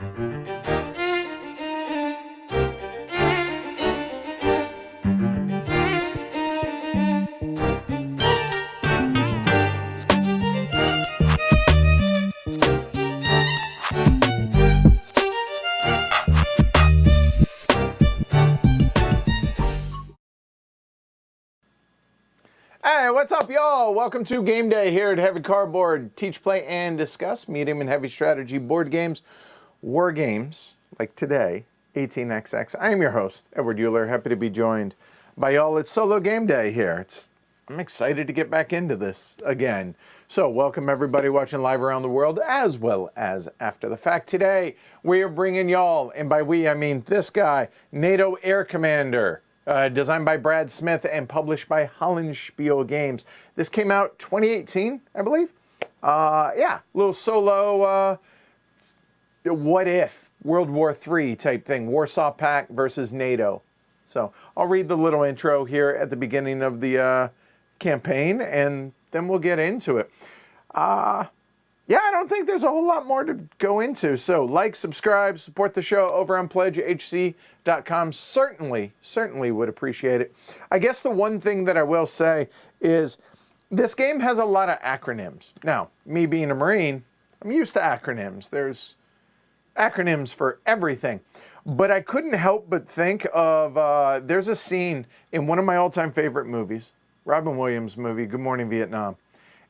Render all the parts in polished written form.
Hey, what's up, y'all? Welcome to Game Day here at Heavy Cardboard. Teach, play, and discuss medium and heavy strategy board games, war games, like today, 18XX. I am your host, Edward Euler. Happy to be joined by y'all. It's solo game day here. I'm excited to get back into this again. So welcome everybody watching live around the world, as well as after the fact. Today, we are bringing y'all, and by we, I mean this guy, Nato Air Commander. Designed by Brad Smith and published by Hollanspiele Games. This came out 2018, I believe. Yeah, little solo what if World War III type thing. Warsaw Pact versus NATO. So I'll read the little intro here at the beginning of the campaign, and then we'll get into it. Yeah, I don't think there's a whole lot more to go into. So like, subscribe, support the show over on pledgehc.com. Certainly would appreciate it. I guess the one thing that I will say is this game has a lot of acronyms. Now, me being a Marine, I'm used to acronyms. There's acronyms for everything. But I couldn't help but think of, there's a scene in one of my all-time favorite movies, Robin Williams' movie, Good Morning Vietnam.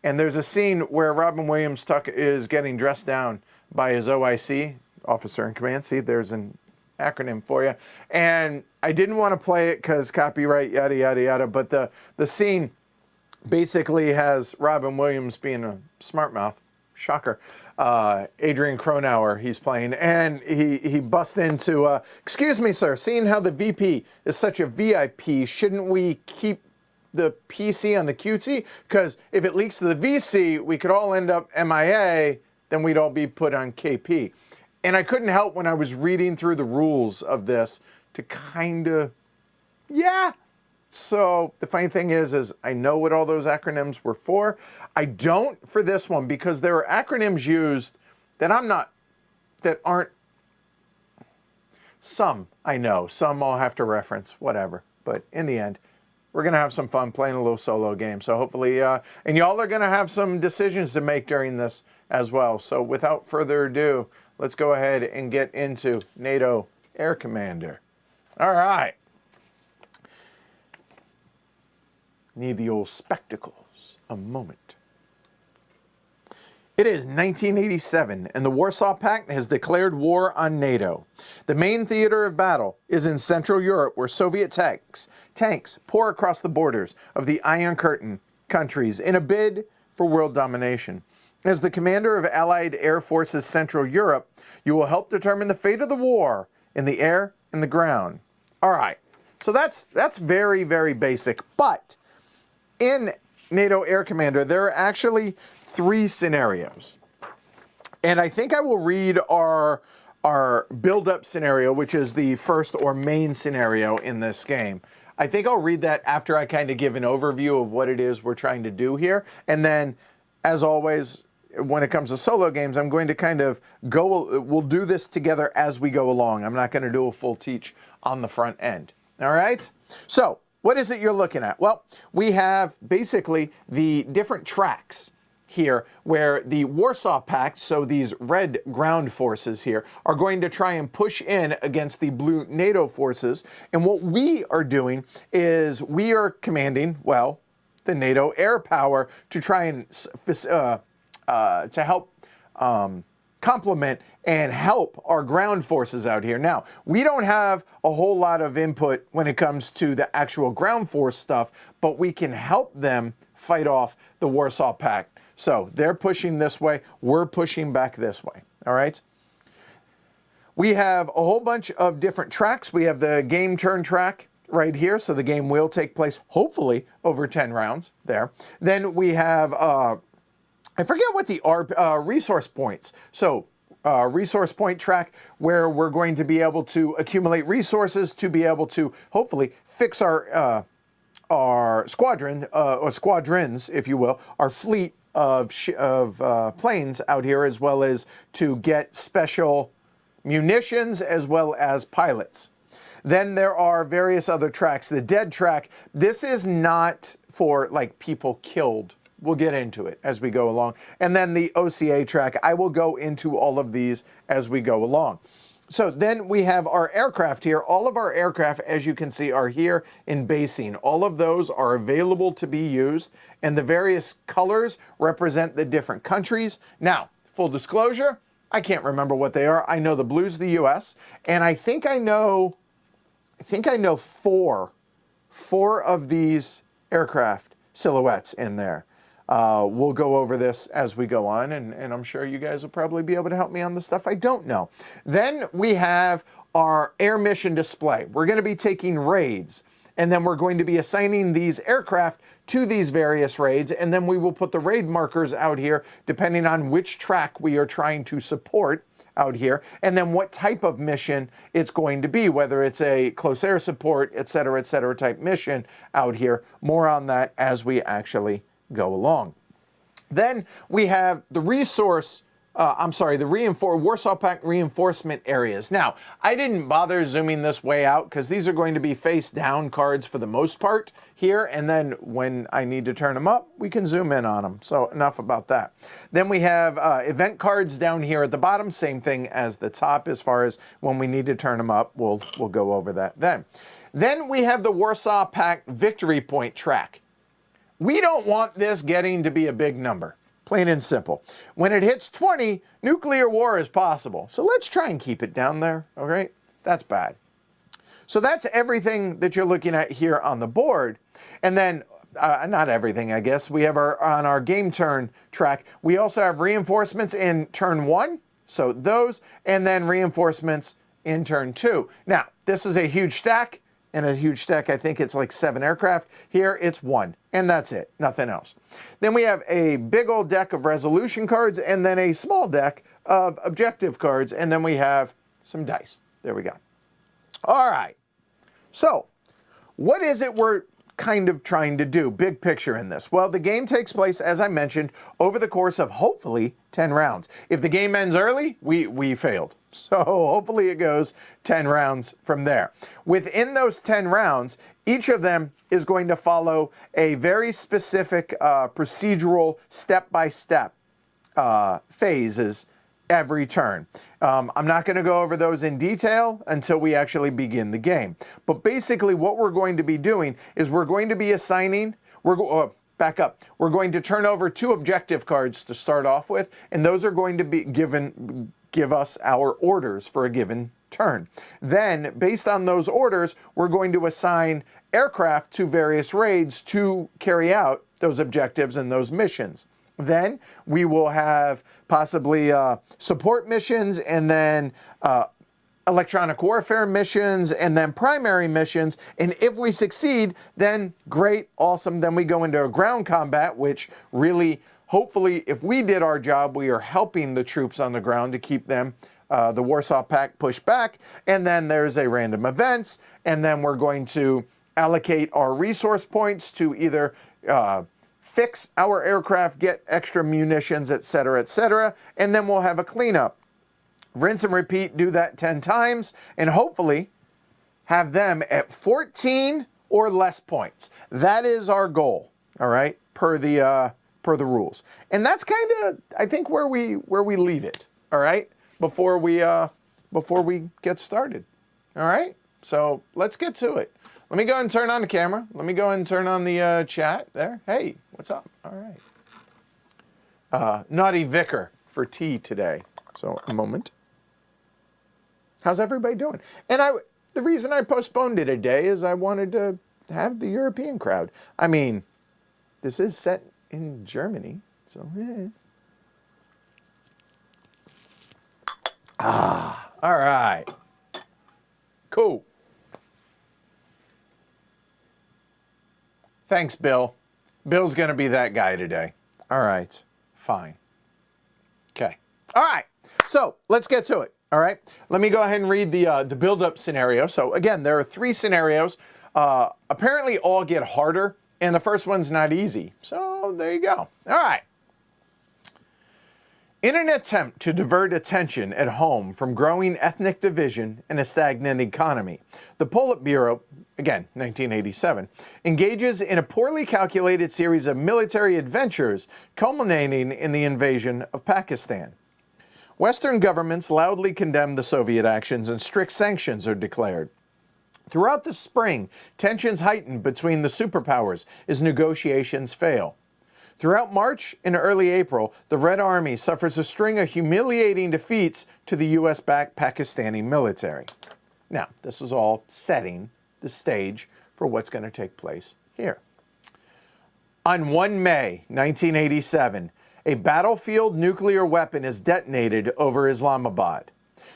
And there's a scene where Robin Williams is getting dressed down by his OIC, officer in command. See, there's an acronym for you. And I didn't want to play it because copyright, yada, yada, yada. But the scene basically has Robin Williams being a smart mouth. Shocker. Adrian Cronauer he's playing. And he busts into, excuse me, sir, seeing how the VP is such a VIP, shouldn't we keep the PC on the QT? Because if it leaks to the VC, we could all end up MIA, then we'd all be put on KP. And I couldn't help when I was reading through the rules of this to kind of, yeah. So the funny thing is I know what all those acronyms were for. I don't for this one because there are acronyms used that aren't, some I know, some I'll have to reference, whatever. But in the end, we're going to have some fun playing a little solo game. So hopefully, and y'all are going to have some decisions to make during this as well. So without further ado, let's go ahead and get into Nato Air Commander. All right. Need the old spectacles a moment. It is 1987, and the Warsaw Pact has declared war on NATO. The main theater of battle is in Central Europe, where Soviet tanks pour across the borders of the Iron Curtain countries in a bid for world domination. As the commander of Allied Air Forces Central Europe, you will help determine the fate of the war in the air and the ground. All right, so that's very, very basic. But in Nato Air Commander, there are actually 3 scenarios. And I think I will read our build-up scenario, which is the first or main scenario in this game. I think I'll read that after I kind of give an overview of what it is we're trying to do here. And then, as always, when it comes to solo games, I'm going to kind of we'll do this together as we go along. I'm not going to do a full teach on the front end. All right? So, what is it you're looking at? Well, we have basically the different tracks here where the Warsaw Pact, so these red ground forces here, are going to try and push in against the blue NATO forces. And what we are doing is we are commanding, well, the NATO air power to try and to help complement and help our ground forces out here. Now, we don't have a whole lot of input when it comes to the actual ground force stuff, but we can help them fight off the Warsaw Pact. So they're pushing this way, we're pushing back this way, all right? We have a whole bunch of different tracks. We have the game turn track right here, so the game will take place, hopefully, over 10 rounds there. Then we have, I forget what the resource points. So resource point track where we're going to be able to accumulate resources to be able to, hopefully, fix our squadron, or squadrons, if you will, our fleet of planes out here, as well as to get special munitions as well as pilots. Then there are various other tracks. The dead track, this is not for like people killed. We'll get into it as we go along. And then the OCA track, I will go into all of these as we go along. So then we have our aircraft here. All of our aircraft, as you can see, are here in basing. All of those are available to be used, and the various colors represent the different countries. Now, full disclosure, I can't remember what they are. I know the blue's the US, and I think I know four of these aircraft silhouettes in there. We'll go over this as we go on, and I'm sure you guys will probably be able to help me on the stuff I don't know. Then we have our air mission display. We're going to be taking raids, and then we're going to be assigning these aircraft to these various raids, and then we will put the raid markers out here depending on which track we are trying to support out here, and then what type of mission it's going to be, whether it's a close air support, et cetera type mission out here. More on that as we actually go along. Then we have the Warsaw Pact reinforcement areas. Now, I didn't bother zooming this way out because these are going to be face down cards for the most part here, and then when I need to turn them up, we can zoom in on them. So enough about that. Then we have event cards down here at the bottom, same thing as the top as far as when we need to turn them up. We'll go over that then. Then we have the Warsaw Pact victory point track. We don't want this getting to be a big number, plain and simple. When it hits 20, nuclear war is possible. So let's try and keep it down there, all right? That's bad. So that's everything that you're looking at here on the board. And then, not everything, I guess. We have on our game turn track, we also have reinforcements in turn 1, so those, and then reinforcements in turn 2. Now, this is a huge stack. In a huge stack, I think it's like 7 aircraft. Here, it's 1, and that's it, nothing else. Then we have a big old deck of resolution cards, and then a small deck of objective cards, and then we have some dice. There we go. All right, so what is it we're kind of trying to do, big picture in this? Well, the game takes place, as I mentioned, over the course of hopefully 10 rounds. If the game ends early, we failed. So hopefully it goes 10 rounds from there. Within those 10 rounds, each of them is going to follow a very specific procedural step-by-step phases every turn. I'm not going to go over those in detail until we actually begin the game. But basically what we're going to be doing is we're going to be assigning, back up, we're going to turn over 2 objective cards to start off with, and those are going to be give us our orders for a given turn. Then, based on those orders, we're going to assign aircraft to various raids to carry out those objectives and those missions. Then we will have possibly support missions, and then electronic warfare missions, and then primary missions. And if we succeed, then great, awesome. Then we go into a ground combat, which really, hopefully, if we did our job, we are helping the troops on the ground to keep them, the Warsaw Pact, pushed back. And then there's a random events, and then we're going to allocate our resource points to either fix our aircraft, get extra munitions, et cetera, and then we'll have a cleanup. Rinse and repeat, do that 10 times, and hopefully have them at 14 or less points. That is our goal, all right, per the rules. And that's kind of, I think, where we leave it, all right, before we get started, all right? So let's get to it. Let me go ahead and turn on the camera. Let me go ahead and turn on the chat there. Hey, what's up? All right. Naughty Vicar for tea today. So a moment. How's everybody doing? And the reason I postponed it a day is I wanted to have the European crowd. I mean, this is set in Germany, so yeah. All right. Cool. Thanks, Bill. Bill's going to be that guy today. All right. Fine. Okay. All right. So let's get to it. All right. Let me go ahead and read the build-up scenario. So again, there are 3 scenarios. Apparently all get harder, and the first one's not easy. So there you go. All right. In an attempt to divert attention at home from growing ethnic division and a stagnant economy, the Politburo, again, 1987, engages in a poorly calculated series of military adventures culminating in the invasion of Pakistan. Western governments loudly condemn the Soviet actions and strict sanctions are declared. Throughout the spring, tensions heightened between the superpowers as negotiations fail. Throughout March and early April, the Red Army suffers a string of humiliating defeats to the U.S.-backed Pakistani military. Now, this is all setting the stage for what's going to take place here. On 1 May 1987, a battlefield nuclear weapon is detonated over Islamabad.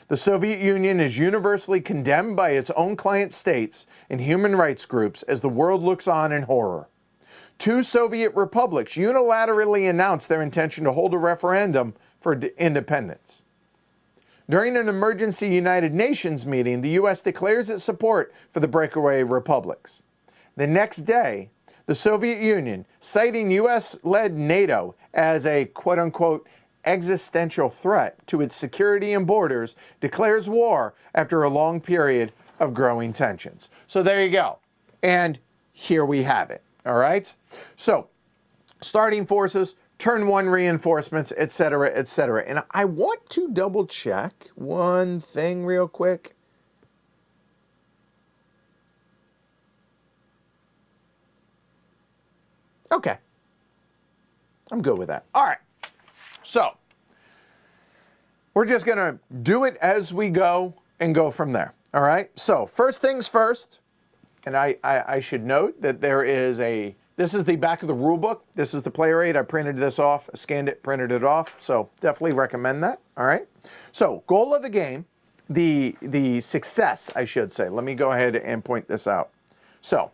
The Soviet Union is universally condemned by its own client states and human rights groups as the world looks on in horror. 2 Soviet republics unilaterally announced their intention to hold a referendum for independence. During an emergency United Nations meeting, the U.S. declares its support for the breakaway republics. The next day, the Soviet Union, citing U.S.-led NATO as a quote-unquote existential threat to its security and borders, declares war after a long period of growing tensions. So there you go. And here we have it. All right? So, starting forces, turn 1 reinforcements, etc., etc. And I want to double check one thing real quick. Okay. I'm good with that. All right. So, we're just going to do it as we go and go from there. All right? So, first things first. And I should note that there is this is the back of the rule book. This is the player aid. I printed this off, scanned it, printed it off. So definitely recommend that. All right. So goal of the game, the success, I should say. Let me go ahead and point this out. So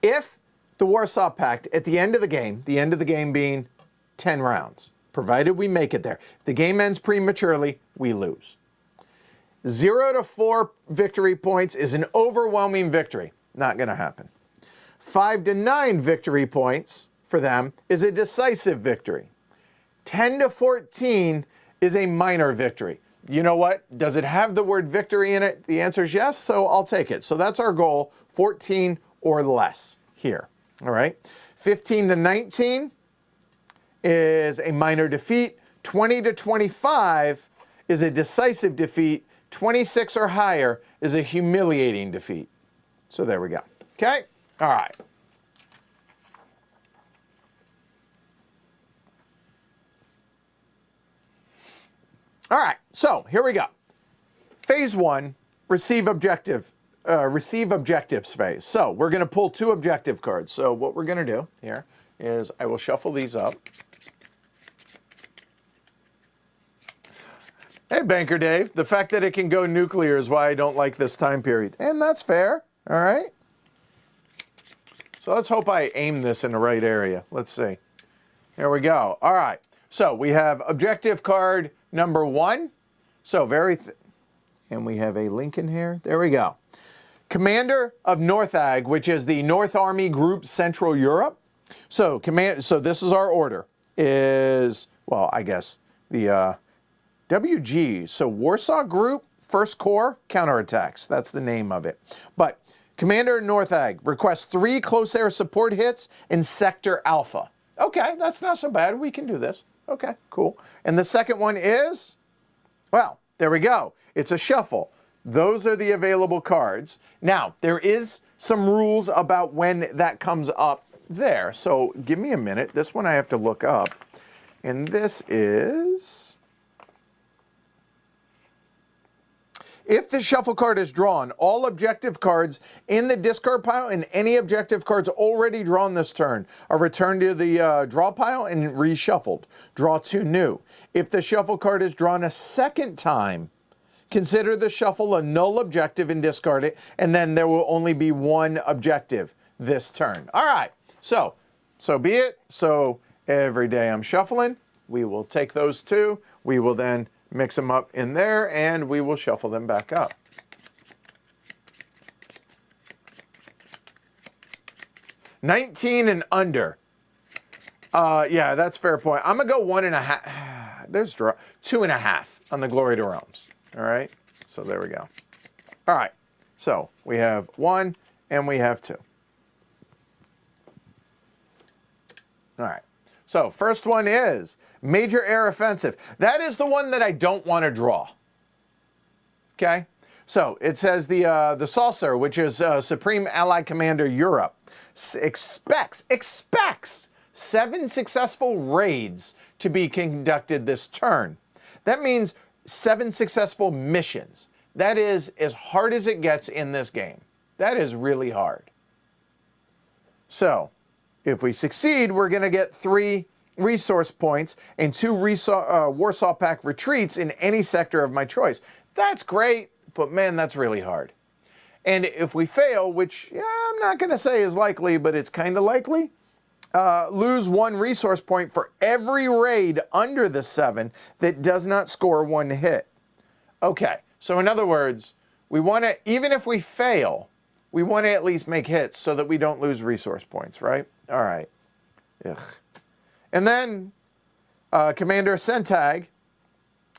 if the Warsaw Pact at the end of the game being 10 rounds, provided we make it there, the game ends prematurely, we lose. 0 to 4 victory points is an overwhelming victory. Not going to happen. 5 to 9 victory points for them is a decisive victory. 10 to 14 is a minor victory. You know what? Does it have the word victory in it? The answer is yes, so I'll take it. So that's our goal, 14 or less here. All right. 15 to 19 is a minor defeat. 20 to 25 is a decisive defeat. 26 or higher is a humiliating defeat. So there we go. Okay? All right. All right. So here we go. Phase 1, receive objectives phase. So we're going to pull 2 objective cards. So what we're going to do here is I will shuffle these up. Hey, Banker Dave, the fact that it can go nuclear is why I don't like this time period. And that's fair, all right? So let's hope I aim this in the right area. Let's see. There we go. All right. So we have objective card number 1. So and we have a link in here. There we go. Commander of Northag, which is the North Army Group Central Europe. So this is our order. Well, I guess the WG, so Warsaw Group, First Corps, Counterattacks. That's the name of it. But Commander Northag requests 3 close air support hits in Sector Alpha. Okay, that's not so bad. We can do this. Okay, cool. And the second one is, well, there we go. It's a shuffle. Those are the available cards. Now, there is some rules about when that comes up there. So give me a minute. This one I have to look up. And this is... If the shuffle card is drawn, all objective cards in the discard pile and any objective cards already drawn this turn are returned to the draw pile and reshuffled. Draw 2 new. If the shuffle card is drawn a second time, consider the shuffle a null objective and discard it, and then there will only be 1 objective this turn. All right, so be it. So every day I'm shuffling, we will take those 2. We will then mix them up in there, and we will shuffle them back up. $19 and under. Yeah, that's a fair point. I'm going to go 1.5. there's 2.5 on the Glory to Realms. All right, so there we go. All right, so we have 1 and we have 2. All right, so first one is Major Air Offensive. That is the one that I don't want to draw. Okay, so it says the Saucer, which is Supreme Allied Commander Europe, expects 7 successful raids to be conducted this turn. That means 7 successful missions. That is as hard as it gets in this game. That is really hard. So, if we succeed, we're going to get 3 resource points and 2 Warsaw Pact retreats in any sector of my choice. That's great, but man, that's really hard. And if we fail, which I'm not going to say is likely, but it's kind of likely, lose 1 resource point for every raid under the 7 that does not score 1 hit. Okay, so in other words, we want to, even if we fail, we want to at least make hits so that we don't lose resource points, right? All right. Ugh. And then Commander Sentag,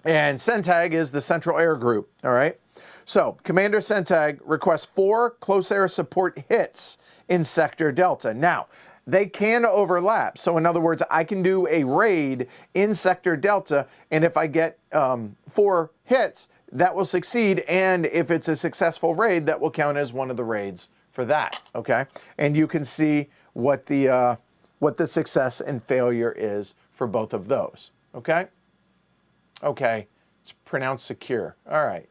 and Sentag is the Central Air Group, all right? So Commander Sentag requests 4 close air support hits in Sector Delta. Now, they can overlap. So in other words, I can do a raid in Sector Delta, and if I get 4 hits, that will succeed. And if it's a successful raid, that will count as one of the raids for that, okay? And you can see what the success and failure is for both of those, okay? Okay, it's pronounced secure. All right,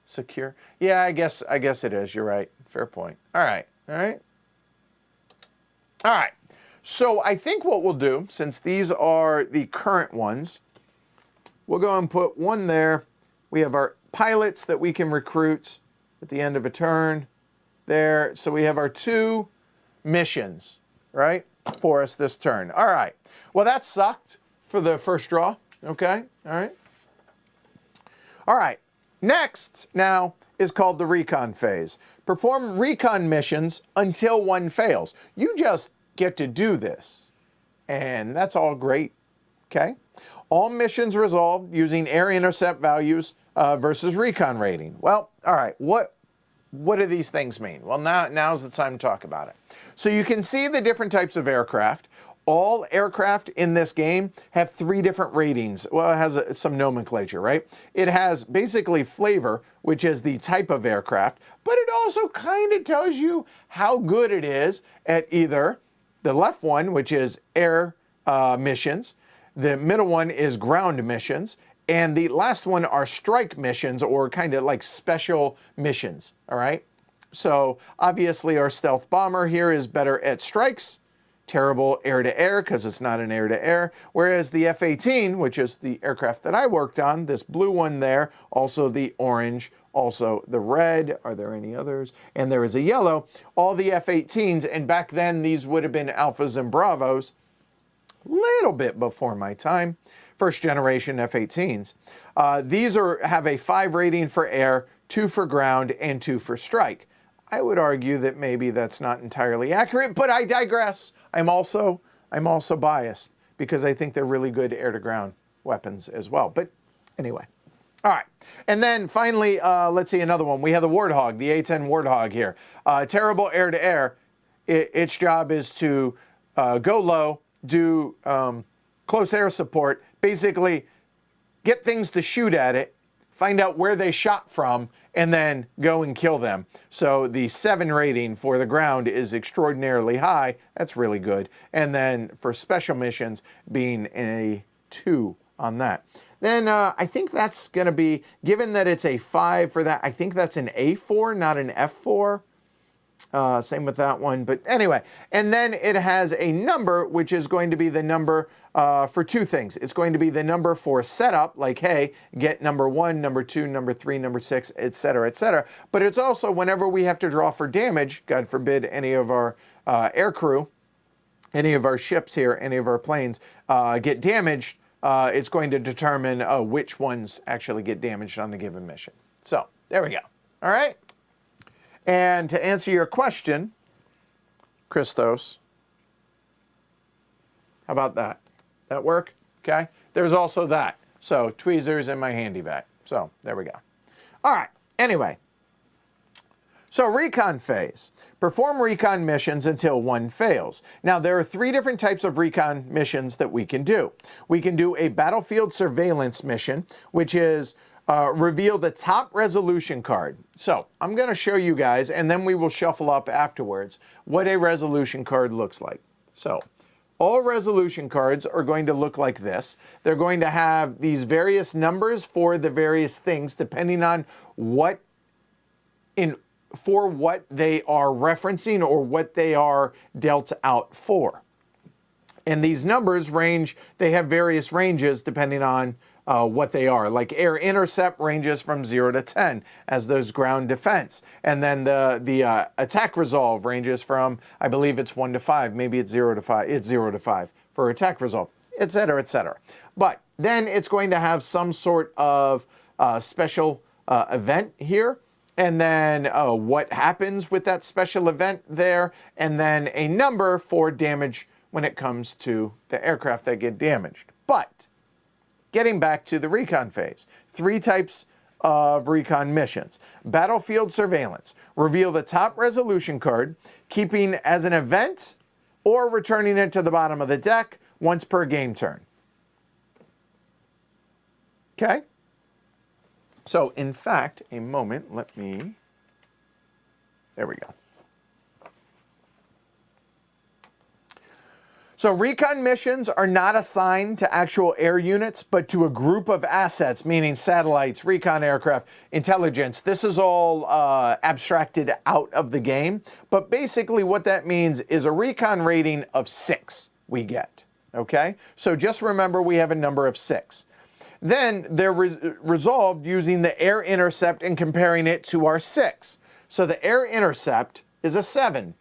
secure. Yeah, I guess it is. You're right. Fair point. All right, all right. All right, so I think what we'll do, since these are the current ones, we'll go and put 1 there. We have our pilots that we can recruit at the end of a turn there. So we have our 2 missions, right, for us this turn. All right, well, that sucked for the first draw, okay, all right. All right, next now is called the Recon phase. Perform Recon missions until 1 fails. You just get to do this, and that's all great, okay? All missions resolved using air intercept values versus Recon rating. Well, all right, what do these things mean? Well, now's the time to talk about it. So you can see the different types of aircraft. All aircraft in this game have 3 different ratings. Well, it has some nomenclature, right? It has basically flavor, which is the type of aircraft, but it also kind of tells you how good it is at either the left one, which is air missions, the middle one is ground missions, and the last one are strike missions, or kind of like special missions, all right? So obviously our stealth bomber here is better at strikes, terrible air-to-air because it's not an air-to-air, whereas the F-18, which is the aircraft that I worked on, this blue one there, also the orange, also the red, are there any others? And there is a yellow, all the F-18s, and back then these would have been Alphas and Bravos, little bit before my time, first generation F-18s. These have a 5 rating for air, 2 for ground, and 2 for strike. I would argue that maybe that's not entirely accurate, but I digress. I'm also biased because I think they're really good air-to-ground weapons as well. But anyway, all right. And then finally, let's see another one. We have the Warthog, the A-10 Warthog here. Terrible air-to-air. Its job is to go low, do close air support, basically get things to shoot at it, find out where they shot from, and then go and kill them. So the 7 rating for the ground is extraordinarily high. That's really good. And then for special missions being a 2 on that. Then I think that's going to be, given that it's a 5 for that, I think that's an A4, not an F4. Same with that one, but anyway. And then it has a number, which is going to be the number for 2 things. It's going to be the number for setup, like, hey, get number 1, number 2, number 3, number 6, etc., etc. But it's also whenever we have to draw for damage, God forbid any of our air crew, any of our ships here, any of our planes get damaged, it's going to determine which ones actually get damaged on a given mission. So there we go. All right. And to answer your question, Christos, how about that? That work? Okay. there's also that. So tweezers in my handy vac. So there we go. All right, anyway. So recon phase. Perform recon missions until one fails. Now there are 3 different types of recon missions that we can do. We can do a battlefield surveillance mission, which is reveal the top resolution card. So I'm going to show you guys, and then we will shuffle up afterwards, what a resolution card looks like. So all resolution cards are going to look like this. They're going to have these various numbers for the various things, depending on what they are referencing or what they are dealt out for. And these numbers range, they have various ranges depending on what they are. Like air intercept ranges from 0 to 10 as those ground defense. And then the attack resolve ranges from, I believe it's 1 to 5, maybe it's 0 to 5, it's 0 to 5 for attack resolve, etc., etc. But then it's going to have some sort of special event here. And then what happens with that special event there, and then a number for damage when it comes to the aircraft that get damaged. But getting back to the recon phase, 3 types of recon missions. Battlefield surveillance. Reveal the top resolution card, keeping as an event or returning it to the bottom of the deck once per game turn. Okay? So, in fact, a moment, there we go. So recon missions are not assigned to actual air units, but to a group of assets, meaning satellites, recon aircraft, intelligence. This is all abstracted out of the game. But basically what that means is a recon rating of 6 we get, okay? So just remember we have a number of 6. Then they're resolved using the air intercept and comparing it to our 6. So the air intercept is a 7.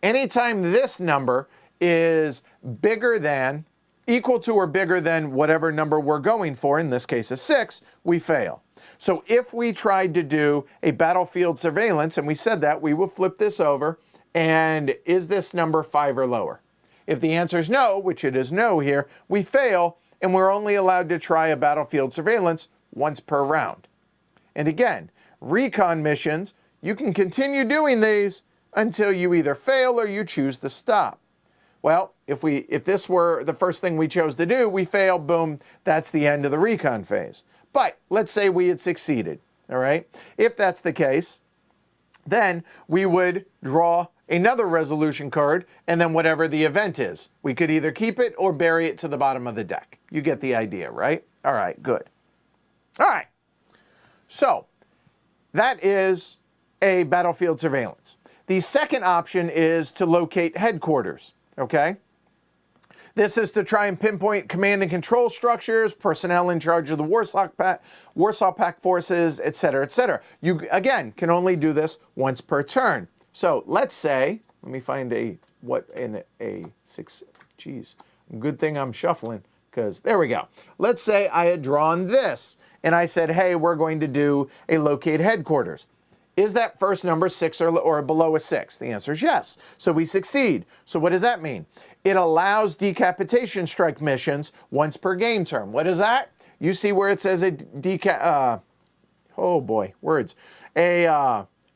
Anytime this number is bigger than, equal to or bigger than whatever number we're going for, in this case a 6, we fail. So if we tried to do a battlefield surveillance, and we said that, we will flip this over, and is this number 5 or lower? If the answer is no, which it is no here, we fail, and we're only allowed to try a battlefield surveillance once per round. And again, recon missions, you can continue doing these until you either fail or you choose to stop. Well, if this were the first thing we chose to do, we fail, boom, that's the end of the recon phase. But let's say we had succeeded, all right? If that's the case, then we would draw another resolution card, and then whatever the event is, we could either keep it or bury it to the bottom of the deck. You get the idea, right? All right, good. All right, so that is a battlefield surveillance. The second option is to locate headquarters, okay? This is to try and pinpoint command and control structures, personnel in charge of the Warsaw Pact forces, etc., etc. You, again, can only do this once per turn. So let's say, let me find a 6, geez, good thing I'm shuffling, because there we go. Let's say I had drawn this, and I said, hey, we're going to do a locate headquarters. Is that first number 6 or below a 6? The answer is yes. So we succeed. So what does that mean? It allows decapitation strike missions once per game turn. What is that? You see where it says a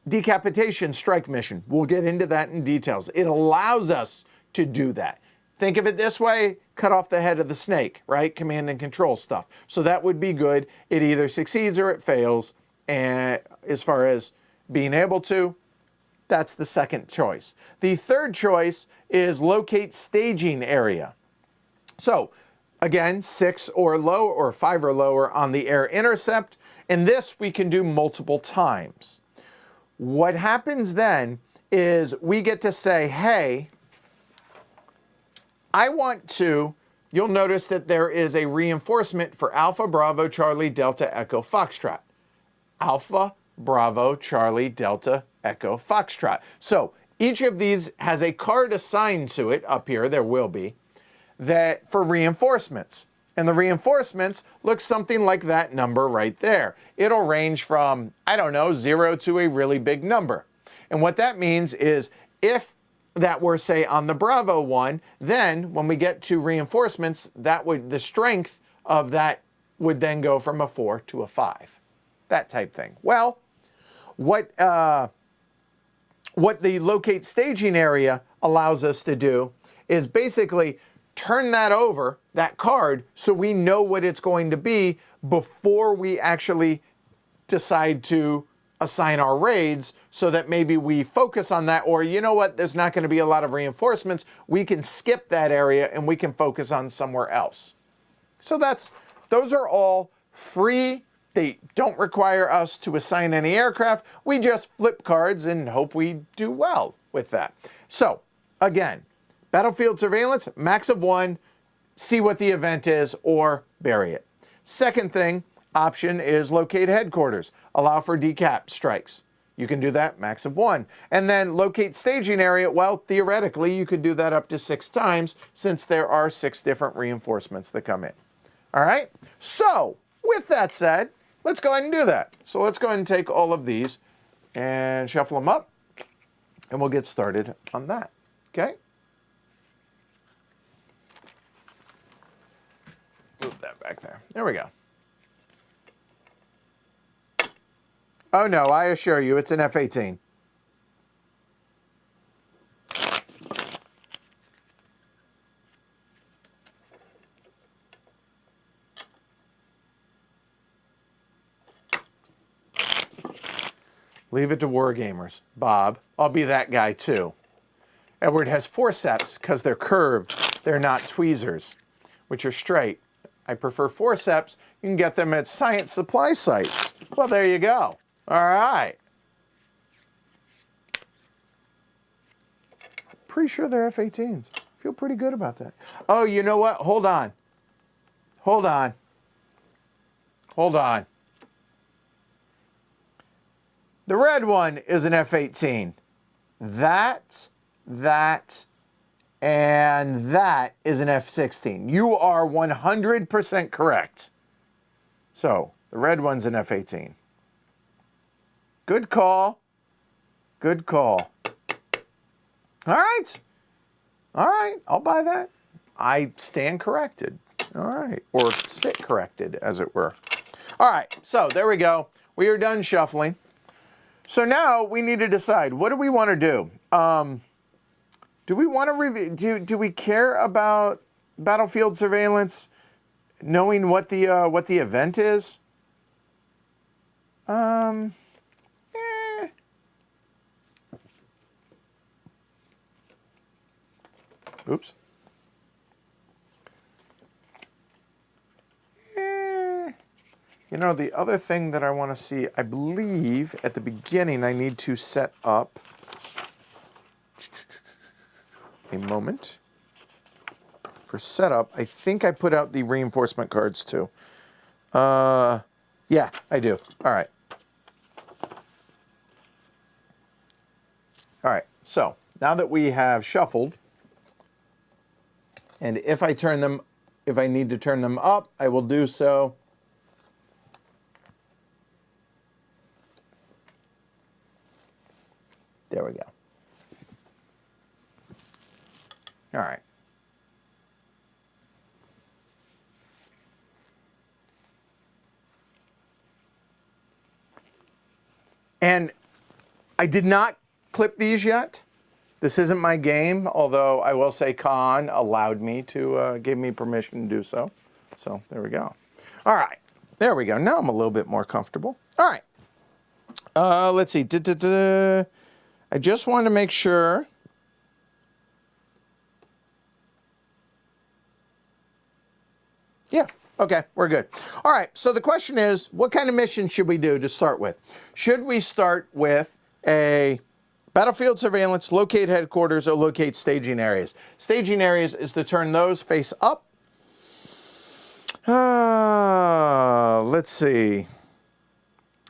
decapitation strike mission. We'll get into that in details. It allows us to do that. Think of it this way, cut off the head of the snake, right? Command and control stuff. So that would be good. It either succeeds or it fails. And as far as being able to, that's the second choice. The third choice is locate staging area. So again, 6 or low or 5 or lower on the air intercept. And this we can do multiple times. What happens then is we get to say, hey, I want to, you'll notice that there is a reinforcement for Alpha, Bravo, Charlie, Delta, Echo, Foxtrot. Alpha, Bravo, Charlie, Delta, Echo, Foxtrot. So each of these has a card assigned to it, up here there will be, that for reinforcements. And the reinforcements look something like that number right there. It'll range from, I don't know, 0 to a really big number. And what that means is if that were, say, on the Bravo one, then when we get to reinforcements, that would, the strength of that would then go from a 4 to a 5. That type thing. Well, what the locate staging area allows us to do is basically turn that over, that card, so we know what it's going to be before we actually decide to assign our raids, so that maybe we focus on that, or you know what, there's not going to be a lot of reinforcements, we can skip that area and we can focus on somewhere else. So those are all free. They don't require us to assign any aircraft. We just flip cards and hope we do well with that. So again, battlefield surveillance, max of 1, see what the event is or bury it. Second thing, option is locate headquarters, allow for decap strikes. You can do that, max of 1. And then locate staging area, well, theoretically, you could do that up to 6 times since there are 6 different reinforcements that come in. All right, so with that said, let's go ahead and do that. So let's go ahead and take all of these and shuffle them up, and we'll get started on that, okay? Move that back there. There we go. Oh no, I assure you, it's an F-18. Leave it to war gamers. Bob, I'll be that guy too. Edward has forceps because they're curved. They're not tweezers, which are straight. I prefer forceps. You can get them at science supply sites. Well, there you go. All right. Pretty sure they're F-18s. Feel pretty good about that. Oh, you know what? Hold on. Hold on. Hold on. The red one is an F-18. That, and that is an F-16. You are 100% correct. So, the red one's an F-18. Good call. Good call. All right. All right, I'll buy that. I stand corrected. All right, or sit corrected, as it were. All right, so there we go. We are done shuffling. So now we need to decide, what do we want to do? Do we want to review? Do we care about battlefield surveillance, knowing what the event is? Oops. You know, the other thing that I want to see, I believe at the beginning I need to set up a moment. For setup, I think I put out the reinforcement cards too. Yeah, I do. All right. All right, so now that we have shuffled, and if I need to turn them up, I will do so. There we go. All right. And I did not clip these yet. This isn't my game, although I will say Khan allowed me to, give me permission to do so. So there we go. All right, there we go. Now I'm a little bit more comfortable. All right. Let's see. I just want to make sure. Yeah, okay, we're good. All right, so the question is, what kind of mission should we do to start with? Should we start with a battlefield surveillance, locate headquarters, or locate staging areas? Staging areas is to turn those face up. Let's see.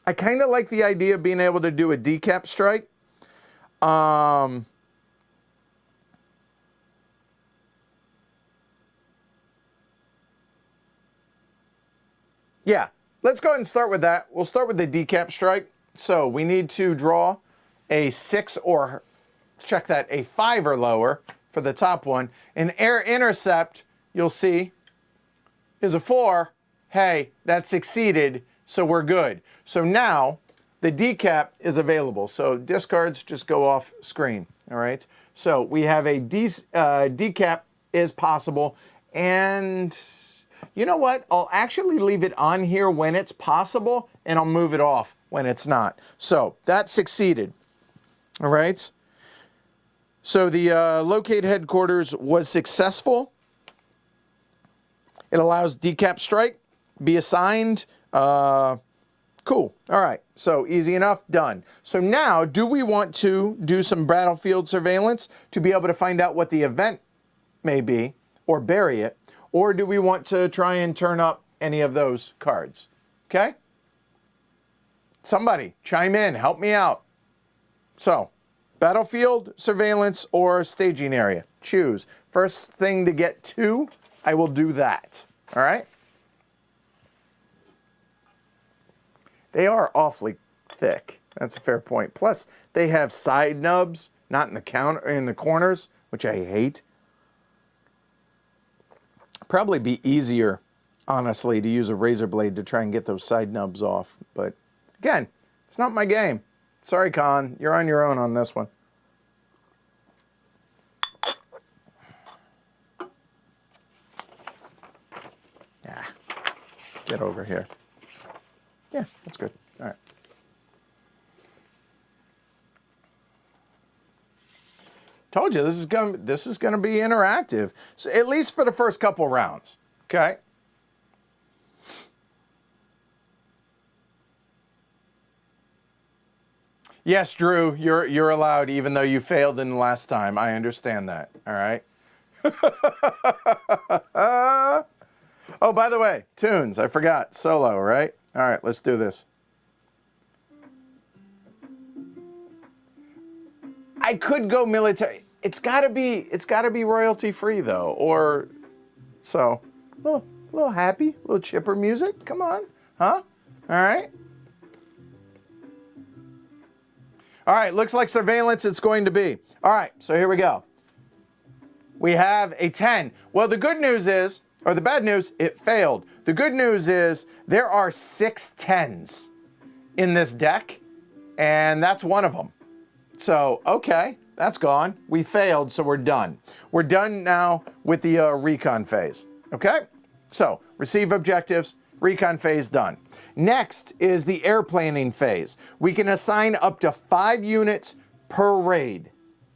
I kind of like the idea of being able to do a decap strike. Yeah, let's go ahead and start with that. We'll start with the decap strike. So we need to draw a 6 or, check that, a 5 or lower for the top one. An air intercept, you'll see, is a 4. Hey, that succeeded, so we're good. So now the decap is available. So discards just go off screen, all right? So we have a decap is possible, and you know what? I'll actually leave it on here when it's possible, and I'll move it off when it's not. So that succeeded, all right? So the locate headquarters was successful. It allows decap strike, be assigned. Cool. All right. So easy enough. Done. So now, do we want to do some battlefield surveillance to be able to find out what the event may be or bury it? Or do we want to try and turn up any of those cards? Okay? Somebody chime in. Help me out. So, battlefield surveillance or staging area. Choose. First thing to get to, I will do that. All right? They are awfully thick. That's a fair point. Plus, they have side nubs, not in the corners, which I hate. Probably be easier, honestly, to use a razor blade to try and get those side nubs off. But again, it's not my game. Sorry, Con. You're on your own on this one. Yeah. Get over here. Yeah, that's good. All right. Told you this is gonna be interactive, so at least for the first couple rounds. Okay. Yes, Drew, you're allowed, even though you failed in the last time. I understand that. All right. Oh, by the way, tunes. I forgot solo. Right. All right. Let's do this. I could go military. It's gotta be royalty free though, or so. A little happy, a little chipper music. Come on, huh? All right. All right. Looks like surveillance. It's going to be. All right. So here we go. We have a 10. Well, the good news is, or the bad news, it failed. The good news is there are 6 10s in this deck, and that's one of them. So, okay, that's gone. We failed, so we're done. We're done now with the recon phase, okay? So, receive objectives, recon phase done. Next is the airplaning phase. We can assign up to 5 units per raid,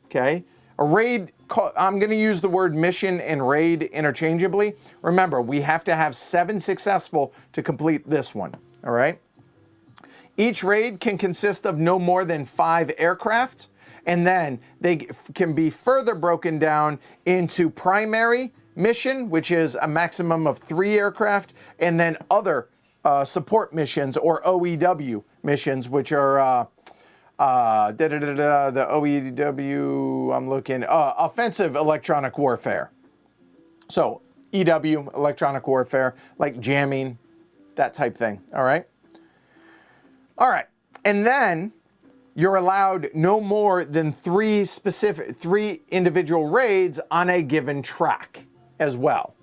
okay? A raid, I'm gonna use the word mission and raid interchangeably. Remember, we have to have 7 successful to complete this one, all right? Each raid can consist of no more than 5 aircraft, and then they can be further broken down into primary mission, which is a maximum of 3 aircraft, and then other support missions or OEW missions, which are the OEW, I'm looking, offensive electronic warfare. So EW, electronic warfare, like jamming, that type thing, all right? All right, and then you're allowed no more than 3 individual raids on a given track as well,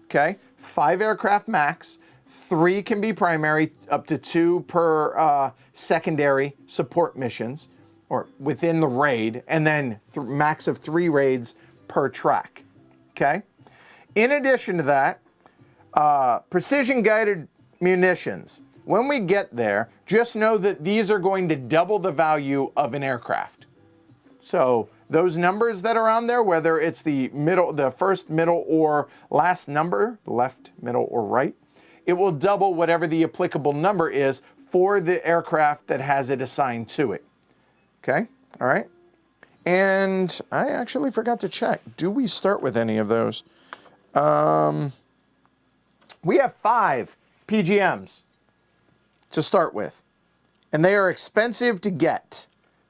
okay? 5 aircraft max, 3 can be primary, up to 2 per secondary support missions, or within the raid, and then max of 3 raids per track, okay? In addition to that, precision-guided munitions. When we get there, just know that these are going to double the value of an aircraft. So those numbers that are on there, whether it's the first, middle, or last number, left, middle, or right, it will double whatever the applicable number is for the aircraft that has it assigned to it. Okay, all right. And I actually forgot to check. Do we start with any of those? We have 5 PGMs to start with, and they are expensive to get.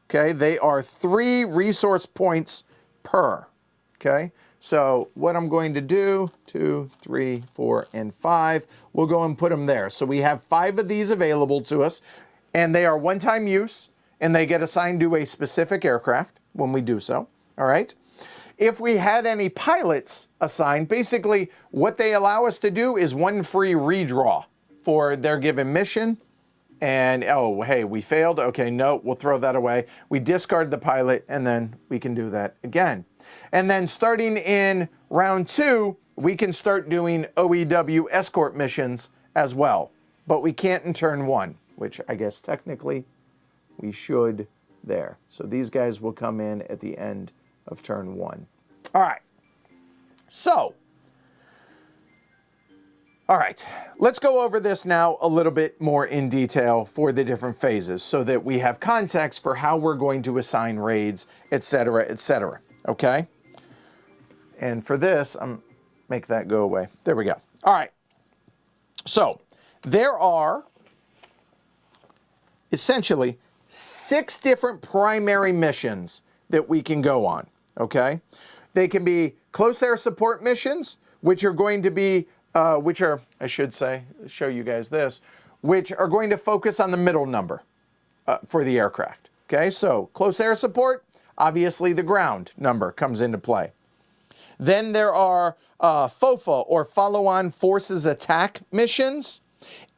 Okay, they are 3 resource points per. Okay, so what I'm going to do, 2, 3, 4, and 5, we'll go and put them there. So we have 5 of these available to us, and they are one-time use, and they get assigned to a specific aircraft when we do so. All right. if we had any pilots assigned, basically what they allow us to do is one free redraw for their given mission. And, oh, hey, we failed. Okay, no, we'll throw that away. We discard the pilot, and then we can do that again. And then starting in round 2, we can start doing OEW escort missions as well. But we can't in turn 1, which I guess technically we should there. So these guys will come in at the end of turn 1. All right. So, all right, let's go over this now a little bit more in detail for the different phases so that we have context for how we're going to assign raids, etc., okay? And for this, make that go away. There we go. All right. So, there are essentially 6 different primary missions that we can go on, okay? They can be close air support missions, which are going to be I should say, show you guys this, which are going to focus on the middle number for the aircraft. Okay, so close air support, obviously the ground number comes into play. Then there are FOFA, or follow-on forces attack missions.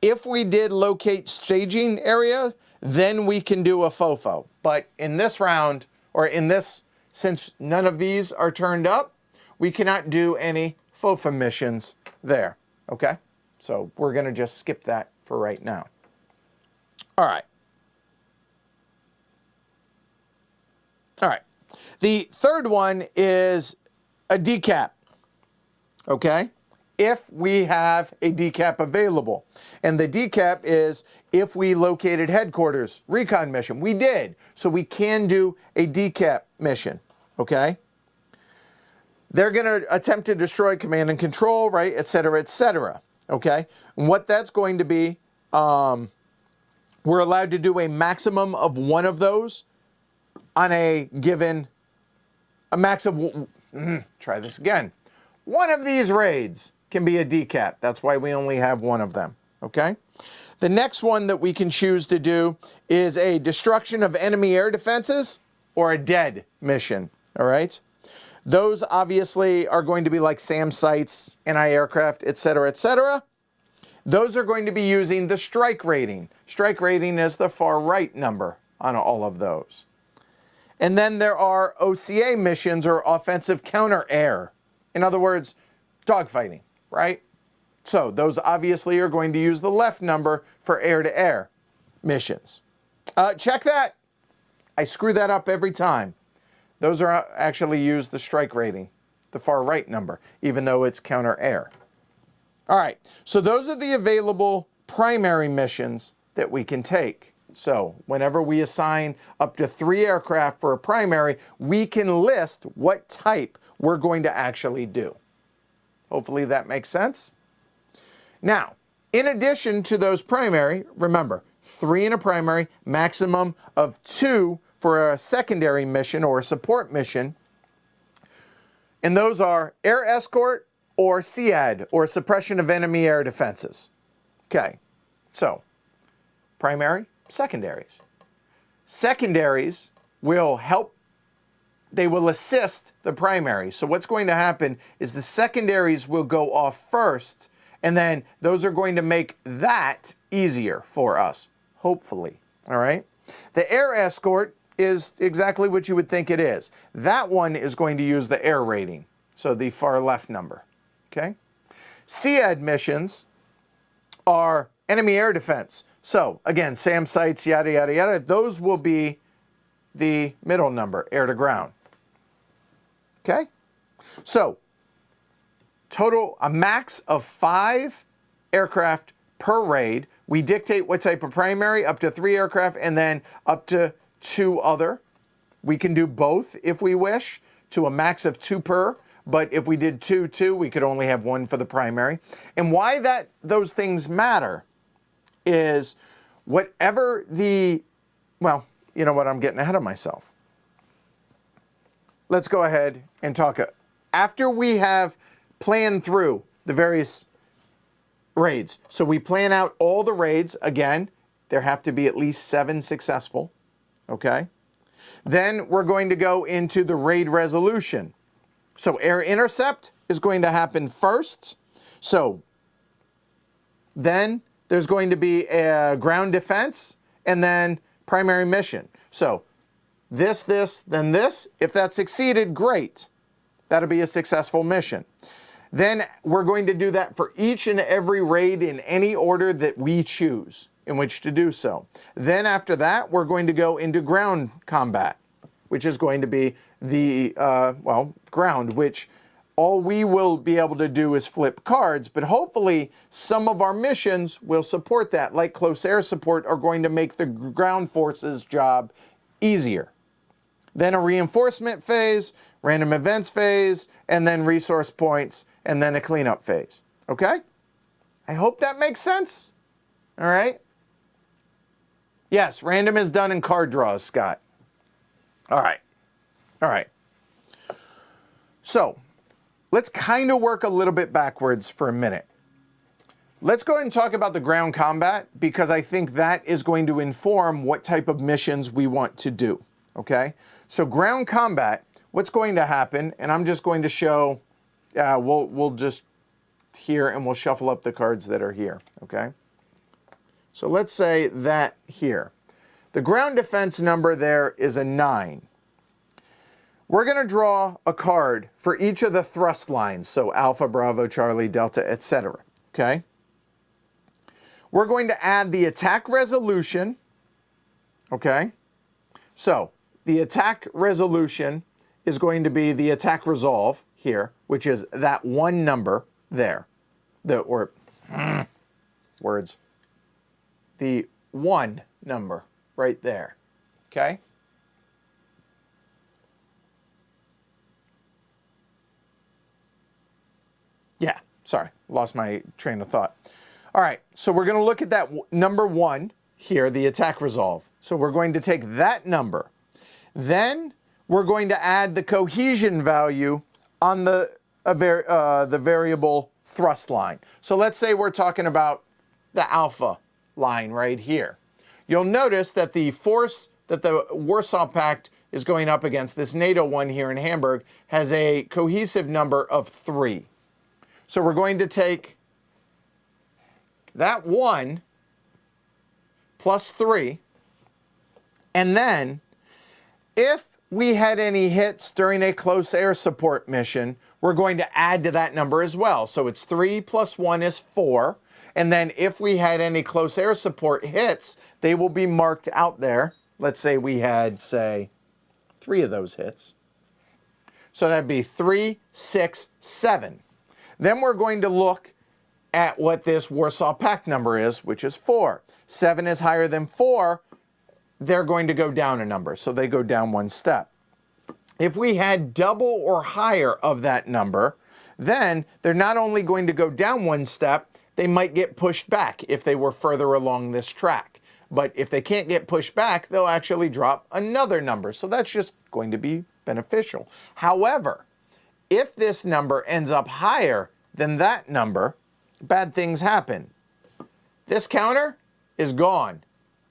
If we did locate staging area, then we can do a FOFO. But in this round, or in this, since none of these are turned up, we cannot do any FOFA missions there, okay? So we're going to just skip that for right now. All right. All right. The third one is a decap, okay? If we have a decap available. And the decap is if we located headquarters, recon mission. We did. So we can do a decap mission, okay? They're going to attempt to destroy command and control, right, et cetera, okay? And what that's going to be, we're allowed to do a maximum of 1 of those on a given, a max of, try this again. 1 of these raids can be a decap. That's why we only have 1 of them, okay? The next one that we can choose to do is a destruction of enemy air defenses or a dead mission, all right? Those obviously are going to be like SAM sites, anti-aircraft, et cetera. Those are going to be using the strike rating. Strike rating is the far right number on all of those. And then there are OCA missions, or offensive counter-air. In other words, dogfighting, right? So those obviously are going to use the left number for air-to-air missions. Check that. I screw that up every time. Those are actually use the strike rating, the far right number, even though it's counter-air. All right, so those are the available primary missions that we can take. So whenever we assign up to 3 aircraft for a primary, we can list what type we're going to actually do. Hopefully that makes sense. Now, in addition to those primary, remember, 3 in a primary, maximum of 2 for a secondary mission or a support mission. And those are air escort or SEAD, or suppression of enemy air defenses. Okay, so primary, secondaries. Secondaries will help, they will assist the primary. So what's going to happen is the secondaries will go off first, and then those are going to make that easier for us, hopefully, all right? The air escort is exactly what you would think it is. That one is going to use the air rating, so the far left number, okay? SEAD missions are enemy air defense. So again, SAM sites, yada, yada, yada, those will be the middle number, air to ground, okay? So total, a max of 5 aircraft per raid. We dictate what type of primary, up to 3 aircraft, and then up to 2 other. We can do both if we wish, to a max of 2 per, but if we did 2, we could only have 1 for the primary. And why those things matter is whatever the, well, you know what, I'm getting ahead of myself. Let's go ahead and talk. After we have planned through the various raids, so we plan out all the raids, again, there have to be at least 7 successful. Okay, then we're going to go into the raid resolution. So air intercept is going to happen first. So then there's going to be a ground defense and then primary mission. So this, then this. If that succeeded, great. That'll be a successful mission. Then we're going to do that for each and every raid in any order that we choose in which to do so. Then after that, we're going to go into ground combat, which is going to be the, ground, which all we will be able to do is flip cards, but hopefully some of our missions will support that, like close air support, are going to make the ground forces job easier. Then a reinforcement phase, random events phase, and then resource points, and then a cleanup phase. Okay? I hope that makes sense. All right? Yes, random is done in card draws, Scott. All right. All right. So, let's kind of work a little bit backwards for a minute. Let's go ahead and talk about the ground combat, because I think that is going to inform what type of missions we want to do. Okay? So ground combat, what's going to happen, and I'm just going to show, we'll just here and we'll shuffle up the cards that are here. Okay? So let's say that here. The ground defense number there is a 9. We're going to draw a card for each of the thrust lines, so Alpha, Bravo, Charlie, Delta, etc. Okay? We're going to add the attack resolution. Okay? So, the attack resolution is going to be the attack resolve here, which is that one number there. Words. The 1 number right there. Okay? Yeah, sorry, lost my train of thought. All right, so we're going to look at that number 1 here, the attack resolve. So we're going to take that number. Then we're going to add the cohesion value on the variable thrust line. So let's say we're talking about the alpha line right here. You'll notice that the force that the Warsaw Pact is going up against, this NATO one here in Hamburg, has a cohesive number of 3. So we're going to take that 1 plus 3, and then if we had any hits during a close air support mission, we're going to add to that number as well. So it's 3 plus 1 is 4. And then if we had any close air support hits, they will be marked out there. Let's say we had, say, 3 of those hits. So that'd be 3, 6, 7. Then we're going to look at what this Warsaw Pact number is, which is 4. 7 is higher than 4. They're going to go down a number, so they go down 1 step. If we had double or higher of that number, then they're not only going to go down 1 step, they might get pushed back if they were further along this track. But if they can't get pushed back, they'll actually drop another number. So that's just going to be beneficial. However, if this number ends up higher than that number, bad things happen. This counter is gone,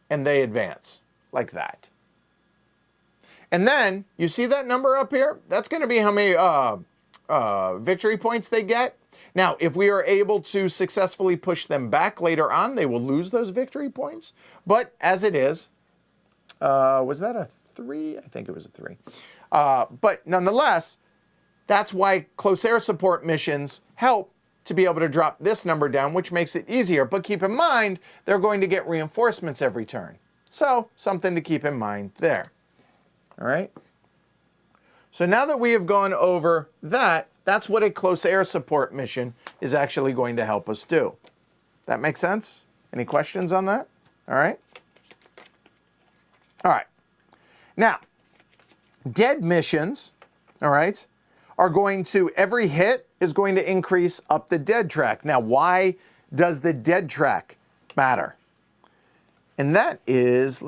and they advance like that. And then, you see that number up here? That's going to be how many victory points they get. Now, if we are able to successfully push them back later on, they will lose those victory points. But as it is, was that a 3? I think it was a 3. But nonetheless, that's why close air support missions help to be able to drop this number down, which makes it easier. But keep in mind, they're going to get reinforcements every turn. So, something to keep in mind there. All right? So now that we have gone over that, that's what a close air support mission is actually going to help us do. That makes sense? Any questions on that? All right? All right. Now, dead missions, all right, are going to, every hit is going to increase up the dead track. Now, why does the dead track matter? And that is,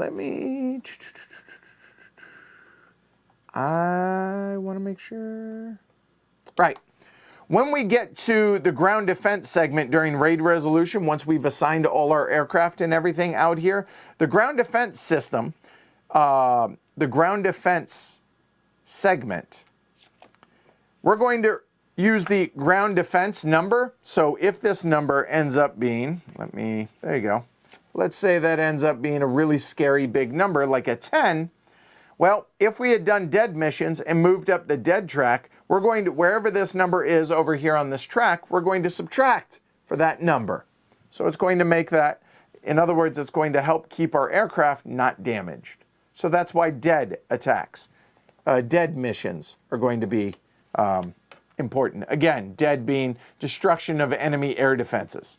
I want to make sure. Right. When we get to the ground defense segment during raid resolution, once we've assigned all our aircraft and everything out here, the ground defense system, the ground defense segment we're going to use the ground defense number. So if this number ends up being, there you go. Let's say that ends up being a really scary big number like a 10. Well, if we had done dead missions and moved up the dead track, we're going to, wherever this number is over here on this track, we're going to subtract for that number. So it's going to make that, in other words, it's going to help keep our aircraft not damaged. So that's why dead attacks, dead missions are going to be important. Again, dead being destruction of enemy air defenses.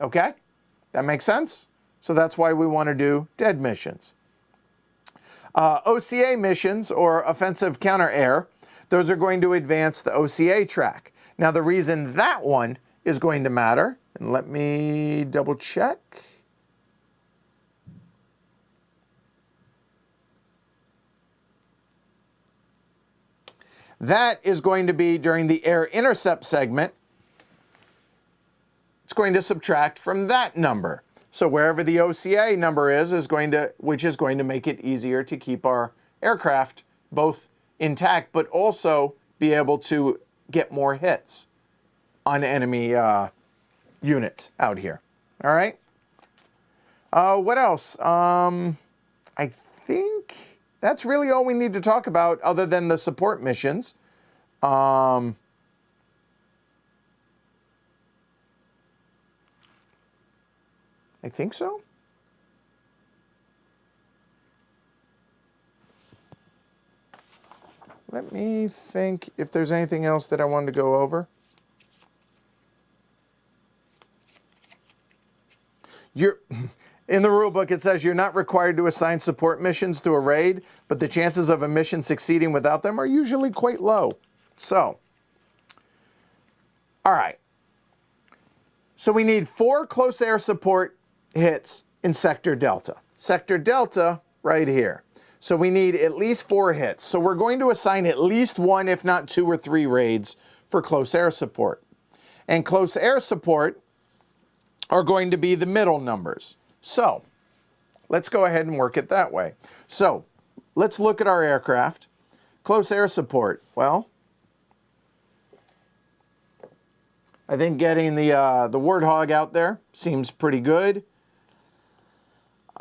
Okay? That makes sense? So that's why we want to do dead missions. OCA missions, or offensive counter-air, those are going to advance the OCA track. Now the reason that one is going to matter, and let me double check. That is going to be during the air intercept segment. It's going to subtract from that number. So wherever the OCA number is going to, which is going to make it easier to keep our aircraft both intact, but also be able to get more hits on enemy units out here. All right. What else? I think that's really all we need to talk about other than the support missions. I think so. Let me think if there's anything else that I wanted to go over. In the rulebook, it says you're not required to assign support missions to a raid, but the chances of a mission succeeding without them are usually quite low. So, all right. So we need 4 close air support hits in Sector Delta. Sector Delta right here. So we need at least 4 hits. So we're going to assign at least 1, if not 2 or 3 raids for close air support. And close air support are going to be the middle numbers. So let's go ahead and work it that way. So let's look at our aircraft. Close air support. Well, I think getting the Warthog out there seems pretty good.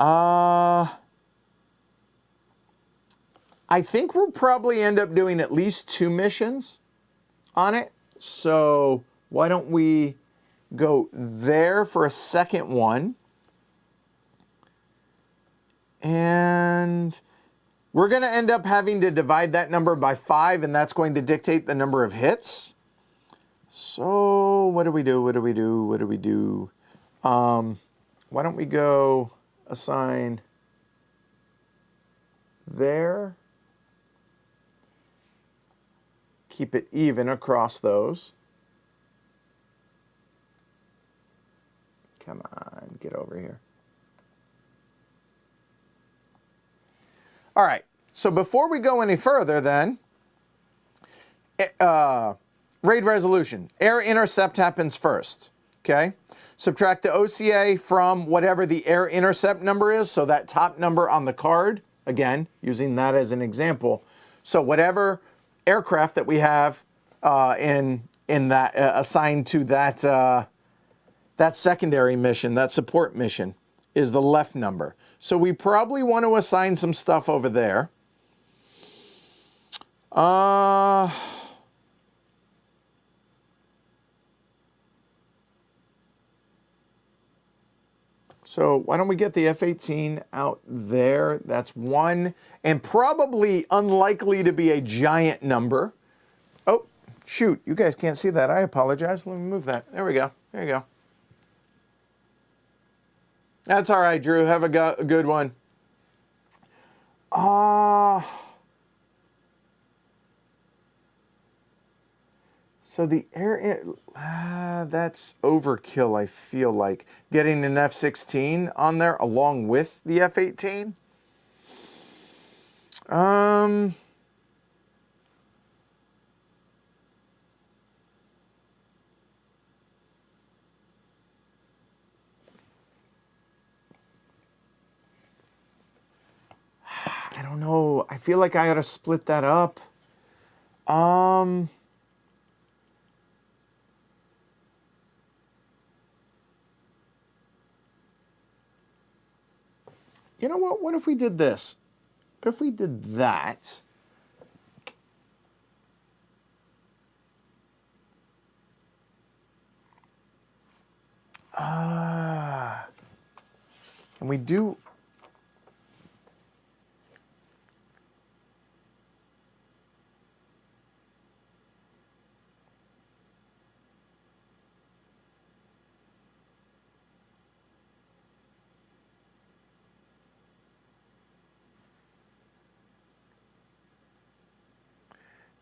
I think we'll probably end up doing at least 2 missions on it. So why don't we go there for a second one? And we're going to end up having to divide that number by 5, and that's going to dictate the number of hits. So what do we do? What do we do? What do we do? Why don't we go assign there? Keep it even across those. Come on, get over here. All right, so before we go any further then, raid resolution. Air intercept happens first, okay? Subtract the OCA from whatever the air intercept number is, so that top number on the card, again, using that as an example. So whatever aircraft that we have in that assigned to that that secondary mission, that support mission, is the left number. So we probably want to assign some stuff over there. So why don't we get the F-18 out there? That's 1, and probably unlikely to be a giant number. Oh, shoot, you guys can't see that. I apologize. Let me move that. There we go. There you go. That's all right, Drew. Have a good one. So the air, that's overkill, I feel like. Getting an F-16 on there along with the F-18. I don't know. I feel like I ought to split that up. You know what? What if we did this? What if we did that? And we do...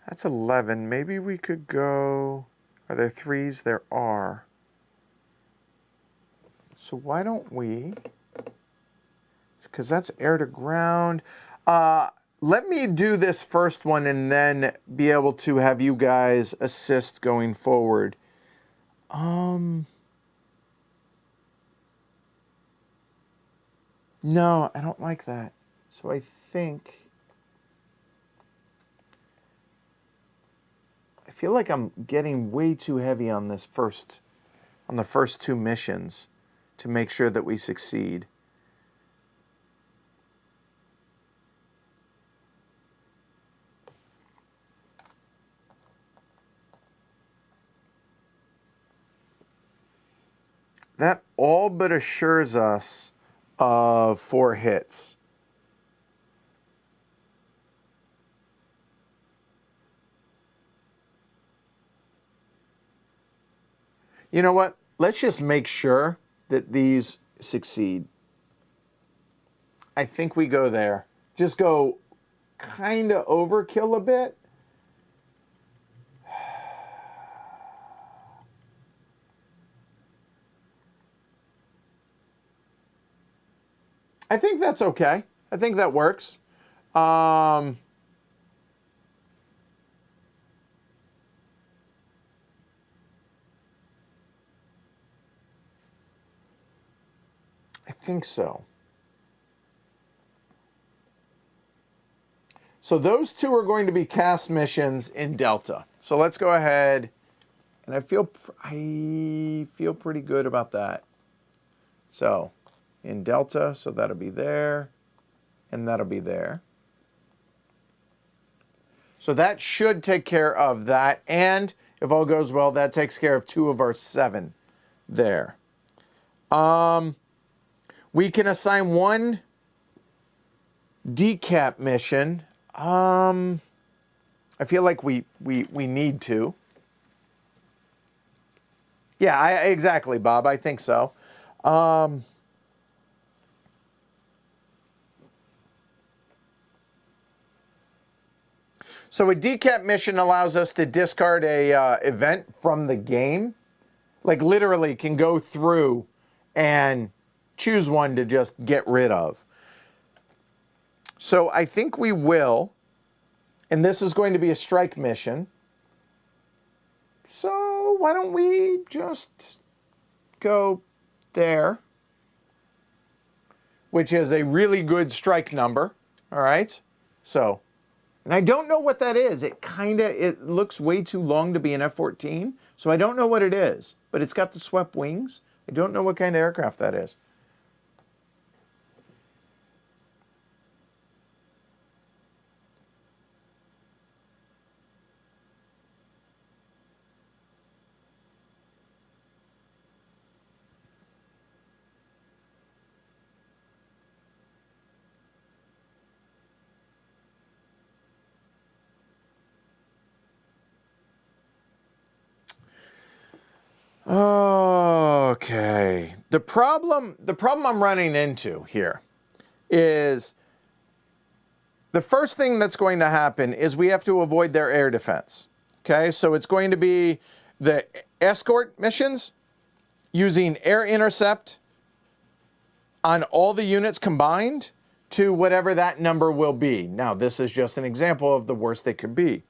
That's 11. Maybe we could go... Are there 3s? There are. So why don't we... Because that's air to ground. Let me do this first one and then be able to have you guys assist going forward. No, I don't like that. So I think... I feel like I'm getting way too heavy on this on the first 2 missions to make sure that we succeed. That all but assures us of 4 hits. You know what? Let's just make sure that these succeed. I think we go there. Just go kind of overkill a bit. I think that's okay. I think that works. I think so. So those 2 are going to be cast missions in Delta. So let's go ahead, and I feel pretty good about that. So in Delta, so that'll be there, and that'll be there. So that should take care of that, and if all goes well, that takes care of 2 of our 7 there. We can assign 1 decap mission. I feel like we need to. Yeah, exactly, Bob. I think so. So a decap mission allows us to discard a event from the game. Like literally can go through and choose one to just get rid of. So I think we will, and this is going to be a strike mission. So why don't we just go there, which is a really good strike number. All right. So, and I don't know what that is. It looks way too long to be an F-14. So I don't know what it is, but it's got the swept wings. I don't know what kind of aircraft that is. Okay. The problem I'm running into here is the first thing that's going to happen is we have to avoid their air defense. Okay, so it's going to be the escort missions using air intercept on all the units combined to whatever that number will be. Now, this is just an example of the worst they could be.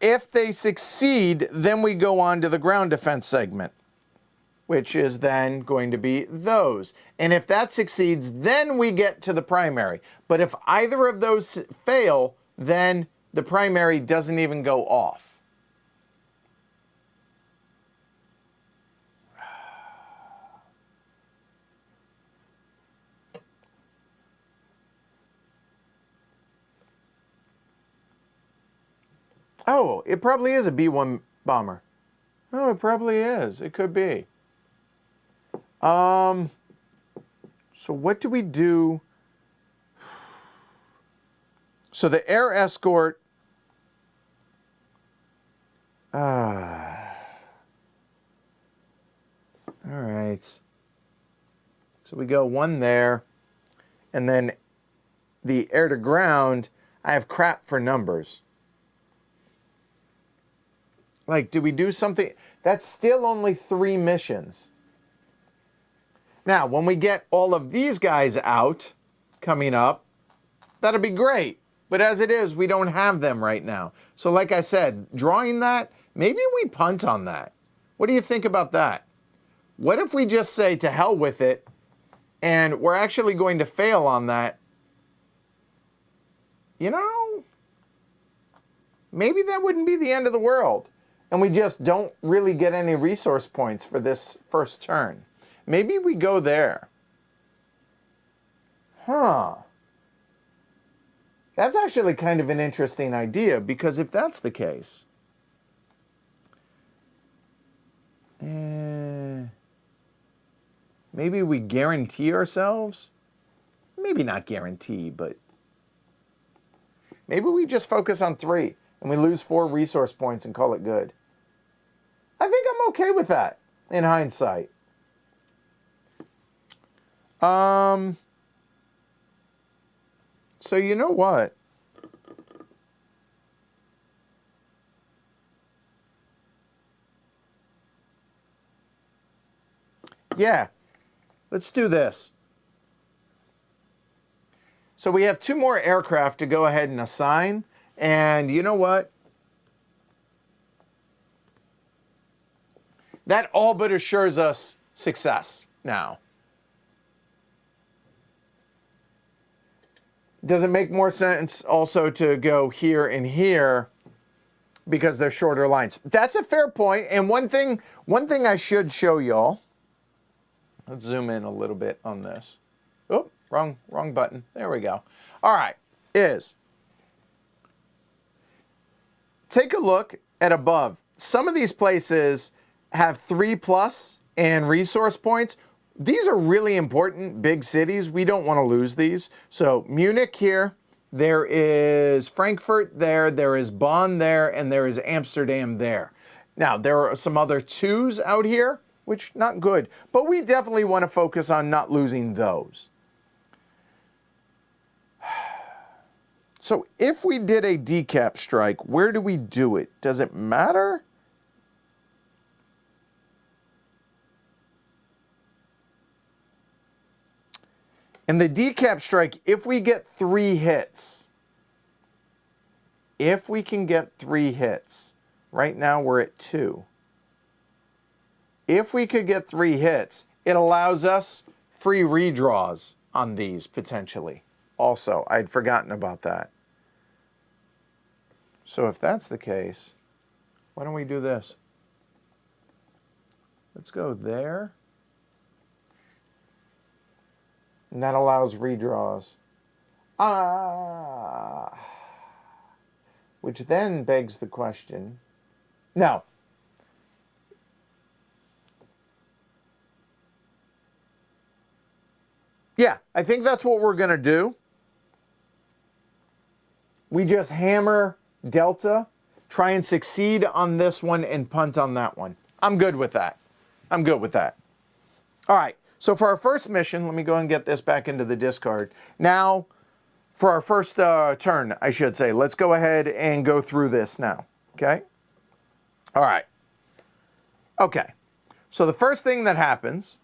If they succeed, then we go on to the ground defense segment, which is then going to be those. And if that succeeds, then we get to the primary. But if either of those fail, then the primary doesn't even go off. Oh, it probably is a B-1 bomber. Oh, it probably is. It could be. So what do we do? So the air escort. All right. So we go one there, and then the air to ground, I have crap for numbers. Like, do we do something? That's still only 3 missions. Now, when we get all of these guys out coming up, that'll be great. But as it is, we don't have them right now. So like I said, drawing that, maybe we punt on that. What do you think about that? What if we just say to hell with it, and we're actually going to fail on that? You know, maybe that wouldn't be the end of the world. And we just don't really get any resource points for this first turn. Maybe we go there. Huh. That's actually kind of an interesting idea, because if that's the case, maybe we guarantee ourselves? Maybe not guarantee, but maybe we just focus on 3 and we lose 4 resource points and call it good. I think I'm okay with that in hindsight. So you know what? Yeah, let's do this. So we have 2 more aircraft to go ahead and assign. And you know what? That all but assures us success now. Does it make more sense also to go here and here because they're shorter lines? That's a fair point. And one thing I should show y'all. Let's zoom in a little bit on this. Oh, wrong button. There we go. All right, is take a look at above. Some of these places have 3+ and resource points. These are really important big cities. We don't want to lose these. So Munich here, there is Frankfurt there, there is Bonn there, and there is Amsterdam there. Now, there are some other 2s out here, which not good, but we definitely want to focus on not losing those. So if we did a decap strike, where do we do it? Does it matter? And the decap strike, if we get 3 hits, if we can get 3 hits, right now we're at 2. If we could get 3 hits, it allows us free redraws on these potentially. Also, I'd forgotten about that. So if that's the case, why don't we do this? Let's go there. And that allows redraws. Which then begs the question. No. Yeah, I think that's what we're going to do. We just hammer Delta, try and succeed on this one, and punt on that one. I'm good with that. I'm good with that. All right. So for our first mission, let me go and get this back into the discard. Now, for our first turn, I should say, let's go ahead and go through this now, okay? All right. Okay. So the first thing that happens,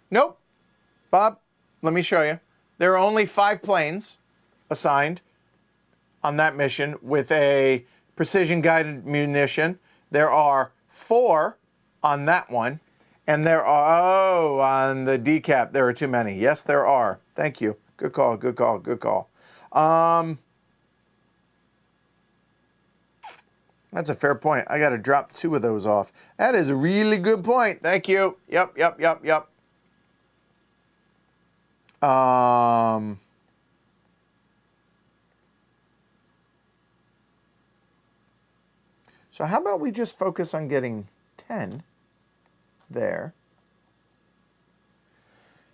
nope. Bob, let me show you. There are only 5 planes assigned on that mission with a precision-guided munition. There are 4 on that one, and there are, on the decap, there are too many. Yes, there are. Thank you. Good call, good call, good call. That's a fair point. I got to drop 2 of those off. That is a really good point. Thank you. Yep. So how about we just focus on getting 10 there.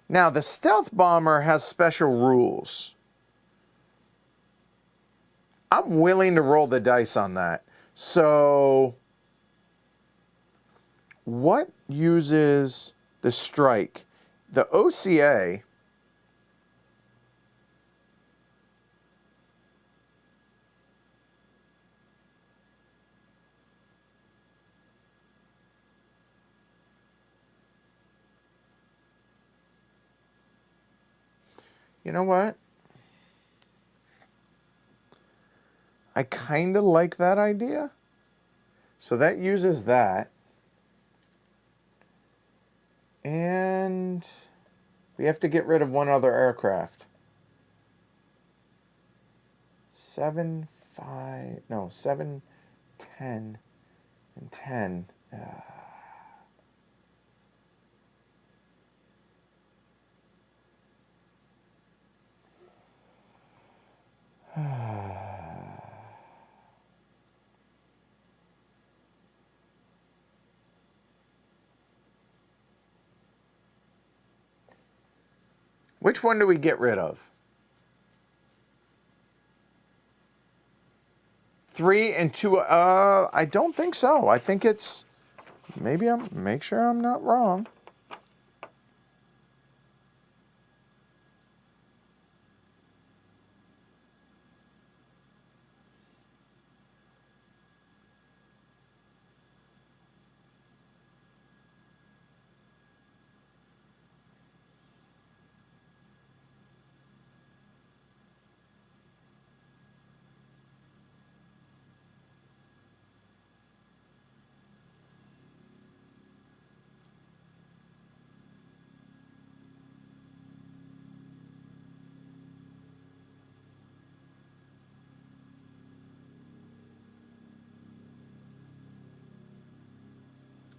Now, the stealth bomber has special rules. I'm willing to roll the dice on that. So, what uses the strike? The OCA. You know what? I kind of like that idea. So that uses that. And we have to get rid of one other aircraft. 7, 5, no, 7, 10, and 10. Which one do we get rid of? 3 and 2. I don't think so. I think it's, maybe make sure I'm not wrong.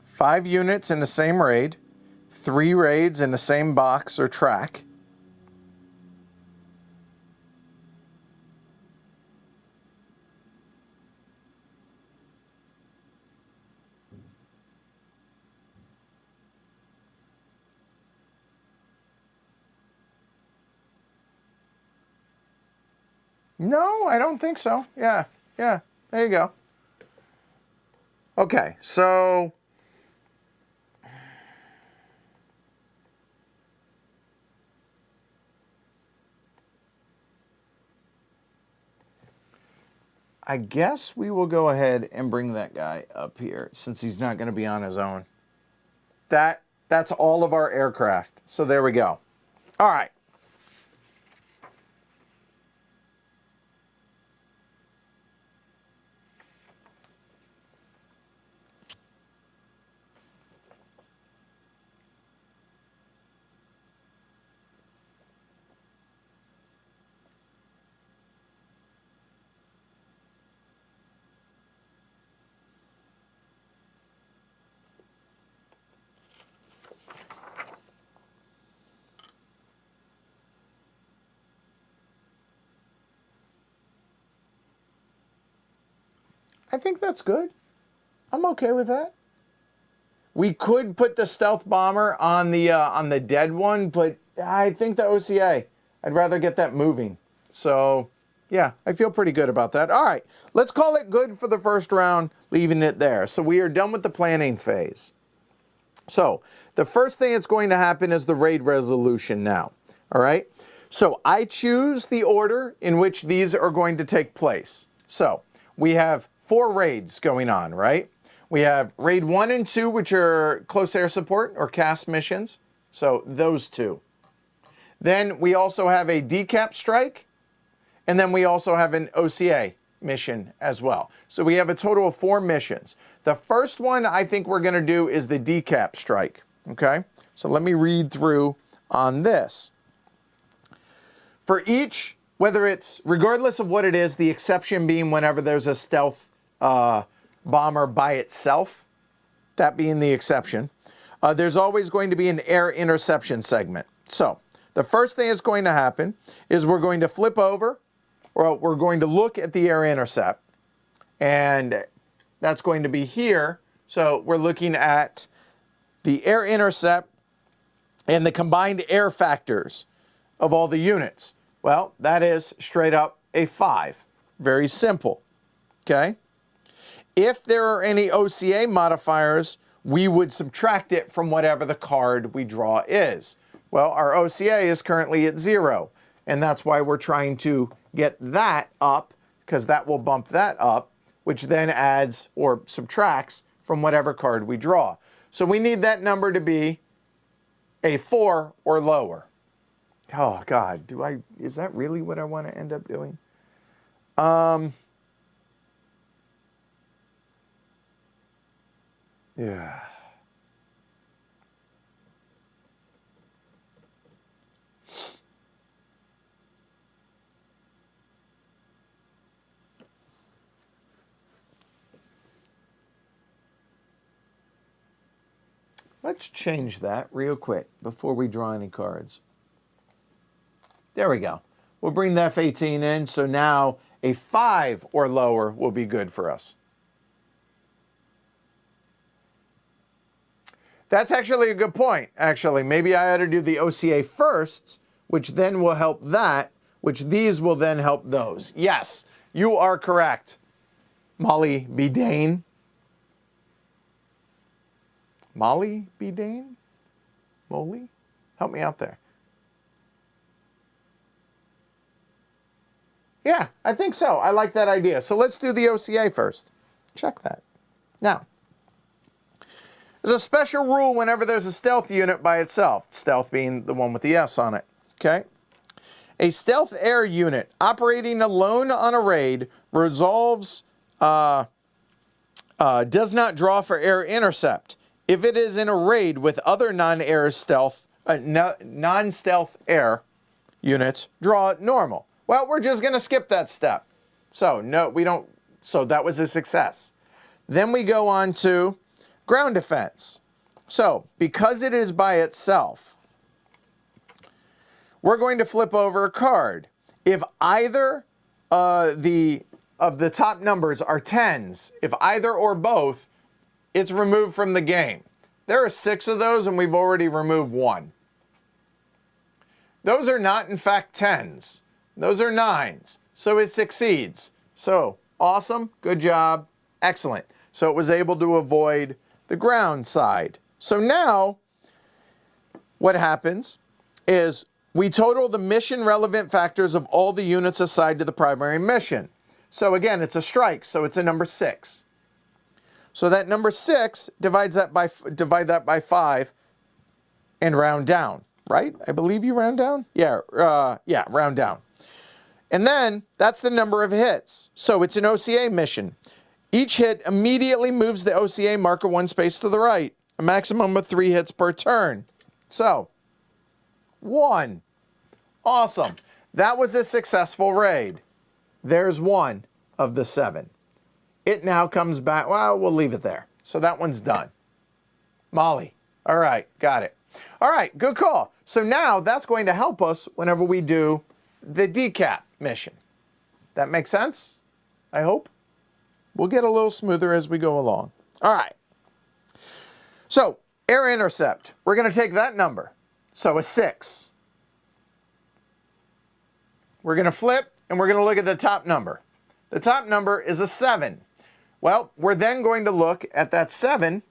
Five units in the same raid, 3 raids in the same box or track. No, I don't think so. Yeah, there you go. Okay, so I guess we will go ahead and bring that guy up here since he's not going to be on his own. That's all of our aircraft. So there we go. All right. I think that's good. I'm okay with that. We could put the stealth bomber on the dead one, but I think the OCA, I'd rather get that moving. So, yeah, I feel pretty good about that. All right, let's call it good for the first round, leaving it there. So we are done with the planning phase. So the first thing that's going to happen is the raid resolution now. All right, so I choose the order in which these are going to take place. So we have 4 raids going on, right? We have raid 1 and 2, which are close air support or CAS missions. So those 2. Then we also have a decap strike. And then we also have an OCA mission as well. So we have a total of 4 missions. The first one I think we're going to do is the decap strike. Okay? So let me read through on this. For each, whether it's, regardless of what it is, the exception being whenever there's a stealth bomber by itself, that being the exception, there's always going to be an air interception segment. So the first thing that's going to happen is we're going to flip over, or we're going to look at the air intercept, and that's going to be here. So we're looking at the air intercept and the combined air factors of all the units. Well, that is straight up a 5. Very simple, okay? If there are any OCA modifiers, we would subtract it from whatever the card we draw is. Well, our OCA is currently at 0, and that's why we're trying to get that up, because that will bump that up, which then adds or subtracts from whatever card we draw. So we need that number to be a 4 or lower. Oh God, is that really what I want to end up doing? Yeah. Let's change that real quick before we draw any cards. There we go. We'll bring the F-18 in, so now a 5 or lower will be good for us. That's actually a good point, actually. Maybe I ought to do the OCA first, which then will help that, which these will then help those. Yes, you are correct, Molly B. Dane. Molly B. Dane? Molly? Help me out there. Yeah, I think so. I like that idea. So let's do the OCA first. Check that. Now, there's a special rule whenever there's a stealth unit by itself. Stealth being the one with the S on it. Okay? A stealth air unit operating alone on a raid does not draw for air intercept. If it is in a raid with other non-stealth air units, draw it normal. Well, we're just going to skip that step. So, no, we don't. So that was a success. Then we go on to ground defense. So, because it is by itself, we're going to flip over a card. If either of the top numbers are 10s, if either or both, it's removed from the game. There are 6 of those, and we've already removed 1. Those are not, in fact, 10s. Those are 9s. So it succeeds. So, awesome. Good job. Excellent. So it was able to avoid the ground side. So now, what happens is we total the mission relevant factors of all the units assigned to the primary mission. So again, it's a strike, so it's a number 6. So that number 6, divide that by 5 and round down, right? I believe you round down? Yeah, round down. And then that's the number of hits. So it's an OCA mission. Each hit immediately moves the OCA marker 1 space to the right, a maximum of 3 hits per turn. So, 1. Awesome. That was a successful raid. There's 1 of the 7. It now comes back. Well, we'll leave it there. So that one's done. Molly. All right, got it. All right, good call. So now that's going to help us whenever we do the decap mission. That makes sense? I hope. We'll get a little smoother as we go along. All right. So, air intercept. We're going to take that number. So, a 6. We're going to flip, and we're going to look at the top number. The top number is a 7. Well, we're then going to look at that 7.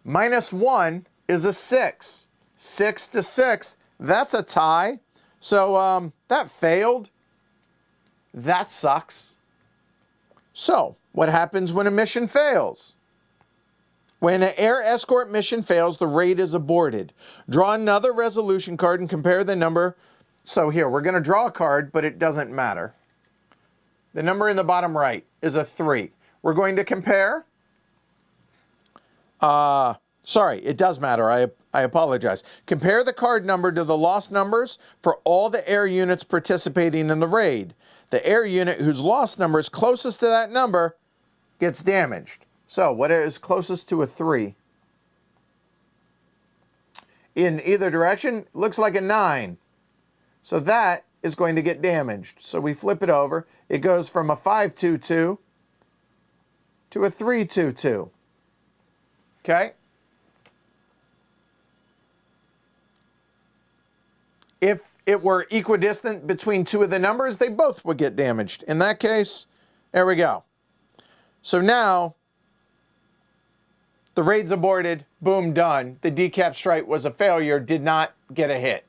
Minus 1 is a 6. 6 to 6, that's a tie. So, that failed. That sucks. So, what happens when a mission fails? When an air escort mission fails, the raid is aborted. Draw another resolution card and compare the number. So here, we're going to draw a card, but it doesn't matter. The number in the bottom right is a 3. We're going to compare. Sorry, it does matter. I apologize. Compare the card number to the lost numbers for all the air units participating in the raid. The air unit whose lost number is closest to that number gets damaged. So, what is closest to a 3? in either direction, looks like a 9. So that is going to get damaged. So we flip it over. It goes from a 5-2-2 to a 3-2-2. Okay? If it were equidistant between two of the numbers, they both would get damaged. In that case, there we go. So now, the raid's aborted, boom, done. The decap strike was a failure, did not get a hit.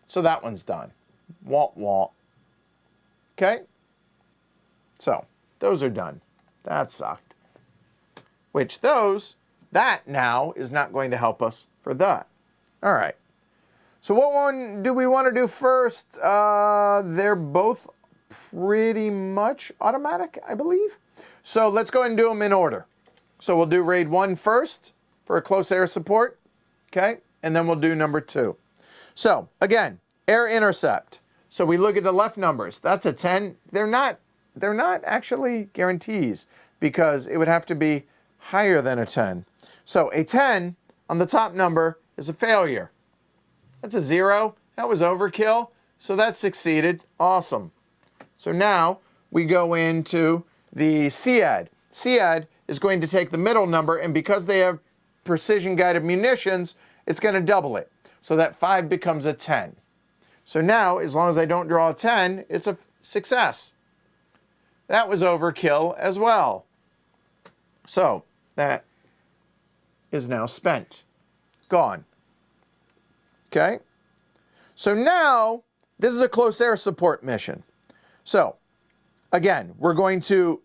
So that one's done. Wah, wah. Okay? So, those are done. That sucked. Which that now is not going to help us for that. All right. So what one do we want to do first? They're both pretty much automatic, I believe. So let's go ahead and do them in order. So we'll do raid 1 first for a close air support. Okay? And then we'll do number 2. So again, air intercept. So we look at the left numbers. That's a 10. They're not actually guarantees because it would have to be higher than a 10. So a 10 on the top number is a failure. That's a 0. That was overkill. So that succeeded. Awesome. So now we go into the SEAD. SEAD is going to take the middle number, and because they have precision guided munitions, it's going to double it. So that 5 becomes a 10. So now, as long as I don't draw a 10, it's a success. That was overkill as well. So that is now spent. Gone. Okay? So now, this is a close air support mission. So, again, we're going to...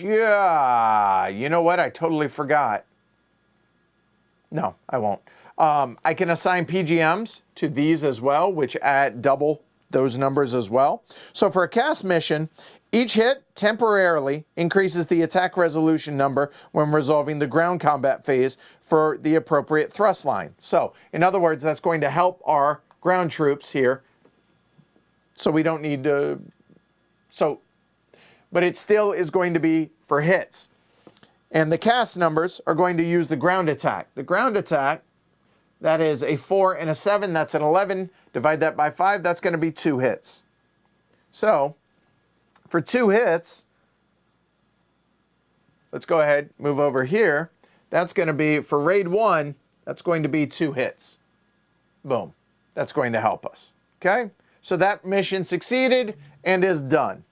yeah, you know what? I totally forgot. No, I won't. I can assign PGMs to these as well, which add double those numbers as well. So for a cast mission, each hit temporarily increases the attack resolution number when resolving the ground combat phase for the appropriate thrust line. So, in other words, that's going to help our ground troops here. So we don't need to... but it still is going to be for hits. And the cast numbers are going to use the ground attack. The ground attack, that is a 4 and a 7, that's an 11. Divide that by 5, that's going to be 2 hits. So, for 2 hits, let's go ahead, move over here. That's going to be, for raid 1, that's going to be 2 hits. Boom. That's going to help us. Okay? So that mission succeeded and is done.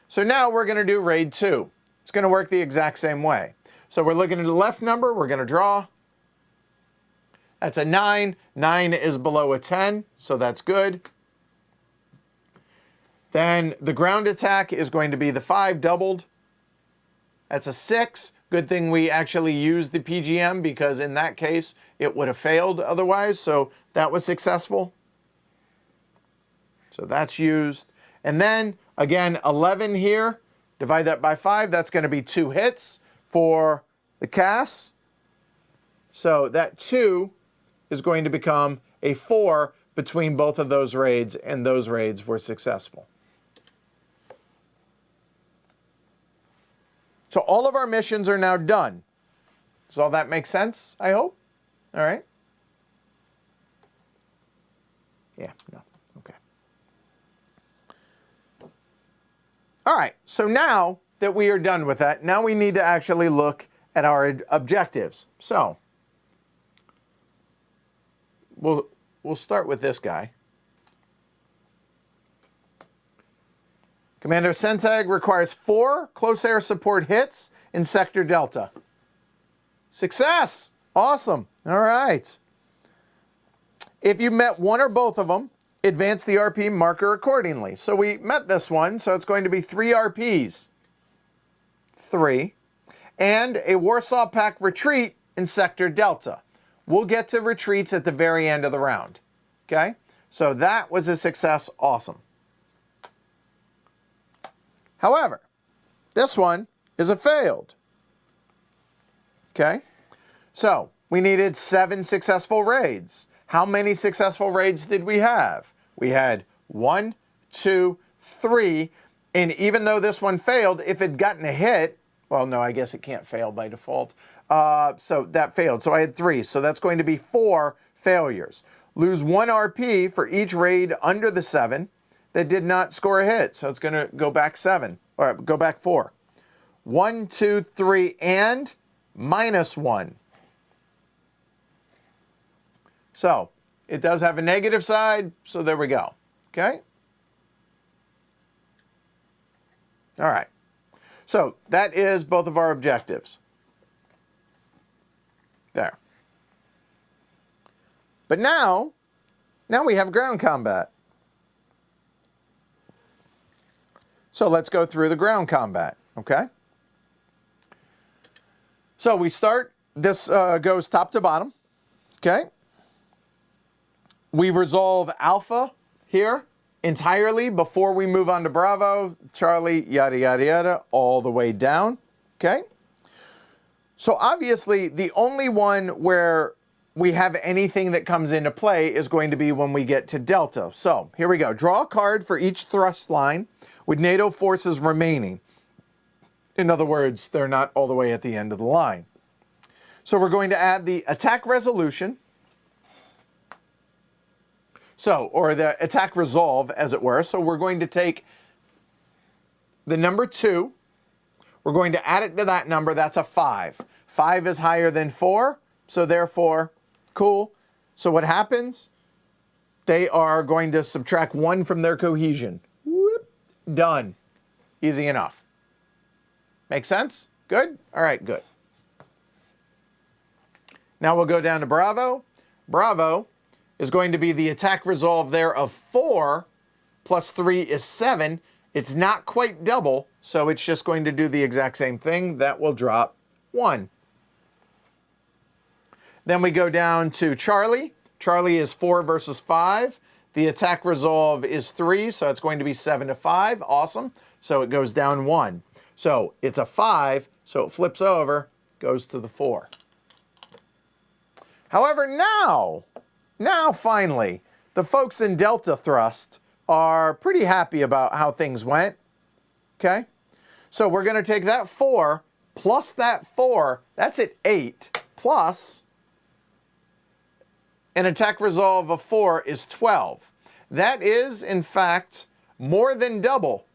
So now we're going to do raid 2. It's going to work the exact same way. So we're looking at the left number. We're going to draw. That's a 9. 9 is below a 10, so that's good. Then the ground attack is going to be the 5 doubled. That's a 6. Good thing we actually used the PGM because in that case it would have failed otherwise. So that was successful. So that's used. And then again, 11 here. Divide that by 5. That's going to be 2 hits for the cast. So that 2 is going to become a 4 between both of those raids, and those raids were successful. So all of our missions are now done. Does all that make sense, I hope? All right. Yeah, no, okay. All right, so now that we are done with that, now we need to actually look at our objectives. So, we'll start with this guy. Commander Sentag requires 4 close air support hits in Sector Delta. Success! Awesome. All right. If you met one or both of them, advance the RP marker accordingly. So we met this one, so it's going to be 3 RPs. 3. And a Warsaw Pact retreat in Sector Delta. We'll get to retreats at the very end of the round. Okay? So that was a success. Awesome. However, this one is a failed. Okay? So, we needed 7 successful raids. How many successful raids did we have? We had 1, 2, 3, and even though this one failed, if it had gotten a hit, Well, no, I guess it can't fail by default. So that failed. So I had 3. So that's going to be 4 failures. Lose 1 RP for each raid under the 7 that did not score a hit. So it's going to go back 7, or go back 4. 1, 2, 3, and -1. So it does have a negative side, so there we go. Okay? All right. So that is both of our objectives. There. But now we have ground combat. So let's go through the ground combat, okay? So we start, this goes top to bottom, okay? We resolve Alpha here entirely before we move on to Bravo, Charlie, yada, yada, yada, all the way down, okay? So obviously, the only one where we have anything that comes into play is going to be when we get to Delta. So here we go. Draw a card for each thrust line with NATO forces remaining. In other words, they're not all the way at the end of the line. So we're going to add the attack resolution. So, or the attack resolve, as it were. So we're going to take the number 2. We're going to add it to that number. That's a 5. 5 is higher than 4. So therefore, cool. So what happens? They are going to subtract 1 from their cohesion. Whoop, done. Easy enough. Make sense? Good? All right, good. Now we'll go down to Bravo. Bravo is going to be the attack resolve there of 4 plus 3 is 7. It's not quite double, so it's just going to do the exact same thing. That will drop 1. Then we go down to Charlie. Charlie is 4 versus 5. The attack resolve is 3, so it's going to be 7 to 5. Awesome. So it goes down 1. So it's a 5, so it flips over, goes to the 4. However, now finally, the folks in Delta Thrust are pretty happy about how things went. Okay? So we're going to take that 4 plus that 4, that's at 8, plus an attack resolve of 4 is 12. That is, in fact, more than double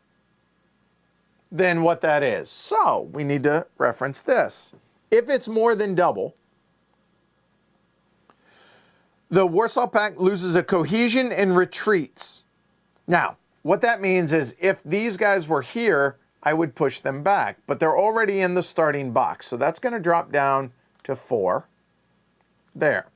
than what that is. So we need to reference this. If it's more than double, the Warsaw Pact loses a cohesion and retreats. Now, what that means is if these guys were here, I would push them back, but they're already in the starting box. So that's going to drop down to 4. There.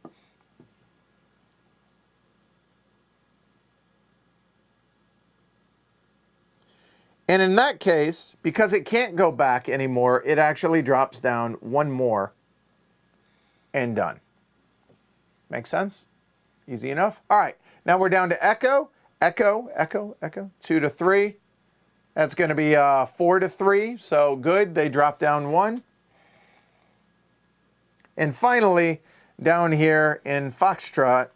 And in that case, because it can't go back anymore, it actually drops down 1 more and done. Make sense? Easy enough? All right, now we're down to Echo. Echo, Echo, Echo, 2 to 3. That's going to be 4 to 3, so good. They drop down 1. And finally, down here in Foxtrot,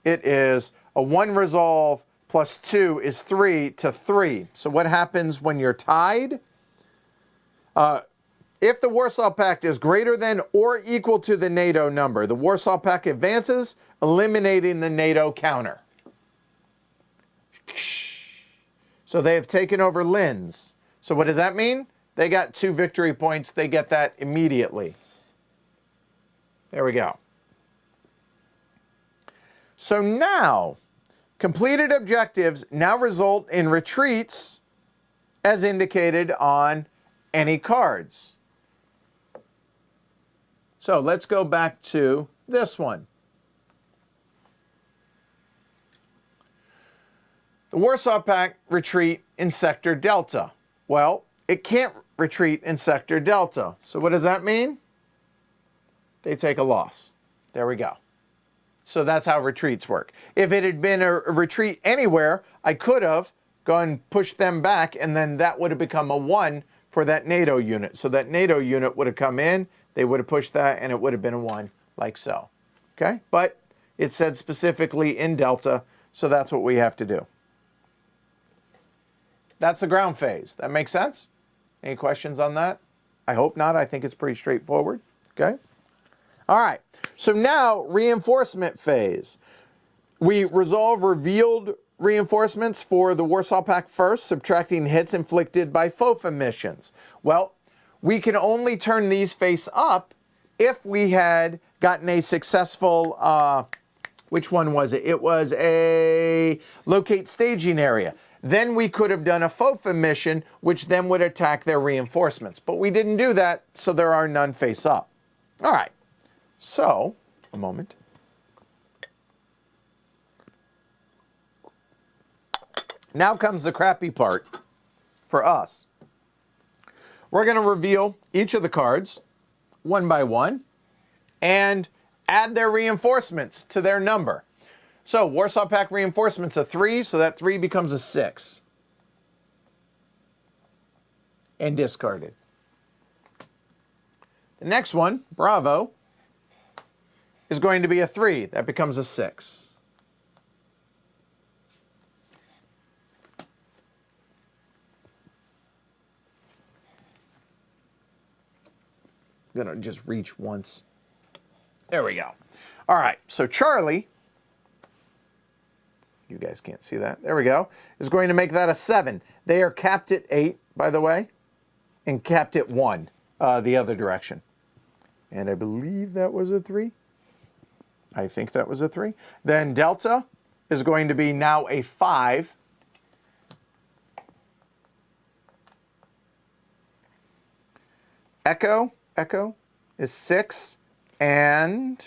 it is a 1 resolve plus 2 is 3 to 3. So what happens when you're tied? If the Warsaw Pact is greater than or equal to the NATO number, the Warsaw Pact advances, eliminating the NATO counter. So they have taken over Linz. So what does that mean? They got 2 victory points. They get that immediately. There we go. So now, completed objectives now result in retreats as indicated on any cards. So let's go back to this one. The Warsaw Pact retreat in Sector Delta. Well, it can't retreat in Sector Delta. So what does that mean? They take a loss. There we go. So that's how retreats work. If it had been a retreat anywhere, I could have gone pushed them back, and then that would have become a 1 for that NATO unit. So that NATO unit would have come in, they would have pushed that, and it would have been a 1, like so. Okay? But it said specifically in Delta, so that's what we have to do. That's the ground phase. That makes sense? Any questions on that? I hope not. I think it's pretty straightforward. Okay. All right. So now reinforcement phase. We resolve revealed reinforcements for the Warsaw Pact first, subtracting hits inflicted by FOFA missions. Well, we can only turn these face up if we had gotten a successful, which one was it? It was a locate staging area. Then we could have done a FOFA mission, which then would attack their reinforcements. But we didn't do that, so there are none face up. All right. So, a moment. Now comes the crappy part for us. We're going to reveal each of the cards one by one and add their reinforcements to their number. So Warsaw Pact reinforcements a 3, so that 3 becomes a 6. And discarded. The next one, Bravo, is going to be a 3. That becomes a 6. I'm going to just reach once. There we go. All right, so Charlie, you guys can't see that. There we go. Is going to make that a 7. They are capped at 8, by the way, and capped at 1 the other direction. And I believe that was a 3. I think that was a 3. Then Delta is going to be now a 5. Echo is 6. And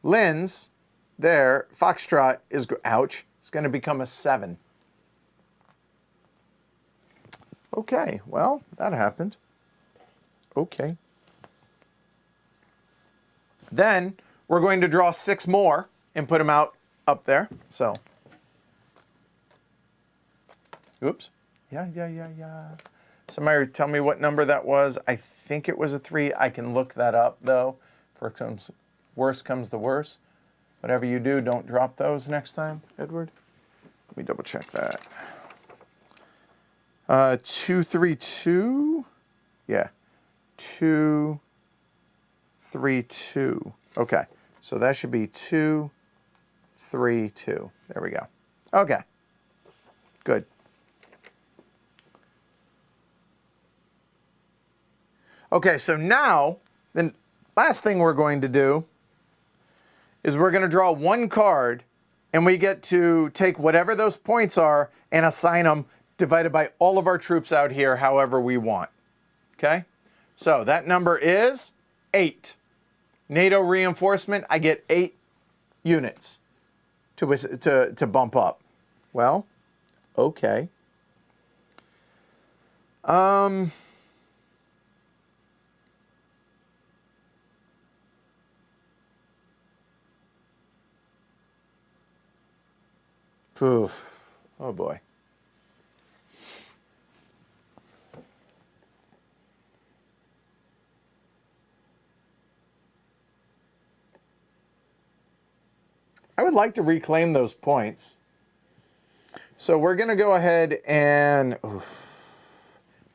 Lynn's there, Foxtrot is, ouch, it's going to become a 7. Okay, well, that happened. Okay. Then we're going to draw 6 more and put them out up there. So, oops. Yeah. Somebody tell me what number that was. I think it was a 3. I can look that up, though. For worse comes the worst. Whatever you do, don't drop those next time, Edward. Let me double check that. 232. Yeah. 232. Okay. So that should be 232. There we go. Okay. Good. Okay, so now, the last thing we're going to do is we're going to draw 1 card, and we get to take whatever those points are and assign them divided by all of our troops out here however we want. Okay? So that number is 8. NATO reinforcement, I get 8 units to bump up. Well, okay. Oof. Oh boy. I would like to reclaim those points. So we're going to go ahead and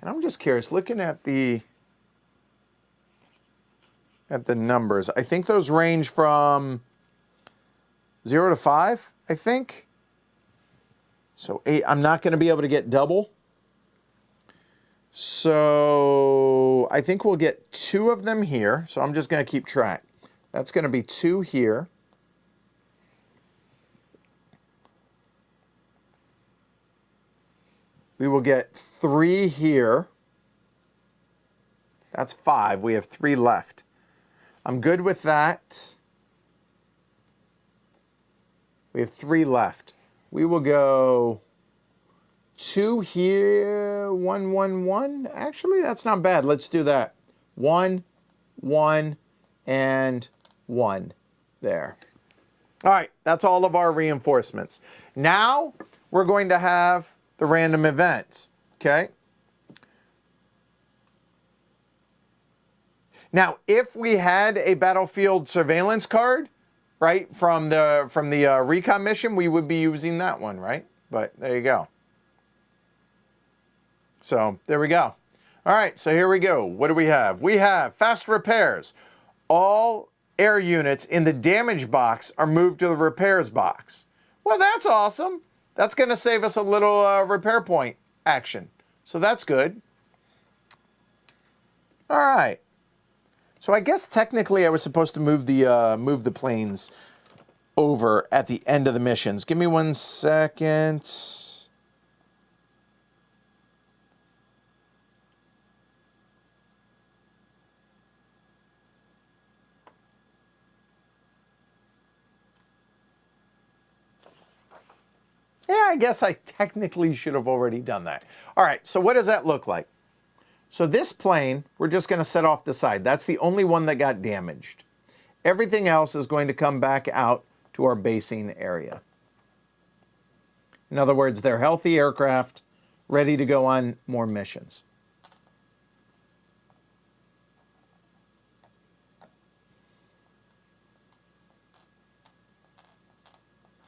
I'm just curious, looking at the numbers. I think those range from 0 to 5, I think. So 8, I'm not going to be able to get double. So I think we'll get 2 of them here. So I'm just going to keep track. That's going to be 2 here. We will get 3 here. That's 5. We have 3 left. I'm good with that. We have 3 left. We will go 2 here, 1, 1, 1. Actually, that's not bad. Let's do that. 1, 1, and 1 there. All right, that's all of our reinforcements. Now we're going to have the random events, okay? Now, if we had a battlefield surveillance card, right, from the Recon mission, we would be using that one, right? But there you go. So there we go. All right, so here we go. What do we have? We have fast repairs. All air units in the damage box are moved to the repairs box. Well, that's awesome. That's going to save us a little repair point action. So that's good. All right. So I guess technically I was supposed to move the planes over at the end of the missions. Give me 1 second. Yeah, I guess I technically should have already done that. All right, so what does that look like? So this plane, we're just going to set off the side. That's the only one that got damaged. Everything else is going to come back out to our basing area. In other words, they're healthy aircraft, ready to go on more missions.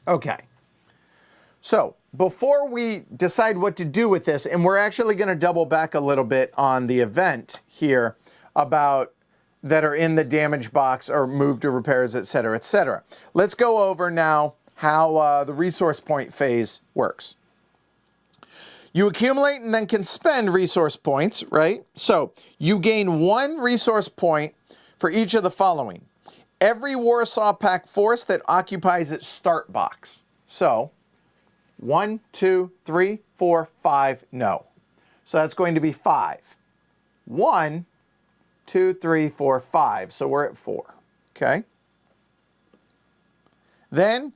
Okay. So before we decide what to do with this, and we're actually going to double back a little bit on the event here about that are in the damage box or moved to repairs, etc., etc. Let's go over now how the resource point phase works. You accumulate and then can spend resource points, right? So you gain 1 resource point for each of the following. Every Warsaw Pact force that occupies its start box. So 1, 2, 3, 4, 5, no. So that's going to be 5. 1, 2, 3, 4, 5. So we're at 4. Okay. Then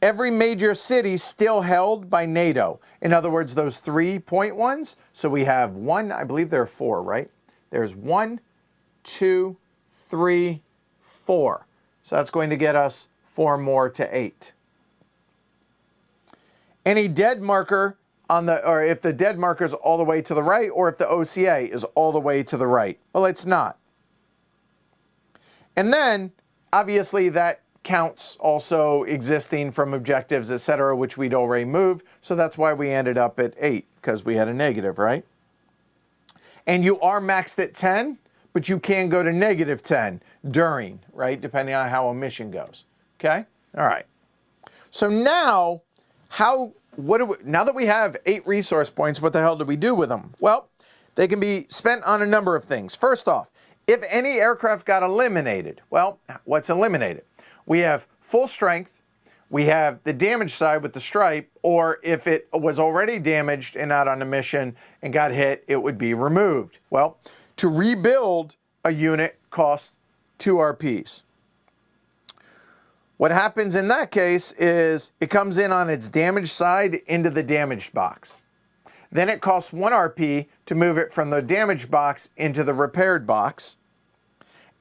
every major city still held by NATO. In other words, those 3-point ones. So we have 1, I believe there are 4, right? There's 1, 2, 3, 4. So that's going to get us 4 more to 8. Any dead marker on the, or if the dead marker is all the way to the right, or if the OCA is all the way to the right. Well, it's not. And then, obviously, that counts also existing from objectives, etc., which we'd already moved. So that's why we ended up at 8, because we had a negative, right? And you are maxed at 10, but you can go to -10 during, right? Depending on how a mission goes. Okay? All right. So now, now that we have 8 resource points, what the hell do we do with them? Well, they can be spent on a number of things. First off, if any aircraft got eliminated, well, what's eliminated? We have full strength, we have the damage side with the stripe, or if it was already damaged and out on a mission and got hit, it would be removed. Well, to rebuild a unit costs 2 RPs. What happens in that case is it comes in on its damaged side into the damaged box. Then it costs 1 RP to move it from the damaged box into the repaired box.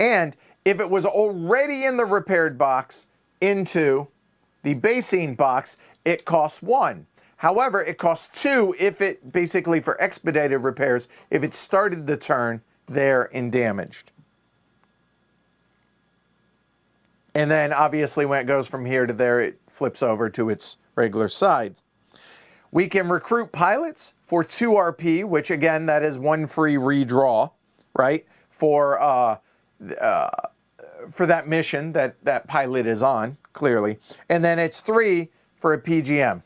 And if it was already in the repaired box into the basing box, it costs 1. However, it costs 2 if it, basically for expedited repairs, if it started the turn there and damaged. And then obviously when it goes from here to there, it flips over to its regular side. We can recruit pilots for 2 RP, which again, that is 1 free redraw, right? For that mission that pilot is on, clearly. And then it's 3 for a PGM.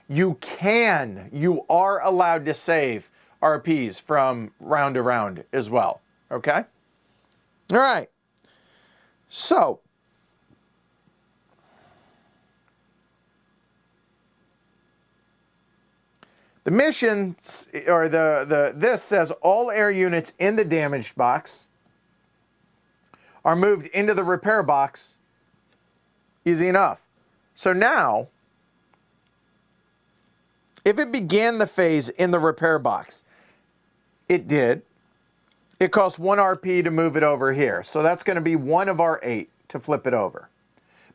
You are allowed to save RPs from round to round as well, okay? All right. So, the mission, or this says all air units in the damaged box are moved into the repair box. Easy enough. So now, if it began the phase in the repair box, it did. It costs 1 RP to move it over here. So that's going to be 1 of our 8 to flip it over.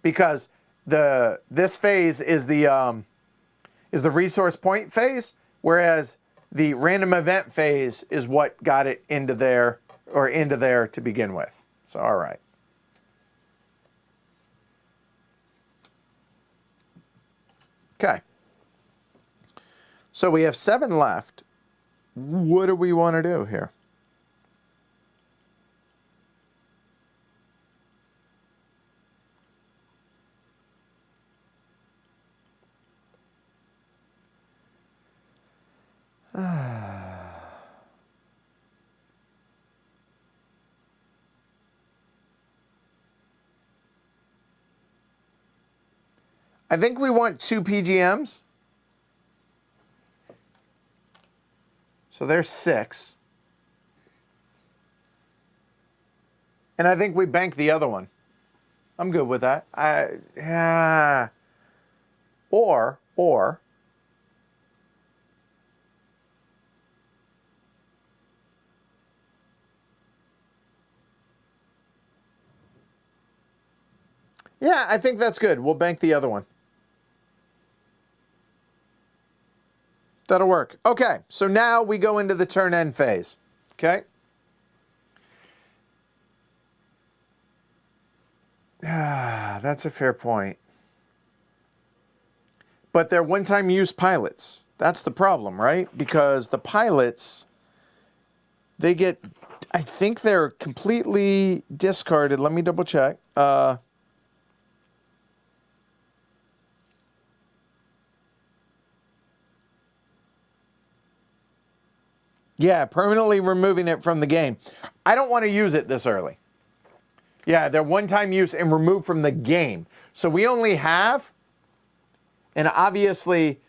Because this phase is the resource point phase, whereas the random event phase is what got it into there, or into there to begin with. So, all right. Okay. So we have 7 left. What do we want to do here? I think we want 2 PGMs. So there's 6. And I think we bank the other one. I'm good with that. Yeah. Or. Yeah, I think that's good. We'll bank the other one. That'll work. Okay, so now we go into the turn end phase. Okay? That's a fair point. But they're one-time use pilots. That's the problem, right? Because the pilots, they get, I think they're completely discarded. Let me double check. Yeah, permanently removing it from the game. I don't want to use it this early. Yeah, they're one-time use and removed from the game. So we only have, and obviously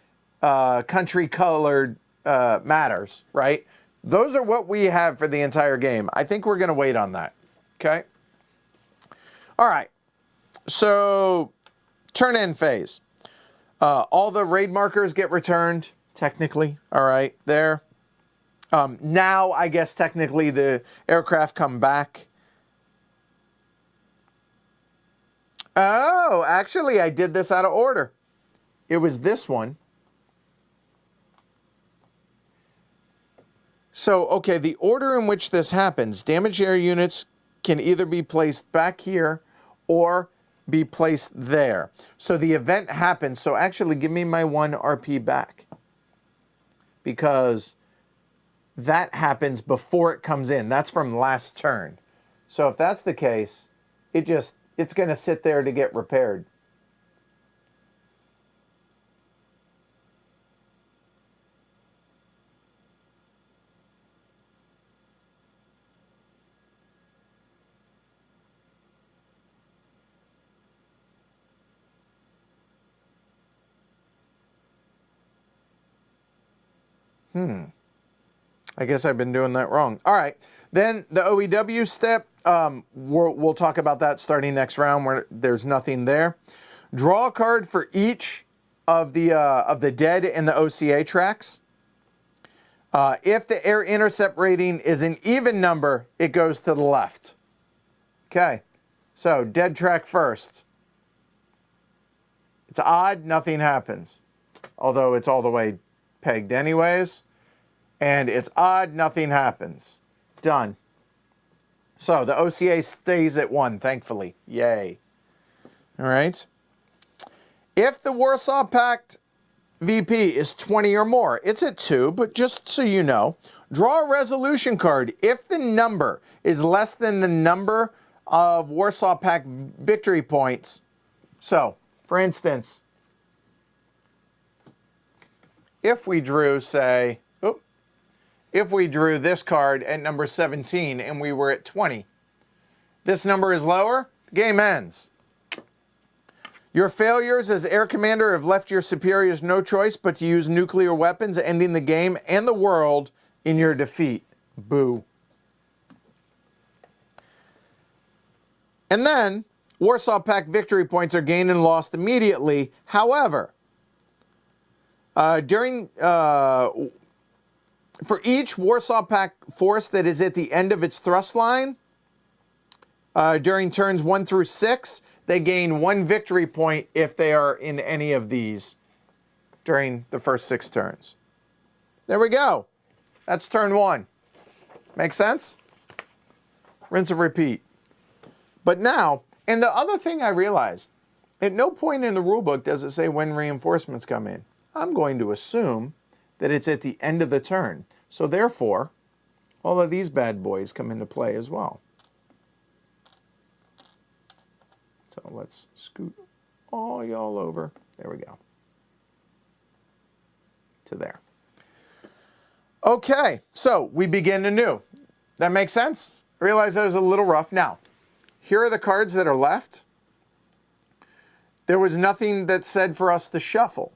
country-colored matters, right? Those are what we have for the entire game. I think we're going to wait on that, okay? All right, so turn-in phase. All the raid markers get returned, technically, all right, there. Now, I guess, technically, the aircraft come back. Oh, actually, I did this out of order. It was this one. So, okay, the order in which this happens, damaged air units can either be placed back here or be placed there. So the event happens. So actually, give me my 1 RP back. Because that happens before it comes in. That's from last turn. So if that's the case, it's going to sit there to get repaired. I guess I've been doing that wrong. All right. Then the OEW step, we'll talk about that starting next round where there's nothing there. Draw a card for each of the dead and the OCA tracks. If the air intercept rating is an even number, it goes to the left. Okay. So dead track first. It's odd, nothing happens. Although it's all the way pegged anyways. And it's odd, nothing happens. Done. So the OCA stays at 1, thankfully. Yay. All right. If the Warsaw Pact VP is 20 or more, it's at 2, but just so you know, draw a resolution card if the number is less than the number of Warsaw Pact victory points. So, for instance, if we drew, say, if we drew this card at number 17 and we were at 20, this number is lower, game ends. Your failures as Air Commander have left your superiors no choice but to use nuclear weapons, ending the game and the world in your defeat. Boo. And then, Warsaw Pact victory points are gained and lost immediately. However, for each Warsaw Pact force that is at the end of its thrust line, during turns 1 through 6, they gain 1 victory point if they are in any of these during the first 6 turns. There we go. That's turn 1. Make sense? Rinse and repeat. But now, and the other thing I realized, at no point in the rulebook does it say when reinforcements come in. I'm going to assume that it's at the end of the turn. So therefore, all of these bad boys come into play as well. So let's scoot all y'all over. There we go. To there. Okay, so we begin anew. That makes sense? I realize that was a little rough. Now, here are the cards that are left. There was nothing that said for us to shuffle.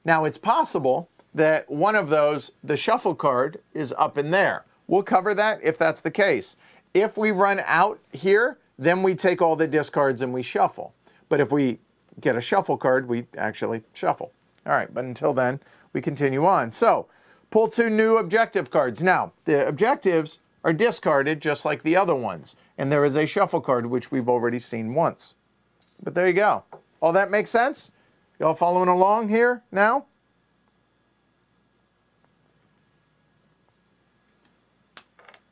Now, it's possible that one of those, the shuffle card, is up in there. We'll cover that if that's the case. If we run out here, then we take all the discards and we shuffle. But if we get a shuffle card, we actually shuffle. All right, but until then, we continue on. So, pull 2 new objective cards. Now, the objectives are discarded just like the other ones. And there is a shuffle card, which we've already seen once. But there you go. All that makes sense? Y'all following along here now?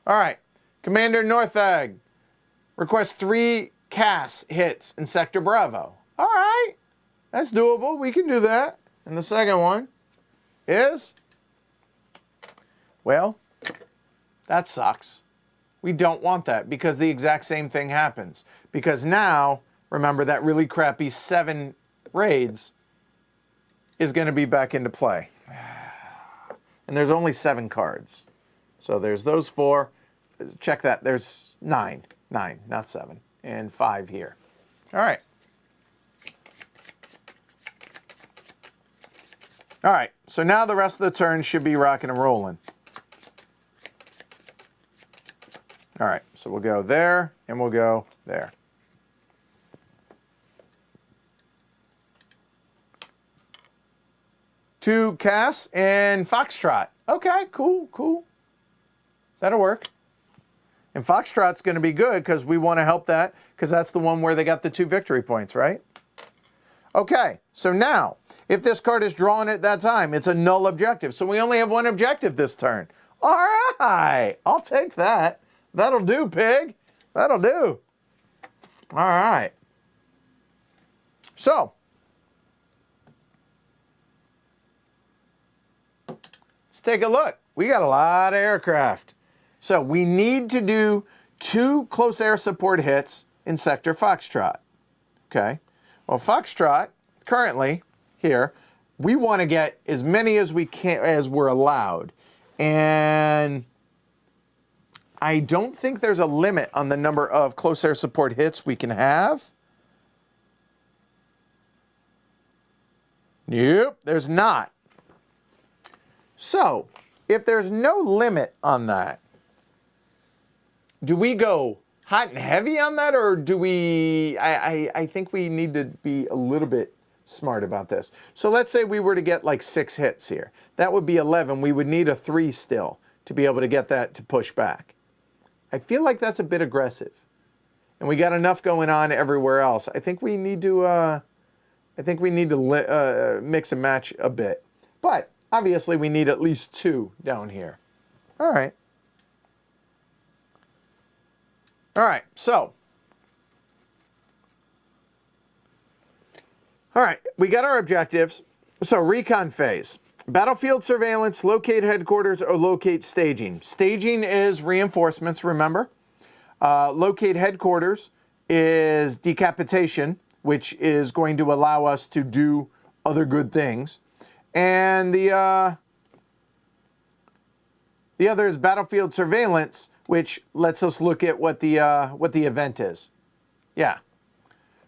All right. Commander Northag requests 3 CAS hits in Sector Bravo. All right. That's doable. We can do that. And the second one is, well, that sucks. We don't want that because the exact same thing happens. Because now, remember, that really crappy 7 raids is going to be back into play. And there's only 7 cards. So there's those 4. Check that. There's 9. 9, not 7. And 5 here. All right. All right. So now the rest of the turn should be rocking and rolling. All right. So we'll go there and we'll go there. Two CAS and Foxtrot. Okay, cool, cool. That'll work. And Foxtrot's going to be good because we want to help that because that's the one where they got the 2 victory points, right? Okay, so now, if this card is drawn at that time, it's a null objective. So we only have 1 objective this turn. All right, I'll take that. That'll do, pig. That'll do. All right. So, let's take a look. We got a lot of aircraft. So we need to do 2 close air support hits in Sector Foxtrot. Okay. Well, Foxtrot, currently, here, we want to get as many as we can, as we're allowed. And I don't think there's a limit on the number of close air support hits we can have. Nope, there's not. So, if there's no limit on that, do we go hot and heavy on that, or do we, I think we need to be a little bit smart about this. So let's say we were to get like 6 hits here. That would be 11. We would need a 3 still to be able to get that to push back. I feel like that's a bit aggressive. And we got enough going on everywhere else. I think we need to, mix and match a bit. But obviously we need at least 2 down here. All right. All right, so. All right, we got our objectives. So recon phase. Battlefield surveillance, locate headquarters, or locate staging. Staging is reinforcements, remember. Locate headquarters is decapitation, which is going to allow us to do other good things. And the other is battlefield surveillance, which lets us look at what the event is. Yeah.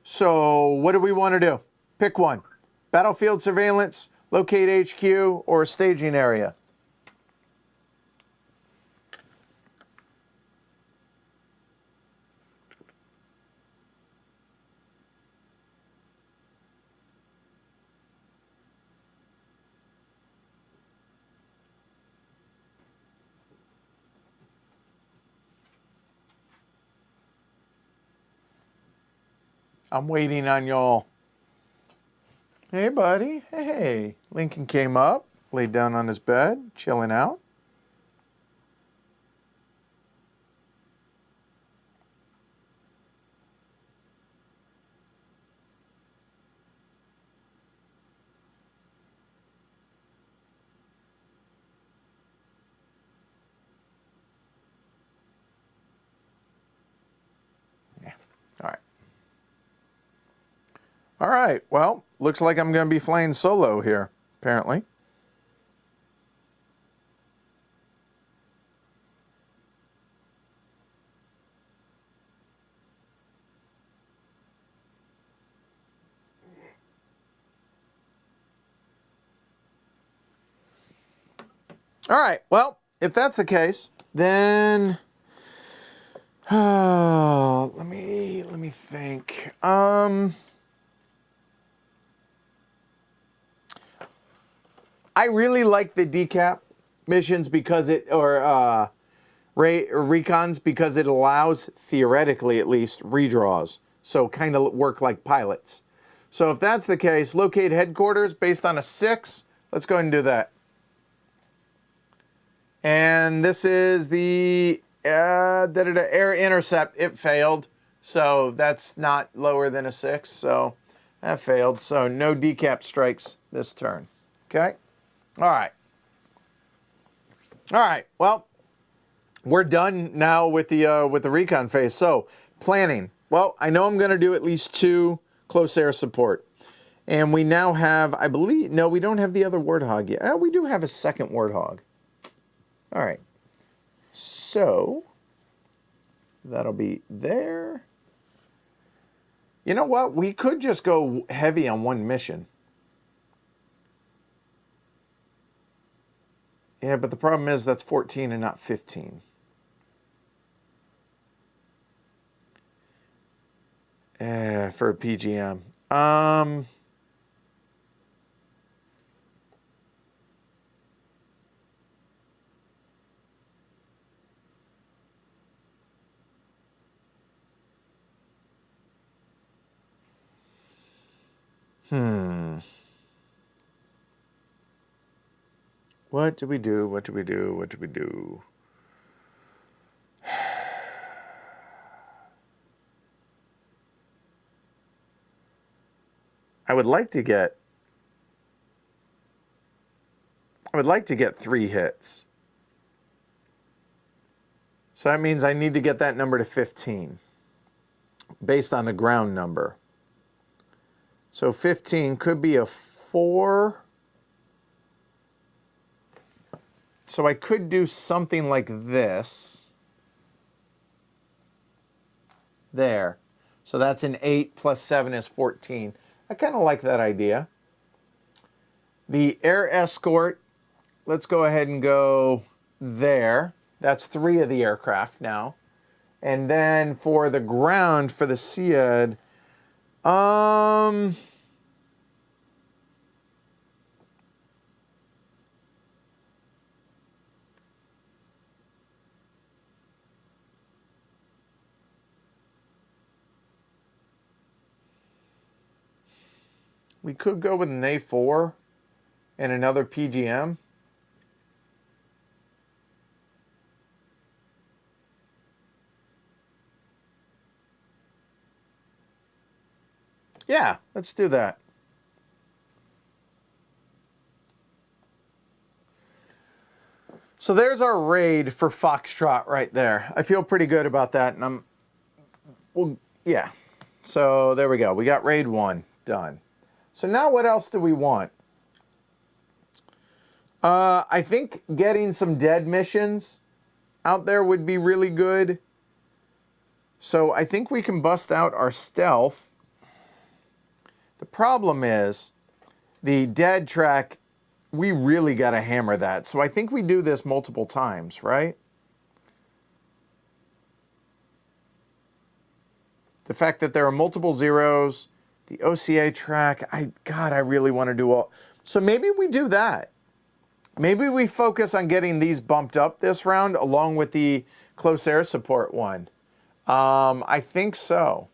So what do we want to do? Pick one. Battlefield surveillance, locate HQ, or staging area. I'm waiting on y'all. Hey, buddy. Hey. Lincoln came up, laid down on his bed, chilling out. All right, well, looks like I'm going to be flying solo here, apparently. All right, well, if that's the case, then let me think. I really like the decap missions because recons because it allows, theoretically at least, redraws. So kind of work like pilots. So if that's the case, locate headquarters based on a 6. Let's go ahead and do that. And this is the air intercept. It failed. So that's not lower than a 6. So that failed. So no decap strikes this turn. Okay. All right. All right. Well, we're done now with the recon phase. So planning. Well, I know I'm going to do at least 2 close air support. And we now have, I believe, no, we don't have the other Warthog yet. We do have a second Warthog. All right. So that'll be there. You know what? We could just go heavy on one mission. Yeah, but the problem is that's 14 and not 15. For a PGM. What do we do? What do we do? What do we do? I would like to get 3 hits. So that means I need to get that number to 15 based on the ground number. So 15 could be a 4. So I could do something like this. There. So that's an 8 plus 7 is 14. I kind of like that idea. The air escort, let's go ahead and go there. That's 3 of the aircraft now. And then for the ground, for the SEAD, we could go with an A4 and another PGM. Yeah, let's do that. So there's our raid for Foxtrot right there. I feel pretty good about that, and yeah. So there we go. We got raid 1 done. So now what else do we want? I think getting some dead missions out there would be really good. So I think we can bust out our stealth. The problem is the dead track, we really got to hammer that. So I think we do this multiple times, right? The fact that there are multiple zeros, the OCA track, God, I really want to do all. So maybe we do that. Maybe we focus on getting these bumped up this round along with the close air support one. I think so.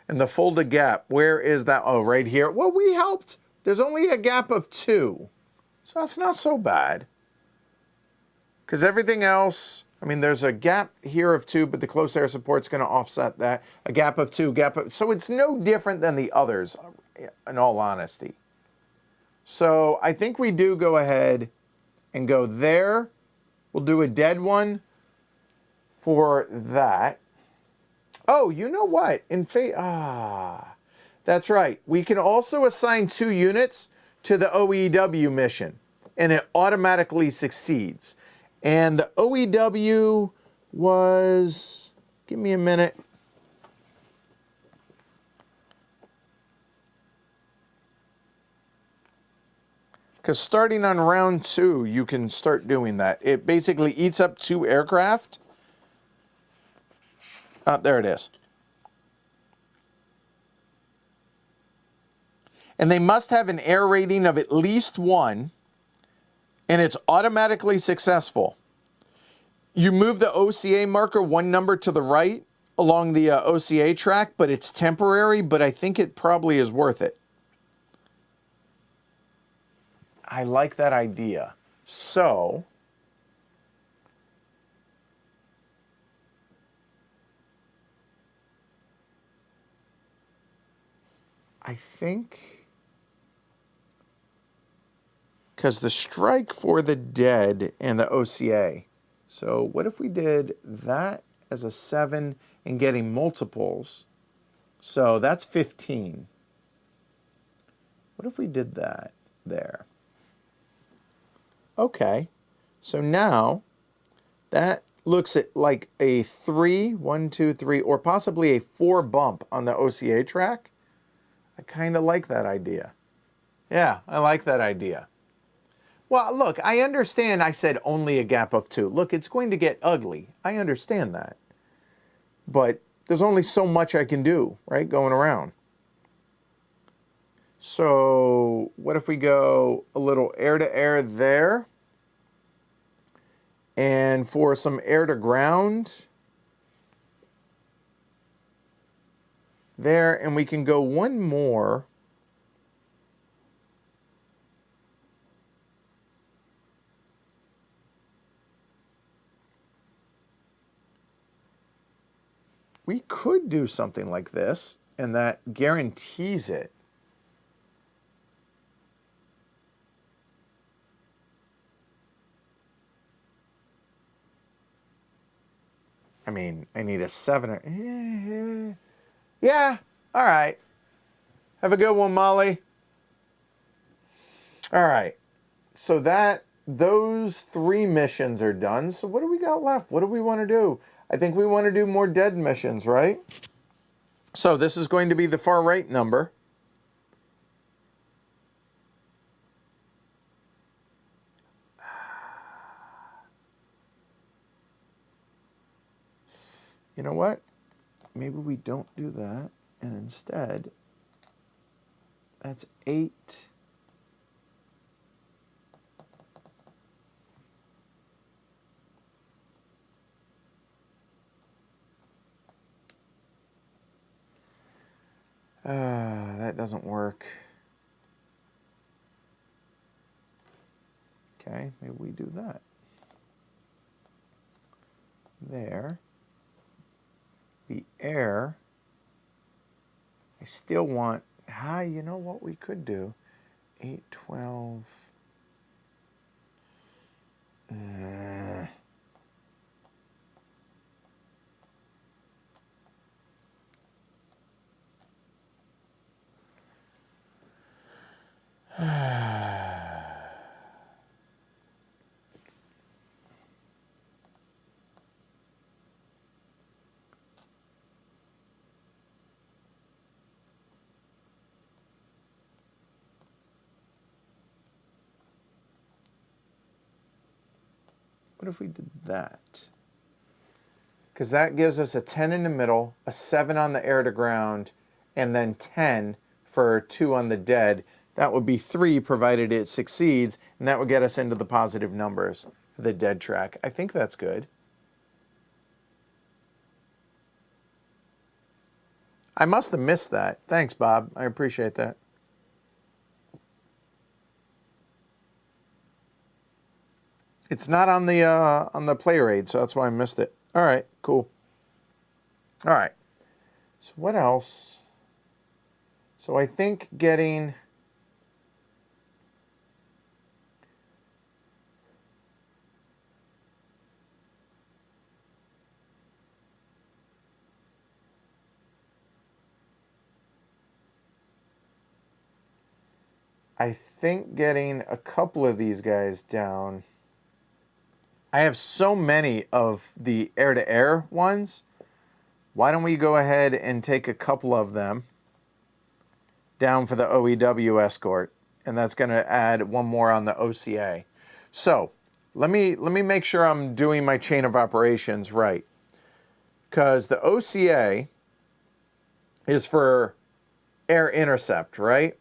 And the folded gap, where is that? Oh, right here. Well, we helped. There's only a gap of 2. So that's not so bad. Because everything else, I mean, there's a gap here of 2, but the close air support's going to offset that. A gap of 2, so it's no different than the others, in all honesty. So I think we do go ahead and go there. We'll do a dead one for that. Oh, you know what? That's right. We can also assign 2 units to the OEW mission, and it automatically succeeds. And the OEW was, give me a minute. Because starting on round 2, you can start doing that. It basically eats up 2 aircraft. There it is. And they must have an air rating of at least 1, and it's automatically successful. You move the OCA marker 1 number to the right along the OCA track, but it's temporary, but I think it probably is worth it. I like that idea. So, I think, because the strike for the dead and the OCA. So what if we did that as a 7 and getting multiples? So that's 15. What if we did that there? Okay, so now that looks at like a 3, 1, 2, 3, or possibly a 4 bump on the OCA track. I kind of like that idea. Yeah, I like that idea. Well, look, I understand I said only a gap of 2. Look, it's going to get ugly. I understand that. But there's only so much I can do, right, going around. So what if we go a little air-to-air there? And for some air-to-ground there, and we can go 1 more. We could do something like this, and that guarantees it. I mean, I need a 7 or... Yeah, all right. Have a good one, Molly. All right. So those 3 missions are done. So what do we got left? What do we want to do? I think we want to do more dead missions, right? So this is going to be the far right number. You know what? Maybe we don't do that, and instead, that's 8. That doesn't work. Okay, maybe we do that. There. The air. I still want, you know what we could do? 8, 12. What if we did that? Because that gives us a 10 in the middle, a 7 on the air to ground, and then 10 for 2 on the dead. That would be 3 provided it succeeds, and that would get us into the positive numbers for the dead track. I think that's good. I must have missed that. Thanks, Bob. I appreciate that. It's not on the player aid, so that's why I missed it. All right, cool. All right. So what else? So I think getting... I think getting a couple of these guys down. I have so many of the air-to-air ones. Why don't we go ahead and take a couple of them down for the OEW escort, and that's going to add one more on the OCA. So let me make sure I'm doing my chain of operations right, because the OCA is for air intercept, right?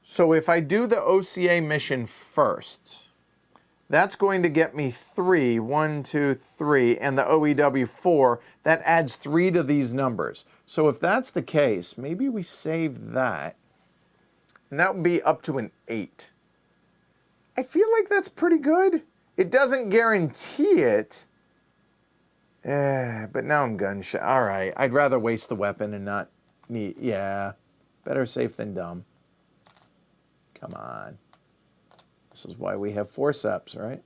So if I do the OCA mission first, that's going to get me 3, 1, 2, 3, and the OEW 4, that adds 3 to these numbers. So if that's the case, maybe we save that, and that would be up to an 8. I feel like that's pretty good. It doesn't guarantee it, but now I'm gun shy. All right, I'd rather waste the weapon and not need, yeah, better safe than dumb. Come on. This is why we have forceps, right?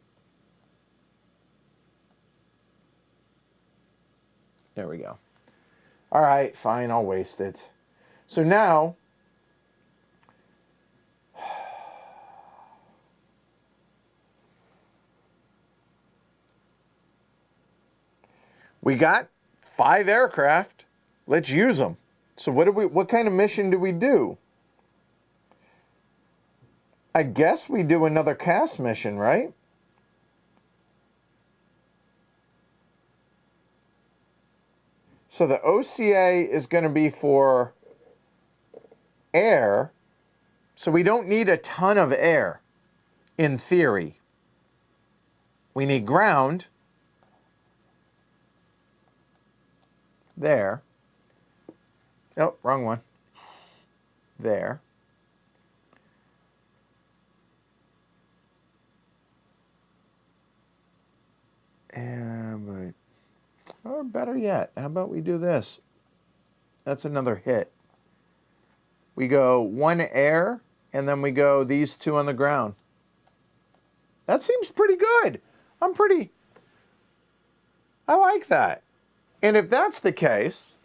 There we go. All right, fine, I'll waste it. So now, we got 5 aircraft. Let's use them. So what kind of mission do we do? I guess we do another cast mission, right? So the OCA is going to be for air. So we don't need a ton of air, in theory. We need ground. There. Oh, wrong one. There. Or better yet, how about we do this? That's another hit. We go 1 air, and then we go these 2 on the ground. That seems pretty good. I like that. And if that's the case,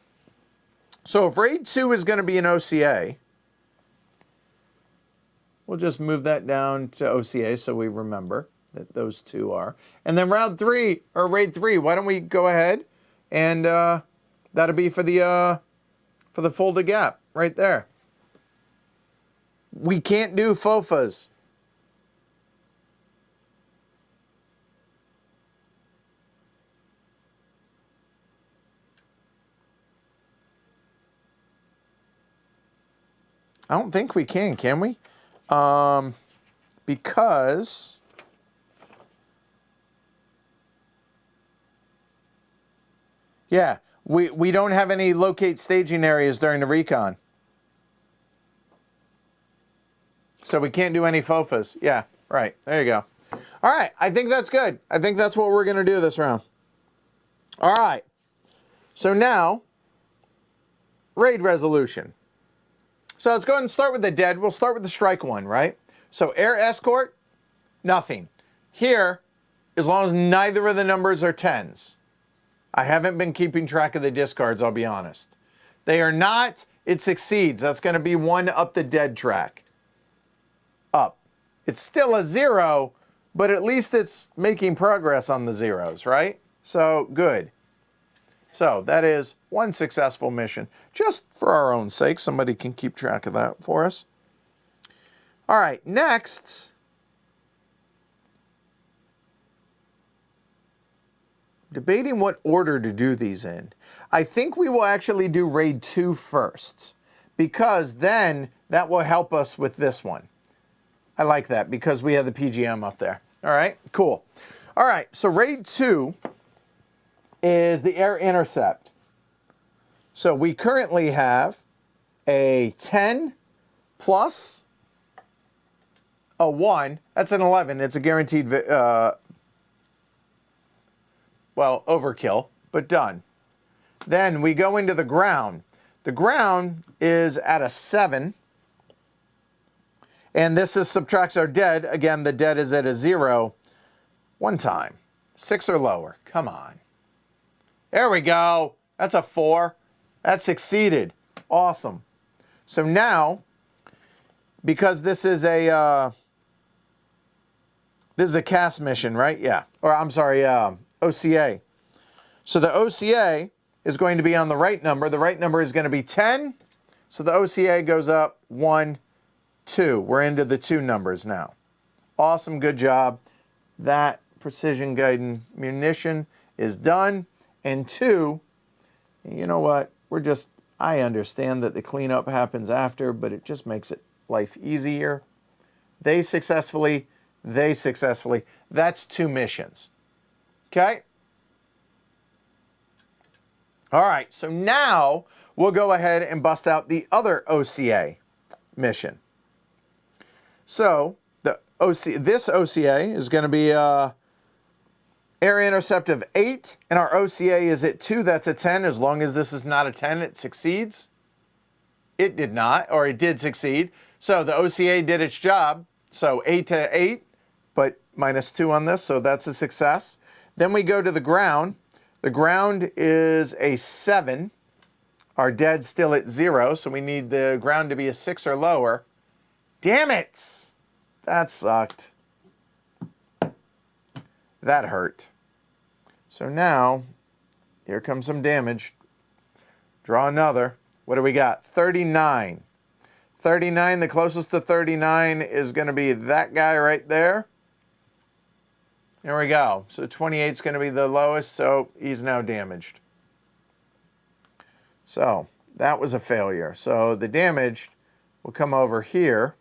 so if Raid 2 is going to be an OCA, we'll just move that down to OCA so we remember that those 2 are. And then Raid 3, why don't we go ahead and that'll be for the Fulda Gap right there. We can't do FOFAs. I don't think we can we? Because yeah, we don't have any locate staging areas during the recon. So we can't do any FOFAs. Yeah, right. There you go. All right, I think that's good. I think that's what we're going to do this round. All right. So now, raid resolution. So let's go ahead and start with the dead. We'll start with the strike one, right? So air escort, nothing. Here, as long as neither of the numbers are 10s. I haven't been keeping track of the discards, I'll be honest. They are not, it succeeds. That's going to be 1 up the dead track. Up. It's still a 0, but at least it's making progress on the zeros, right? So, good. So, that is 1 successful mission. Just for our own sake, somebody can keep track of that for us. All right, next. Debating what order to do these in. I think we will actually do Raid 2 first, because then that will help us with this one. I like that, because we have the PGM up there. All right, cool. All right, so Raid 2 is the air intercept. So we currently have a 10 plus a 1. That's an 11. It's a guaranteed, well, overkill, but done. Then we go into the ground. The ground is at a 7. And this subtracts our dead. Again, the dead is at a 0. 1 time. 6 or lower. Come on. There we go. That's a 4. That succeeded. Awesome. So now, because this is a CAS mission, right? Yeah. Or I'm sorry, OCA. So the OCA is going to be on the right number. The right number is going to be 10. So the OCA goes up 1, 2. We're into the 2 numbers now. Awesome, good job. That precision guided munition is done. And 2, you know what? I understand that the cleanup happens after, but it just makes life easier. They successfully. That's 2 missions. Okay? All right, so now we'll go ahead and bust out the other OCA mission. So this OCA is going to be area intercept of 8, and our OCA is at 2. That's a 10. As long as this is not a 10, it succeeds. It did not, or it did succeed. So the OCA did its job. So 8 to 8, but -2 on this, so that's a success. Then we go to the ground. The ground is a 7. Our dead's still at 0, so we need the ground to be a 6 or lower. Damn it! That sucked. That hurt. So now, here comes some damage. Draw another. What do we got? 39. 39, the closest to 39 is going to be that guy right there. There we go. So 28 is going to be the lowest, so he's now damaged. So that was a failure. So the damage will come over here,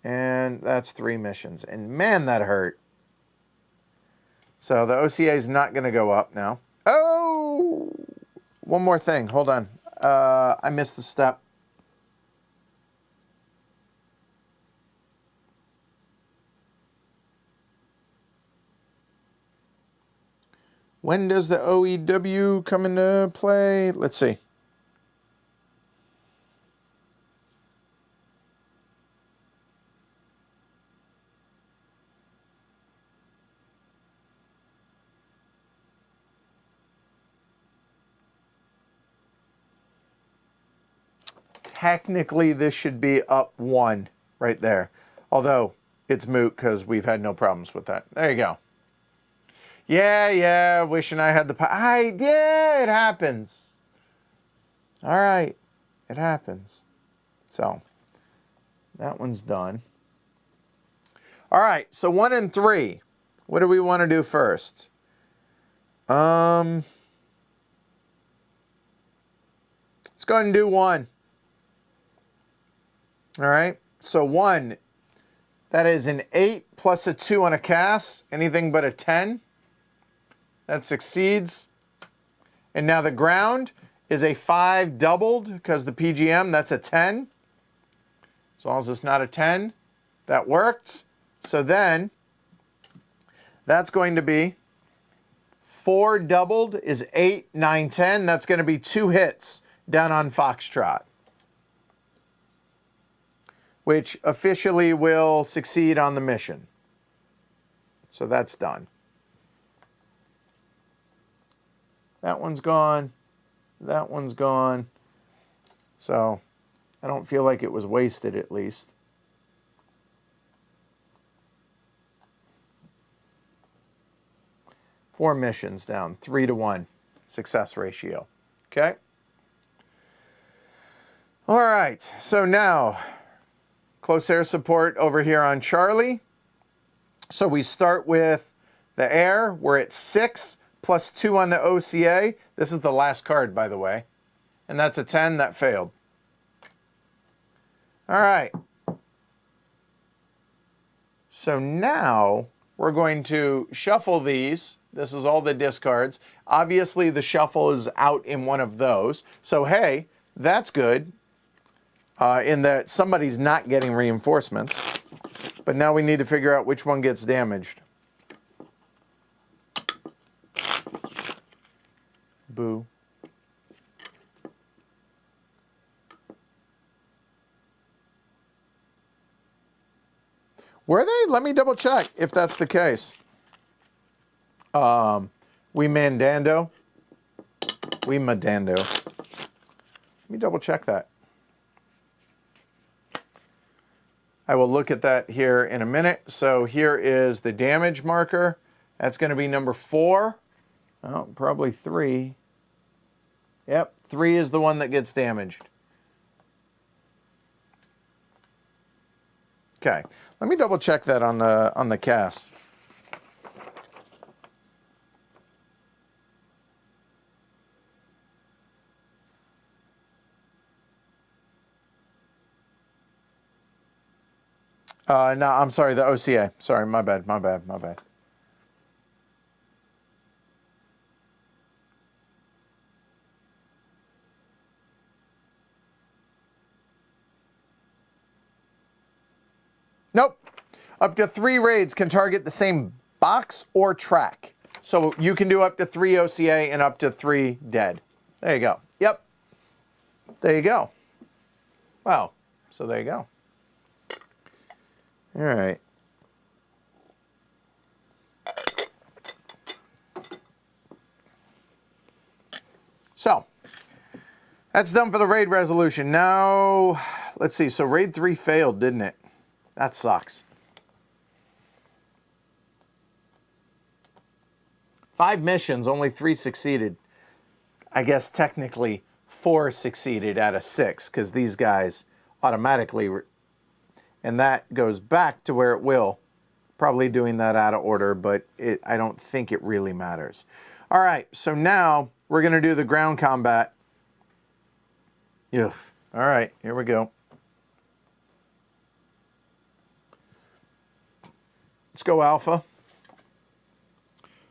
and that's 3 missions. And man, that hurt. So the OCA is not going to go up now. Oh! One more thing. Hold on. I missed the step. When does the OEW come into play? Let's see. Technically, this should be up 1 right there. Although, it's moot because we've had no problems with that. There you go. Yeah, wishing I had the yeah, it happens. All right, it happens. So, that one's done. All right, so 1 and 3. What do we want to do first? Let's go ahead and do 1. All right, so 1, that is an 8 plus a 2 on a CAS, anything but a 10. That succeeds. And now the ground is a 5 doubled because the PGM, that's a 10. As long as it's not a 10, that worked. So then, that's going to be 4 doubled is 8, 9, 10. That's going to be 2 hits down on Foxtrot, which officially will succeed on the mission. So that's done. That one's gone. That one's gone. So I don't feel like it was wasted, at least. Four missions down, 3 to 1 success ratio. Okay. All right. So now, close air support over here on Charlie. So we start with the air. We're at 6 plus 2 on the OCA. This is the last card, by the way. And that's a 10. That failed. All right. So now we're going to shuffle these. This is all the discards. Obviously, the shuffle is out in one of those. So, hey, that's good in that somebody's not getting reinforcements. But now we need to figure out which one gets damaged. Boo. Were they? Let me double check if that's the case. We mandando. We madando. Let me double check that. I will look at that here in a minute. So here is the damage marker. That's going to be number 4. Oh, probably 3. Yep, 3 is the one that gets damaged. Okay, let me double check that on the cast. No, I'm sorry, the OCA. Sorry, my bad. Nope. Up to 3 raids can target the same box or track. So you can do up to 3 OCA and up to 3 dead. There you go. Yep. There you go. Wow. So there you go. All right. So that's done for the raid resolution. Now, let's see. So raid 3 failed, didn't it? That sucks. 5 missions, only 3 succeeded. I guess technically 4 succeeded out of 6 because these guys automatically, and that goes back to where it will. Probably doing that out of order, but I don't think it really matters. All right, so now we're going to do the ground combat. Oof. All right, here we go. Let's go Alpha.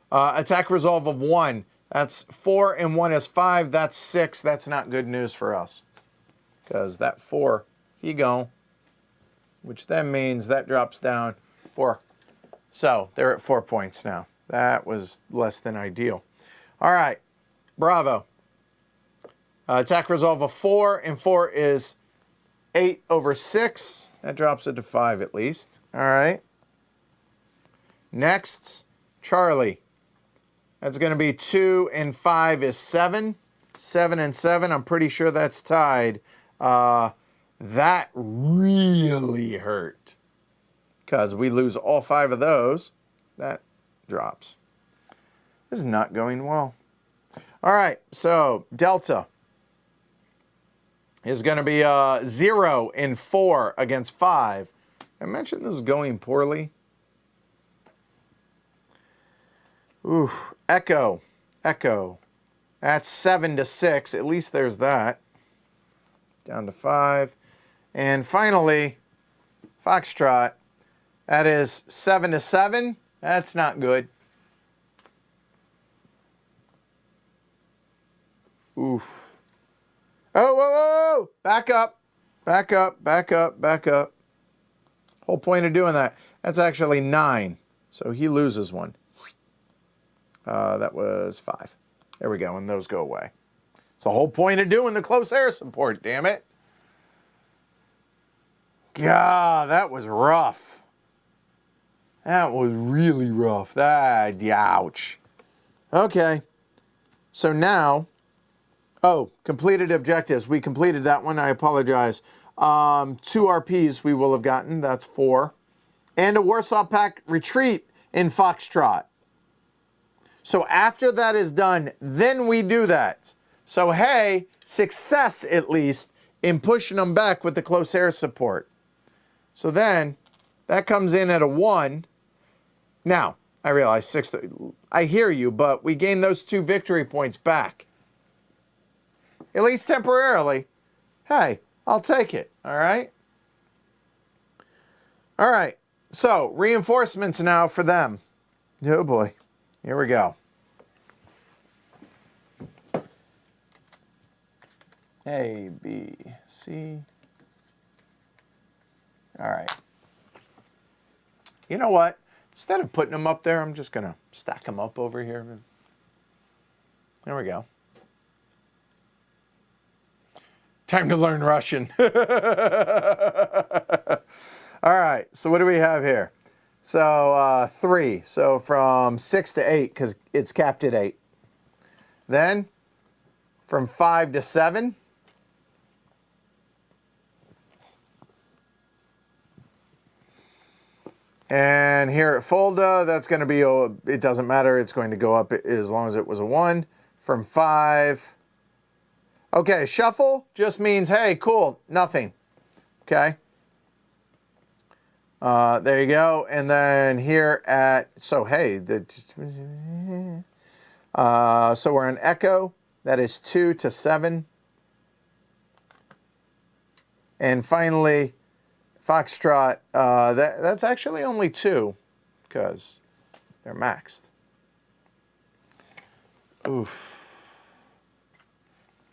Attack resolve of 1. That's 4 and 1 is 5. That's 6. That's not good news for us. Because that 4, he gone. Which then means that drops down 4. So they're at 4 points now. That was less than ideal. All right. Bravo. Attack resolve of 4. And 4 is 8 over 6. That drops it to 5 at least. All right. Next, Charlie. That's going to be 2 and 5 is 7. 7 and 7, I'm pretty sure that's tied. That really hurt. Because we lose all 5 of those. That drops. This is not going well. All right, so Delta is going to be 0 and 4 against 5. I mentioned this is going poorly. Ooh, Echo. That's 7 to 6. At least there's that. Down to 5. And finally, Foxtrot. That is 7 to 7. That's not good. Oof. Oh, whoa, whoa! Back up. Whole point of doing that. That's actually 9. So he loses 1. That was 5. There we go, and those go away. It's the whole point of doing the close air support, damn it. God, that was rough. That was really rough. Ouch. Okay. So now, completed objectives. We completed that one. I apologize. 2 RPs we will have gotten. That's 4. And a Warsaw Pact retreat in Foxtrot. So after that is done, then we do that. So hey, success at least in pushing them back with the close air support. So then that comes in at a 1. Now, I realize 6. I hear you, but we gain those 2 victory points back. At least temporarily. Hey, I'll take it. All right? All right. So, reinforcements now for them. Oh boy. Here we go. A, B, C. All right. You know what? Instead of putting them up there, I'm just going to stack them up over here. There we go. Time to learn Russian. All right. So what do we have here? So 3. So from 6 to 8, because it's capped at 8. Then from 5 to 7. And here at Fulda, that's going to be, it doesn't matter. It's going to go up as long as it was a 1 from 5. Okay, shuffle just means, hey, cool, nothing. Okay. There you go. And then here at, so hey, so we're in Echo. That is 2 to 7. And finally, Foxtrot, that's actually only 2 because they're maxed. Oof.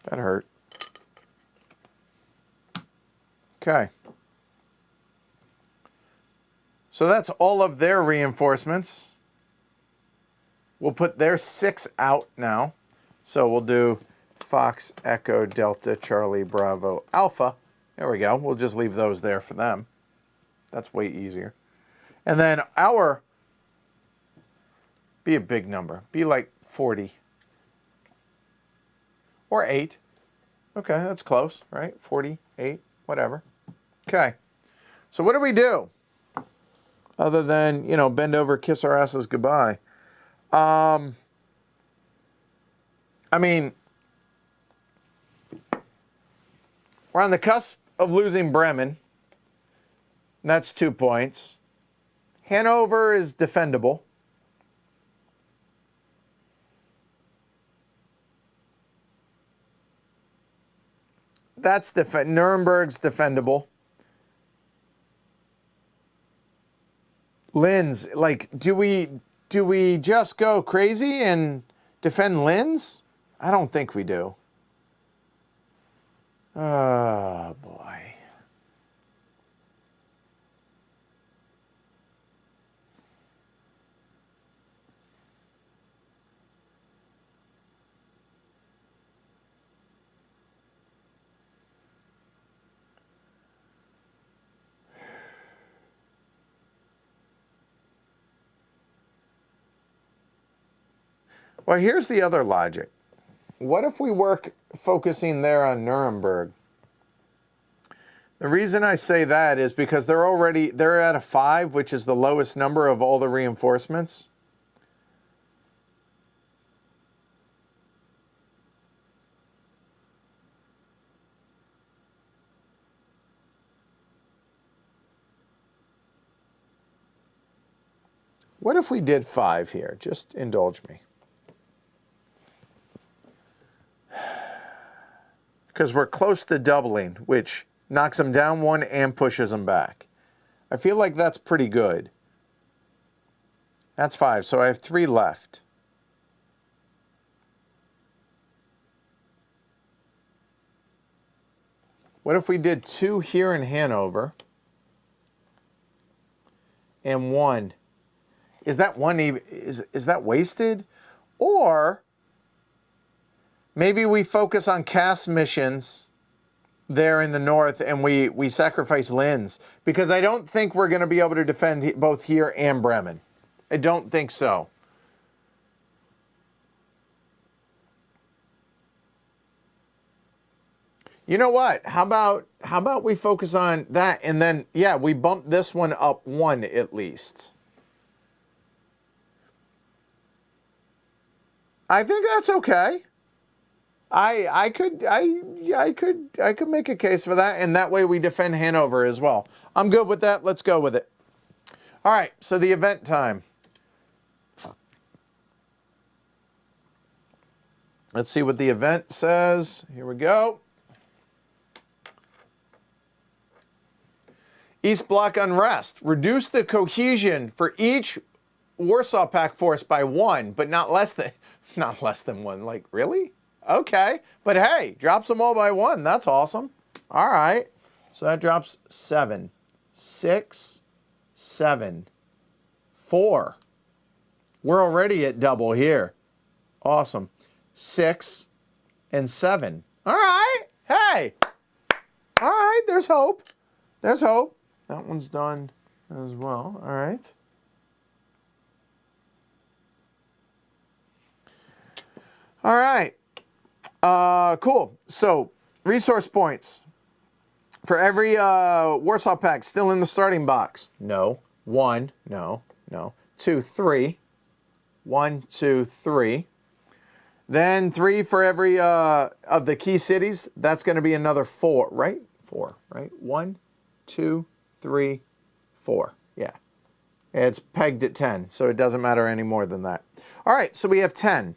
That hurt. Okay. So that's all of their reinforcements. We'll put their 6 out now. So we'll do Fox, Echo, Delta, Charlie, Bravo, Alpha. There we go. We'll just leave those there for them. That's way easier. And then our, be a big number. Be like 40. Or 8. Okay, that's close, right? 48, whatever. Okay. So what do we do? Other than, you know, bend over, kiss our asses goodbye. I mean, we're on the cusp of losing Bremen. That's 2 points. Hanover is defendable. That's Nuremberg's defendable. Linz, like, do we just go crazy and defend Linz? I don't think we do. Oh, boy. Well, here's the other logic. What if we work focusing there on Nuremberg? The reason I say that is because they're at a 5, which is the lowest number of all the reinforcements. What if we did 5 here? Just indulge me. Because we're close to doubling, which knocks them down 1 and pushes them back. I feel like that's pretty good. That's 5, so I have 3 left. What if we did 2 here in Hanover and 1? Is that 1 even, is that wasted? Or maybe we focus on CAS missions there in the north and we sacrifice Linz, because I don't think we're going to be able to defend both here and Bremen. I don't think so. You know what? How about we focus on that, and then, yeah, we bump this one up 1 at least. I think that's okay. I could make a case for that, and that way we defend Hanover as well. I'm good with that. Let's go with it. All right, so the event time. Let's see what the event says. Here we go. East Bloc unrest. Reduce the cohesion for each Warsaw Pact force by 1, but not less than 1. Like, really? Okay, but hey, drops them all by 1. That's awesome. All right, so that drops 7, 6, 7, 4. We're already at double here. Awesome. 6 and 7. All right, hey. All right, there's hope. There's hope. That one's done as well. All right. All right. Cool. So, resource points. For every Warsaw Pact still in the starting box. No. 1, no, 2, 3. 1, 2, 3. Then 3 for every of the key cities. That's going to be another 4, right? 4, right? 1, 2, 3, 4. Yeah. It's pegged at 10, so it doesn't matter any more than that. All right, so we have 10.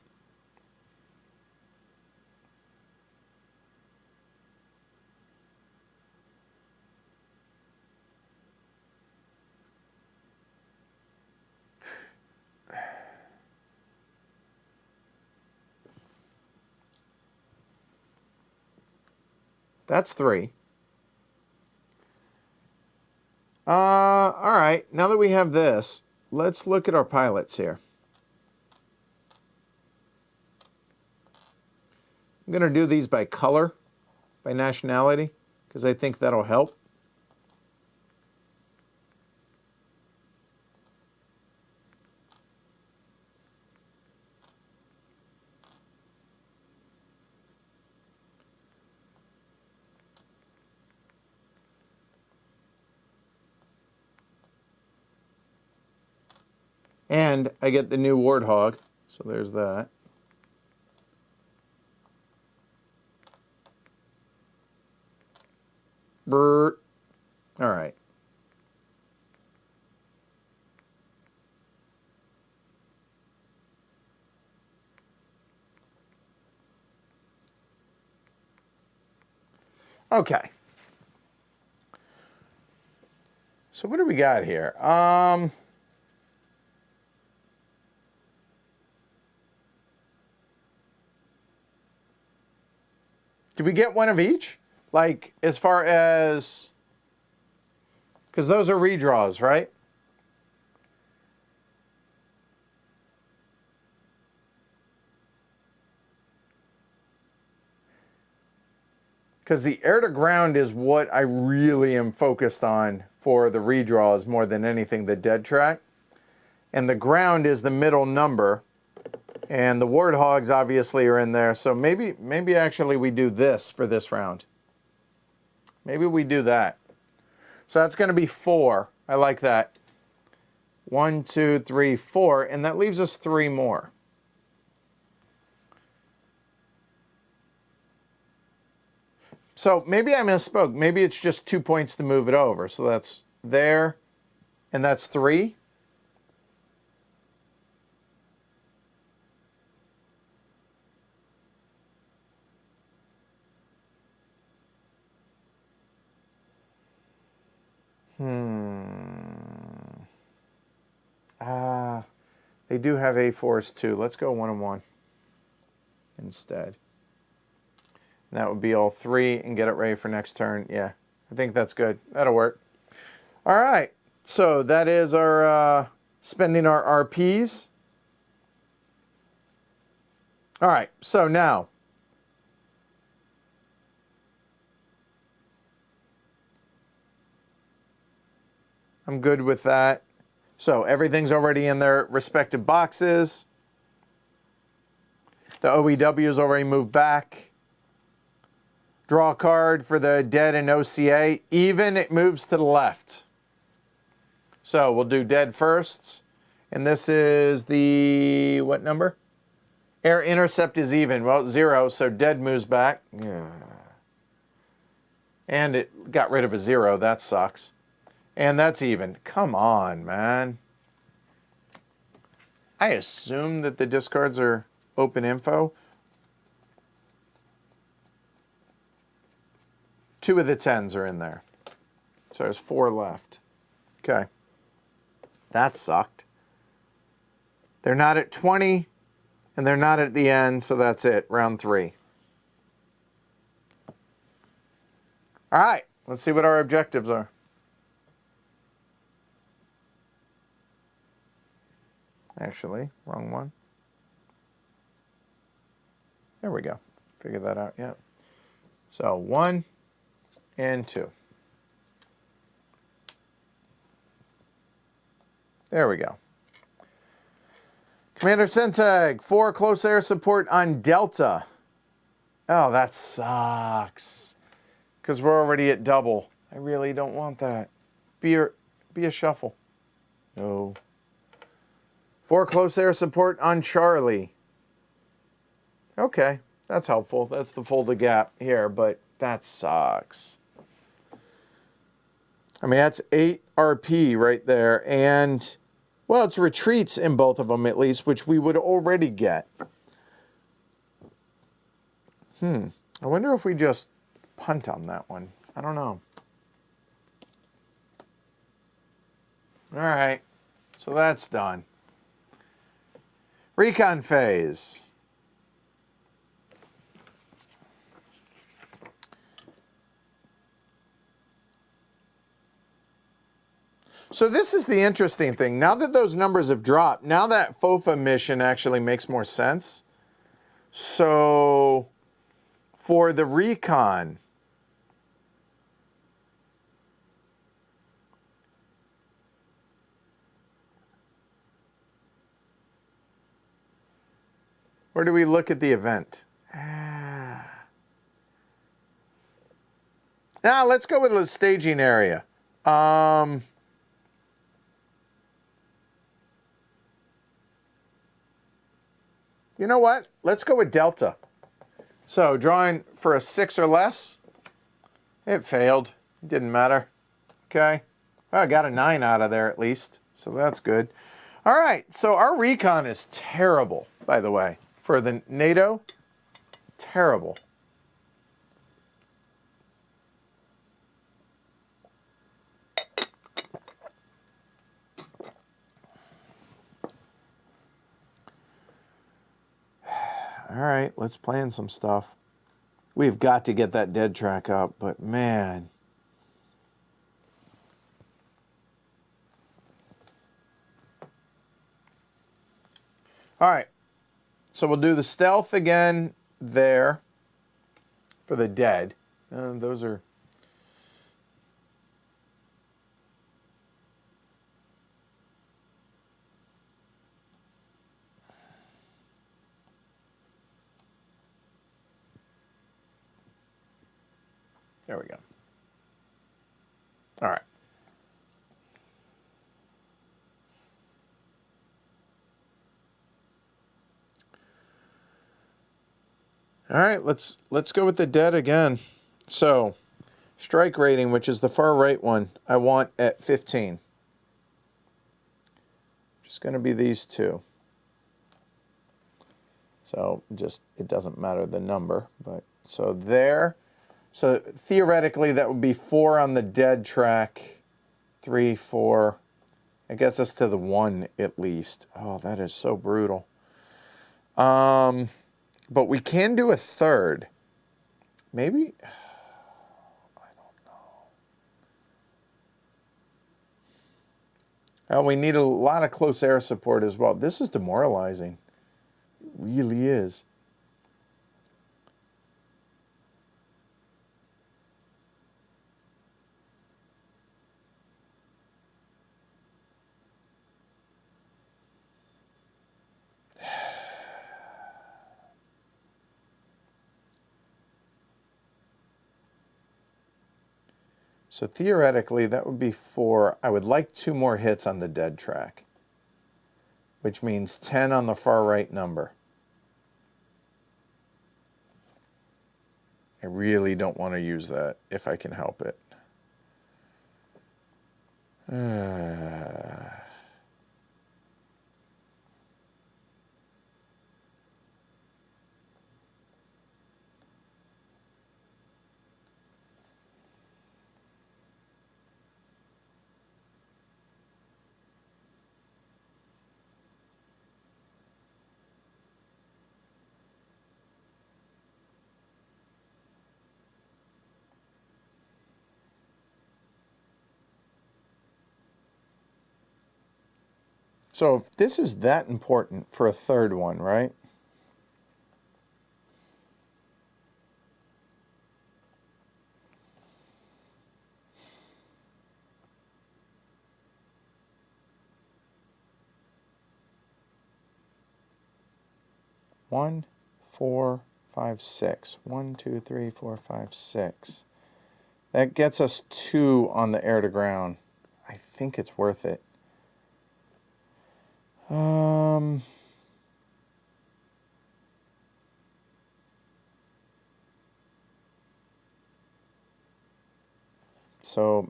That's 3. All right, now that we have this, let's look at our pilots here. I'm going to do these by color, by nationality, because I think that'll help. And I get the new Warthog, so there's that. Brrr. All right. Okay. So what do we got here? Did we get one of each? Like, as far as... Because those are redraws, right? Because the air-to-ground is what I really am focused on for the redraws more than anything, the dead track. And the ground is the middle number. And the Warthogs obviously are in there. So maybe actually we do this for this round. Maybe we do that. So that's going to be 4. I like that. 1, 2, 3, 4. And that leaves us 3 more. So maybe I misspoke. Maybe it's just 2 points to move it over. So that's there. And that's 3. They do have A4s too. Let's go 1 and 1 instead. And that would be all 3 and get it ready for next turn. Yeah, I think that's good. That'll work. All right. So that is our spending our RPs. All right. So now I'm good with that. So everything's already in their respective boxes. The OEW's already moved back. Draw a card for the dead and OCA. Even, it moves to the left. So we'll do dead first. And this is the, what number? Air intercept is even. Well, 0, so dead moves back. Yeah. And it got rid of a 0. That sucks. And that's even. Come on, man. I assume that the discards are open info. 2 of the 10s are in there. So there's 4 left. Okay. That sucked. They're not at 20, and they're not at the end, so that's it. Round 3. All right. Let's see what our objectives are. Actually, wrong one. There we go. Figure that out, yeah. So 1 and 2. There we go. Commander Senteg, 4 close air support on Delta. Oh, that sucks. Because we're already at double. I really don't want that. Be a shuffle. No. 4 close air support on Charlie. Okay, that's helpful. That's the folded gap here, but that sucks. I mean, that's 8 RP right there, and, well, it's retreats in both of them at least, which we would already get. I wonder if we just punt on that one. I don't know. All right, so that's done. Recon phase. So this is the interesting thing. Now that those numbers have dropped, now that FOFA mission actually makes more sense. So for the Recon, where do we look at the event? Now let's go with the staging area. You know what? Let's go with Delta. So drawing for a 6 or less. It failed. It didn't matter. Okay. Well, I got a 9 out of there at least. So that's good. All right. So our Recon is terrible, by the way. For the NATO, terrible. All right, let's plan some stuff. We've got to get that dead track up, but man. All right, so we'll do the stealth again there for the dead. Those are... There we go. All right. All right, let's go with the dead again. So, strike rating, which is the far right one, I want at 15. Just going to be these two. So, just, it doesn't matter the number, but so there. So theoretically, that would be 4 on the dead track, 3, 4. It gets us to the 1 at least. Oh, that is so brutal. But we can do a third. Maybe? I don't know. Oh, we need a lot of close air support as well. This is demoralizing. It really is. So theoretically, that would be 4. I would like 2 more hits on the dead track, which means 10 on the far right number. I really don't want to use that if I can help it. So if this is that important for a third one, right? One, 4, 5, 6. 1, 2, 3, 4, 5, 6. That gets us 2 on the air to ground. I think it's worth it. So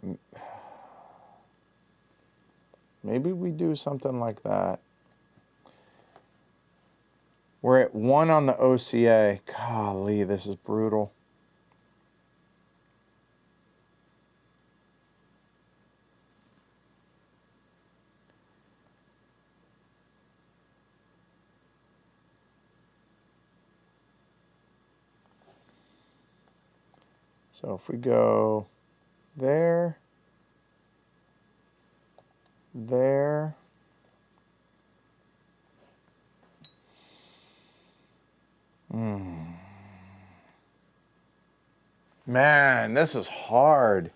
maybe we do something like that. We're at 1 on the OCA. Golly, this is brutal. So if we go there, there, man, this is hard.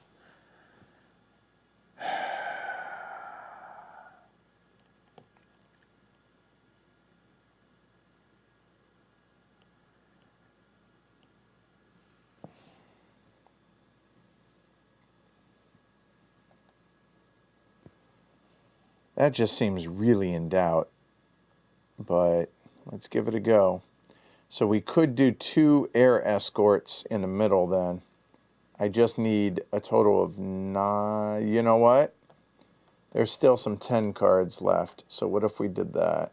That just seems really in doubt, but let's give it a go. So we could do 2 air escorts in the middle then. I just need a total of 9. You know what? There's still some 10 cards left. So what if we did that?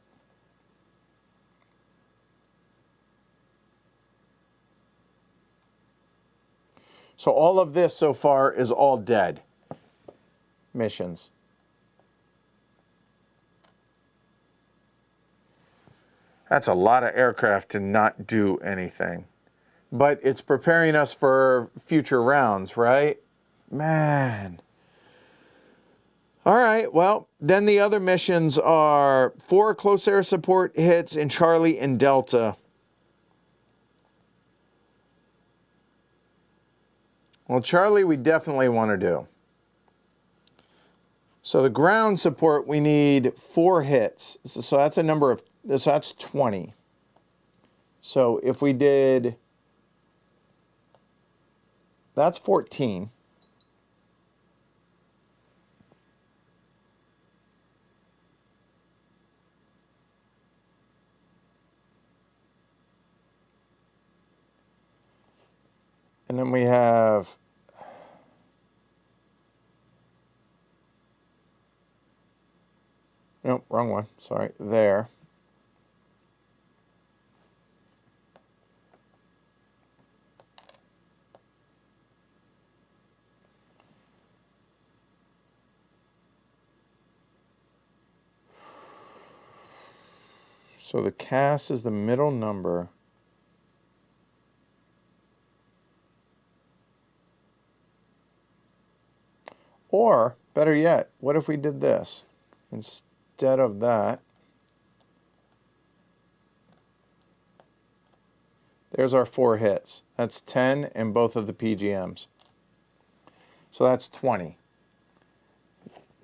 So all of this so far is all dead missions. That's a lot of aircraft to not do anything. But it's preparing us for future rounds, right? Man. All right, well, then the other missions are 4 close air support hits in Charlie and Delta. Well, Charlie we definitely want to do. So the ground support, we need 4 hits. So that's a number of, so that's 20. So if we did, that's 14. And then we have, nope, wrong one, sorry, there. So the CAS is the middle number. Or, better yet, what if we did this? Instead of that, there's our 4 hits. That's 10 in both of the PGMs. So that's 20.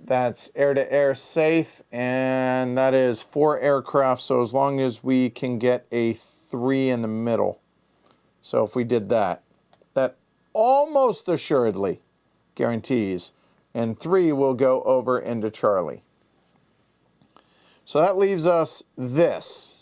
That's air-to-air safe, and that is 4 aircraft, so as long as we can get a 3 in the middle. So if we did that, that almost assuredly guarantees, and 3 will go over into Charlie. So that leaves us this.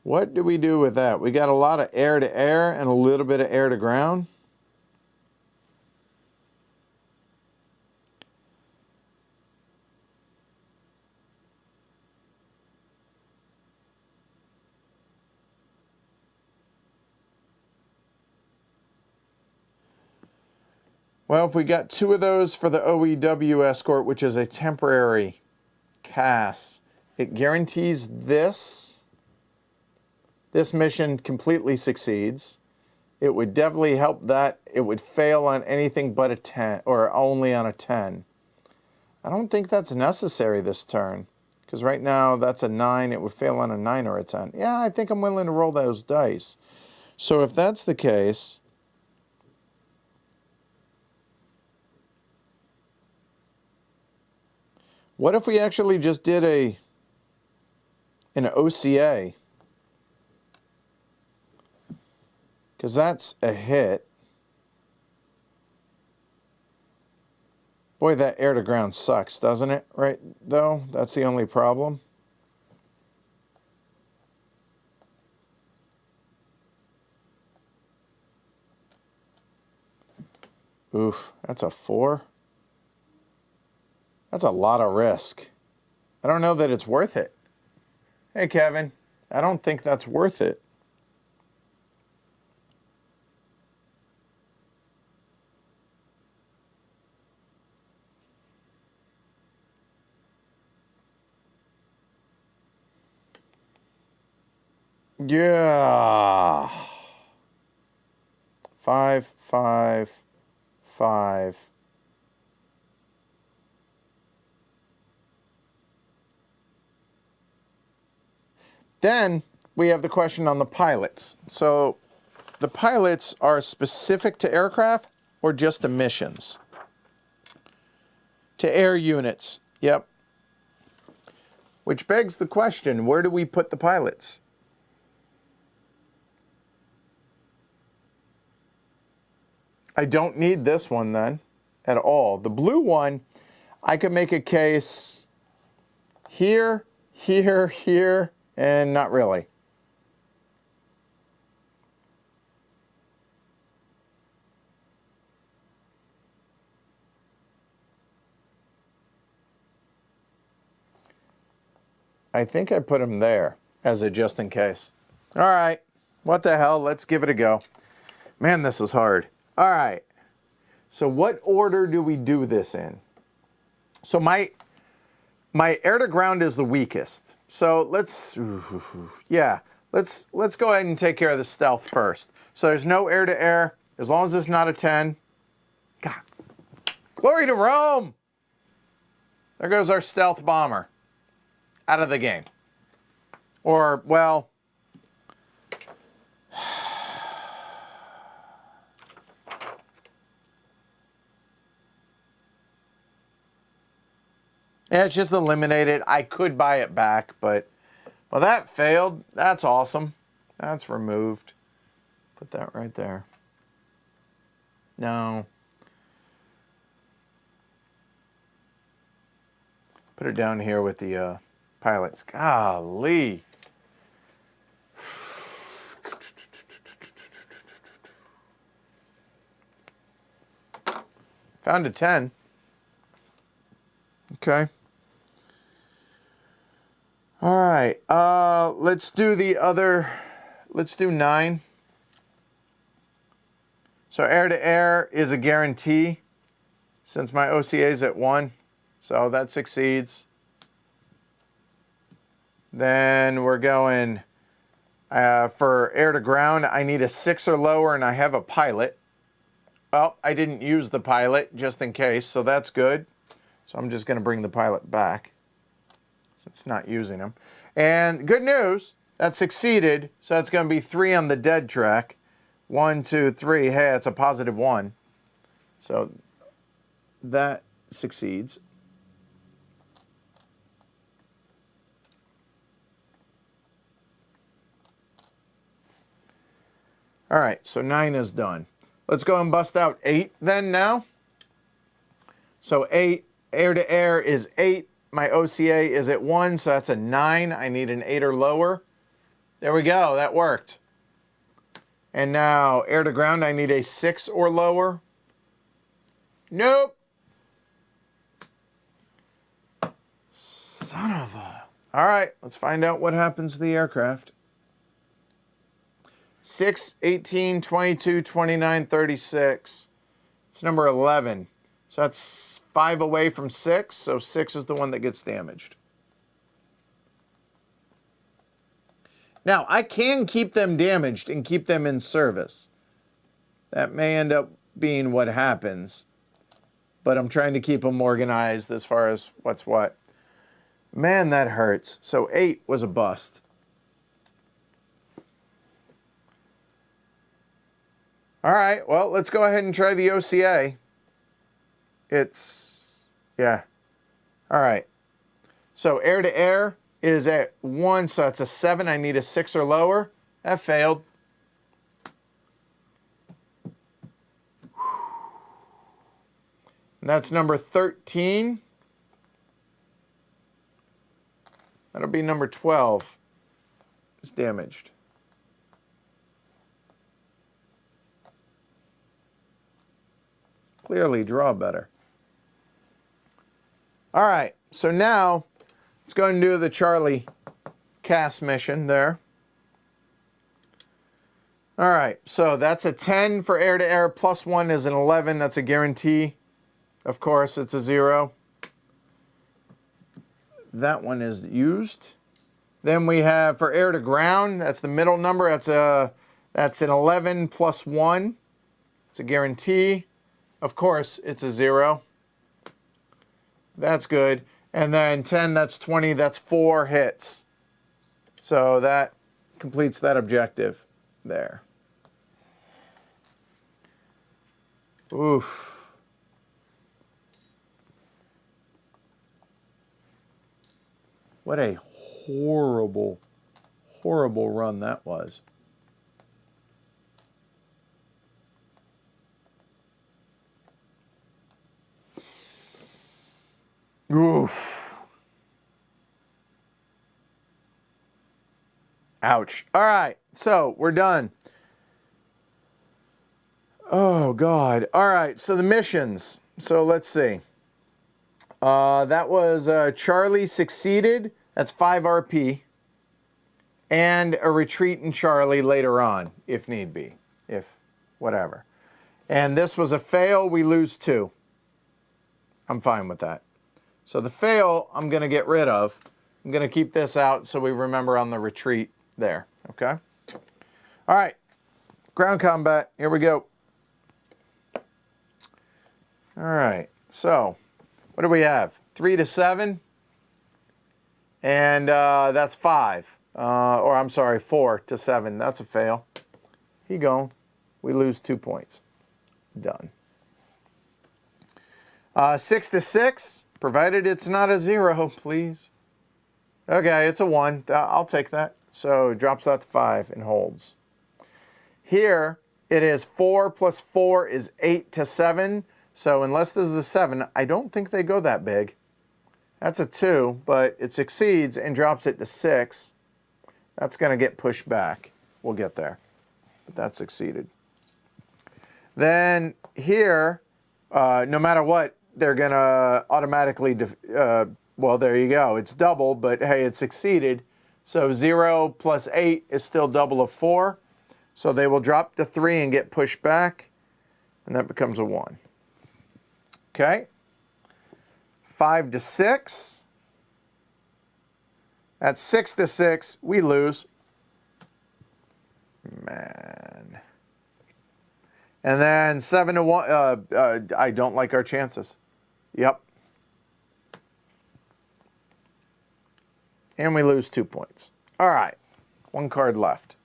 What do we do with that? We got a lot of air-to-air and a little bit of air-to-ground. Well, if we got 2 of those for the OEW escort, which is a temporary CAS, it guarantees this. This mission completely succeeds. It would definitely help that. It would fail on anything but a 10, or only on a 10. I don't think that's necessary this turn, because right now that's a 9. It would fail on a 9 or a 10. Yeah, I think I'm willing to roll those dice. So if that's the case, what if we actually just did an OCA? because that's a hit. Boy, that air to ground sucks, doesn't it? Right, though? That's the only problem. Oof, that's a 4. That's a lot of risk. I don't know that it's worth it. Hey, Kevin, I don't think that's worth it. Yeah. 5, 5, 5. Then we have the question on the pilots. So the pilots are specific to aircraft or just to missions? To air units, yep. Which begs the question, where do we put the pilots? I don't need this one then at all. The blue one, I could make a case here, here, here, and not really. I think I put them there as a just in case. All right, what the hell, let's give it a go. Man, this is hard. All right, so what order do we do this in? So my air to ground is the weakest. So let's go ahead and take care of the stealth first. So there's no air to air, as long as it's not a 10. God, glory to Rome! There goes our stealth bomber. Out of the game. Or, well, yeah, it's just eliminated. I could buy it back, but, well, that failed. That's awesome. That's removed. Put that right there. No. Put it down here with the pilots. Golly. Found a 10. Okay. All right. Let's do the other. Let's do 9. So air to air is a guarantee since my OCA is at 1. So that succeeds. Then we're going for air to ground. I need a 6 or lower, and I have a pilot. Well, I didn't use the pilot just in case, so that's good. So I'm just going to bring the pilot back since it's not using him. And good news, that succeeded. So that's going to be 3 on the dead track. 1, 2, 3. Hey, it's a positive 1. So that succeeds. All right, so 9 is done. Let's go and bust out 8 then now. So 8, air to air is 8. My OCA is at 1, so that's a 9. I need an 8 or lower. There we go, that worked. And now air to ground, I need a 6 or lower. Nope. Son of a... All right, let's find out what happens to the aircraft. 6, 18, 22, 29, 36. It's number 11. So that's 5 away from 6. So 6 is the one that gets damaged. Now, I can keep them damaged and keep them in service. That may end up being what happens. But I'm trying to keep them organized as far as what's what. Man, that hurts. So 8 was a bust. All right, well, let's go ahead and try the OCA. Yeah. All right. So air to air is at 1, so that's a 7. I need a 6 or lower. That failed. And that's number 13. That'll be number 12. It's damaged. Clearly draw better. All right, so now let's go and do the Charlie cast mission there. All right, so that's a 10 for air-to-air, plus 1 is an 11. That's a guarantee. Of course, it's a 0. That one is used. Then we have for air-to-ground, that's the middle number. That's an 11 plus 1. It's a guarantee. Of course, it's a 0. That's good. And then 10, that's 20. That's 4 hits. So that completes that objective there. Oof. What a horrible, horrible run that was. Oof. Ouch. All right, so we're done. Oh, God. All right, so the missions. So let's see. That was Charlie succeeded. That's 5 RP. And a retreat in Charlie later on, if need be. If whatever. And this was a fail. We lose 2. I'm fine with that. So the fail, I'm going to get rid of. I'm going to keep this out so we remember on the retreat there. Okay? All right. Ground combat. Here we go. All right. So what do we have? 3 to 7. And that's 5. Or I'm sorry, 4 to 7. That's a fail. He gone. We lose 2 points. Done. 6 to 6. Provided it's not a 0, please. Okay, it's a 1. I'll take that. So drops that to 5 and holds. Here, it is 4 plus 4 is 8 to 7. So unless this is a 7, I don't think they go that big. That's a 2, but it succeeds and drops it to 6. That's going to get pushed back. We'll get there. But that succeeded. Then here, no matter what, they're going to automatically, well, there you go. It's double, but hey, it succeeded. So 0 plus 8 is still double of 4. So they will drop to 3 and get pushed back. And that becomes a 1. Okay. 5 to 6. That's 6 to 6. We lose. Man. And then 7 to 1. I don't like our chances. Yep. And we lose 2 points. All right. 1 card left.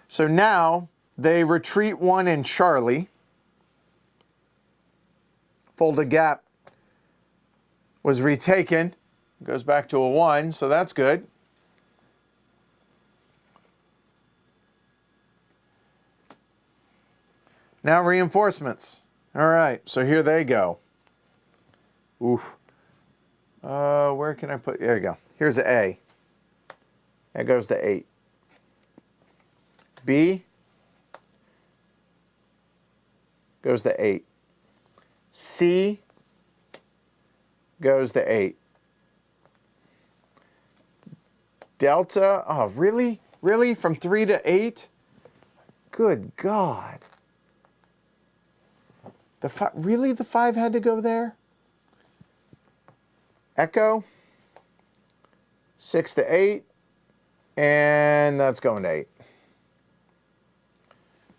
So now they retreat 1 in Charlie. Folded gap was retaken. Goes back to a 1, so that's good. Now reinforcements. All right, so here they go. Oof. Where can I put? There you go. Here's an A. That goes to 8. B goes to 8. C goes to 8. Delta, oh, really? Really? From 3 to 8? Good God. Really, the 5 had to go there? Echo, 6 to 8, and that's going to 8.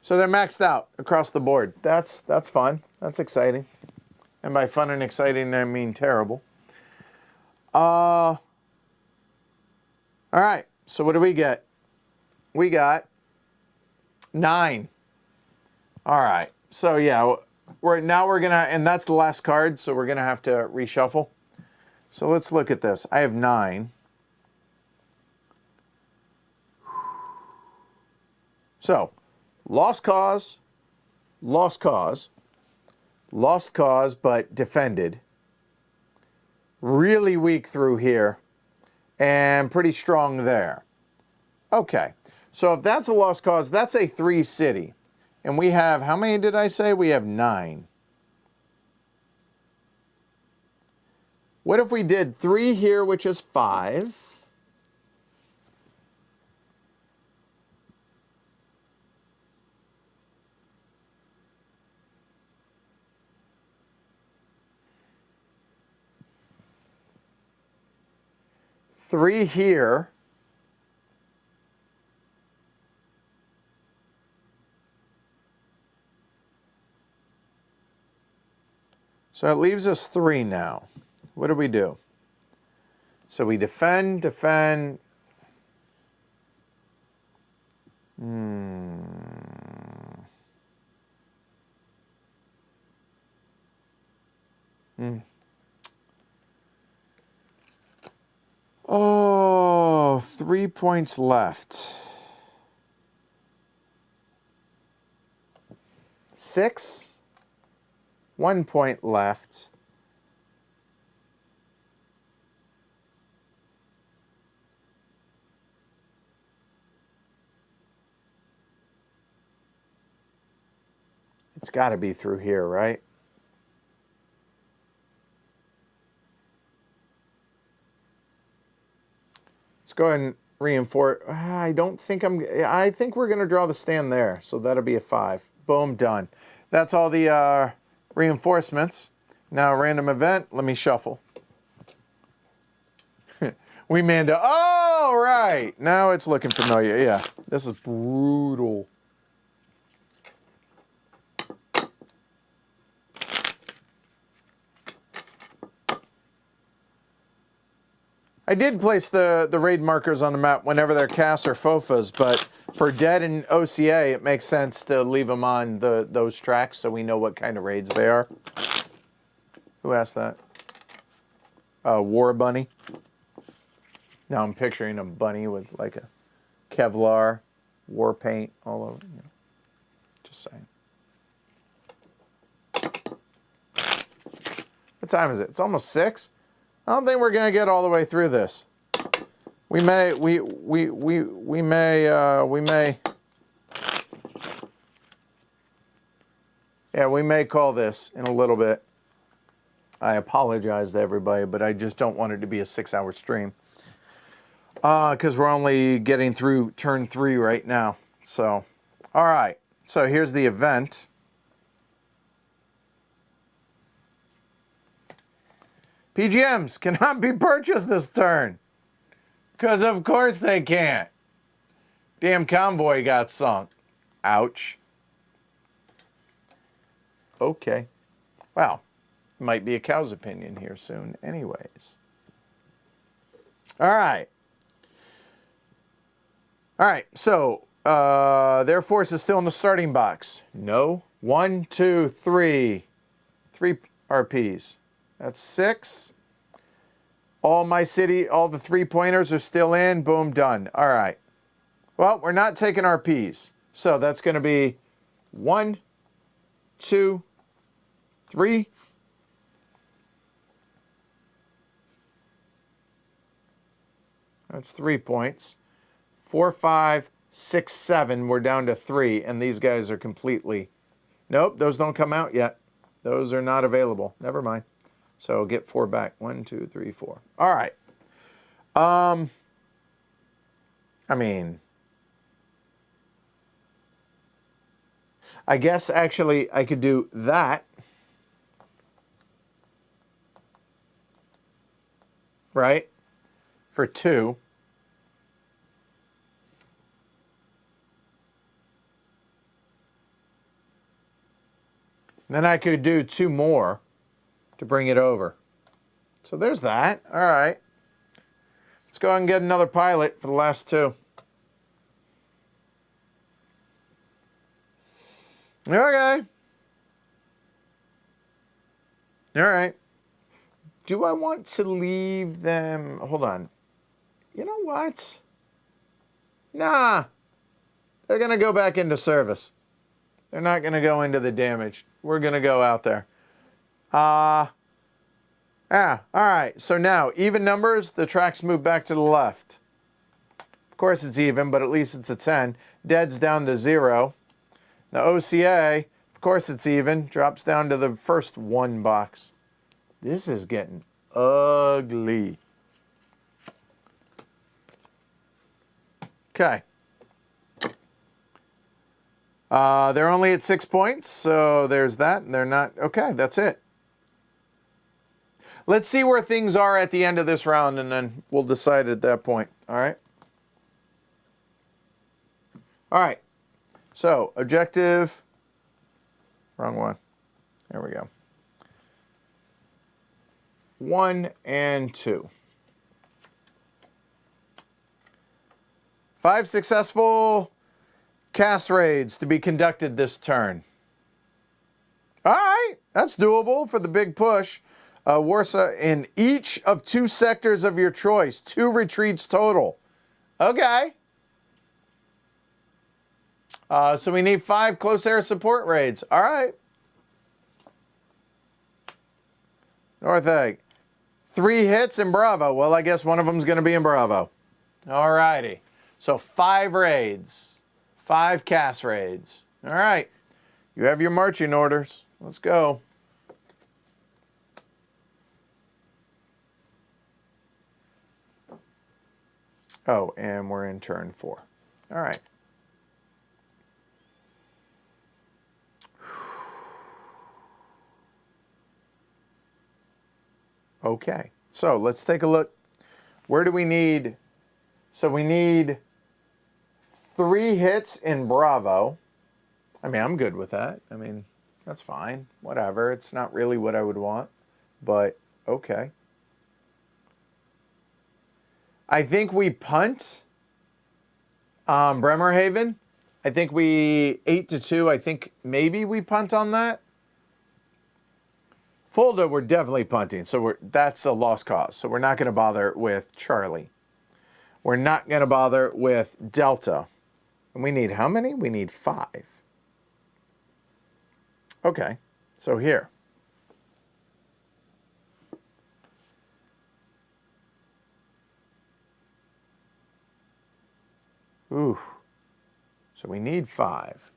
So they're maxed out across the board. That's fun. That's exciting. And by fun and exciting, I mean terrible. All right. So what do we get? We got 9. All right. So yeah, we're gonna, and that's the last card. So we're gonna have to reshuffle. So let's look at this. I have 9. So, Lost Cause, lost cause, but defended. Really weak through here, and pretty strong there. Okay, so if that's a lost cause, that's a 3 city. And we have, how many did I say? We have 9. What if we did 3 here, which is 5? Three here. So it leaves us 3 now. What do we do? So we defend. Oh, 3 points left. 6. 1 point left. It's got to be through here, right? Let's go ahead and reinforce. I think we're going to draw the stand there. So that'll be a 5. Boom, done. That's all the reinforcements. Now, random event. Let me shuffle. We manned up. Oh, right. Now it's looking familiar. Yeah, this is brutal. I did place the raid markers on the map whenever they're CAS or FOFAs, but for dead and OCA, it makes sense to leave them on those tracks so we know what kind of raids they are. Who asked that? War Bunny. Now I'm picturing a bunny with like a Kevlar, war paint all over. You know, just saying. What time is it? It's almost 6. I don't think we're gonna get all the way through this. We may. Yeah, we may call this in a little bit. I apologize to everybody, but I just don't want it to be a 6-hour stream. Because we're only getting through turn 3 right now. So, all right. So here's the event. PGMs cannot be purchased this turn. Because of course they can't. Damn convoy got sunk. Ouch. Okay. Well, might be a cow's opinion here soon anyways. All right. All right, so their force is still in the starting box. No. 1, 2, 3. 3 RPs. That's 6. All my city, all the 3-pointers are still in. Boom, done. All right. Well, we're not taking RPs. So that's going to be 1, 2, 3. That's 3 points. 4, 5, 6, 7. We're down to 3, and these guys are completely... Nope, those don't come out yet. Those are not available. Never mind. So get 4 back. 1, 2, 3, 4. All right. I mean, I guess actually I could do that. Right? For 2. Then I could do 2 more to bring it over. So there's that. All right. Let's go ahead and get another pilot for the last 2. Okay. All right. Do I want to leave them? Hold on. You know what? Nah. They're going to go back into service. They're not going to go into the damage. We're going to go out there. All right. So now, even numbers, the tracks move back to the left. Of course it's even, but at least it's a 10. Dead's down to 0. Now OCA, of course it's even, drops down to the first 1 box. This is getting ugly. Okay. They're only at 6 points, so there's that. They're not, okay, that's it. Let's see where things are at the end of this round, and then we'll decide at that point, all right? All right, so objective, wrong one. There we go. 1 and 2. 5 successful cast raids to be conducted this turn. All right, that's doable for the big push. Warsaw in each of 2 sectors of your choice. 2 retreats total. Okay. So we need 5 close air support raids. All right. North Egg. 3 hits in Bravo. Well, I guess one of them's going to be in Bravo. All righty. So 5 raids. 5 cast raids. All right. You have your marching orders. Let's go. Oh, and we're in turn 4. All right. Okay, so let's take a look. Where do we need? So we need 3 hits in Bravo. I mean, I'm good with that. I mean, that's fine. Whatever. It's not really what I would want, but okay. I think we punt Bremerhaven. I think we 8-2. I think maybe we punt on that. Fulda, we're definitely punting, so that's a lost cause. So we're not going to bother with Charlie. We're not going to bother with Delta. And we need how many? We need 5. Okay, so here. Ooh. So we need 5.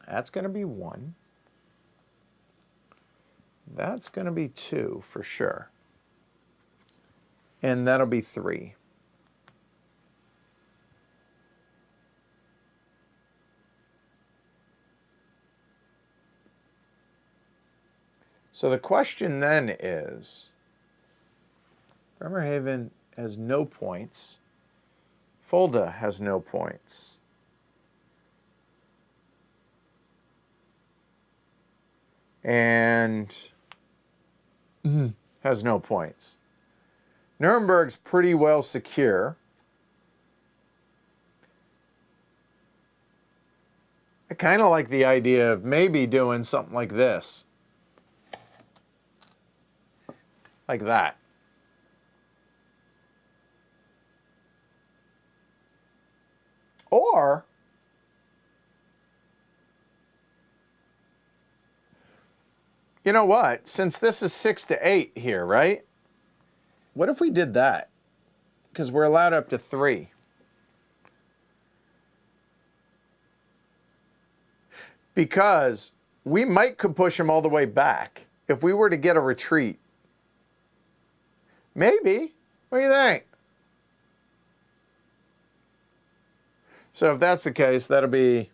That's going to be 1. That's going to be 2 for sure. And that'll be 3. So the question then is, Bremerhaven has no points. Fulda has no points. And has no points. Nuremberg's pretty well secure. I kind of like the idea of maybe doing something like this. Like that. Or you know what? Since this is 6-8 here, right? What if we did that? Because we're allowed up to 3. Because we could push him all the way back if we were to get a retreat. Maybe. What do you think? So if that's the case, that'll be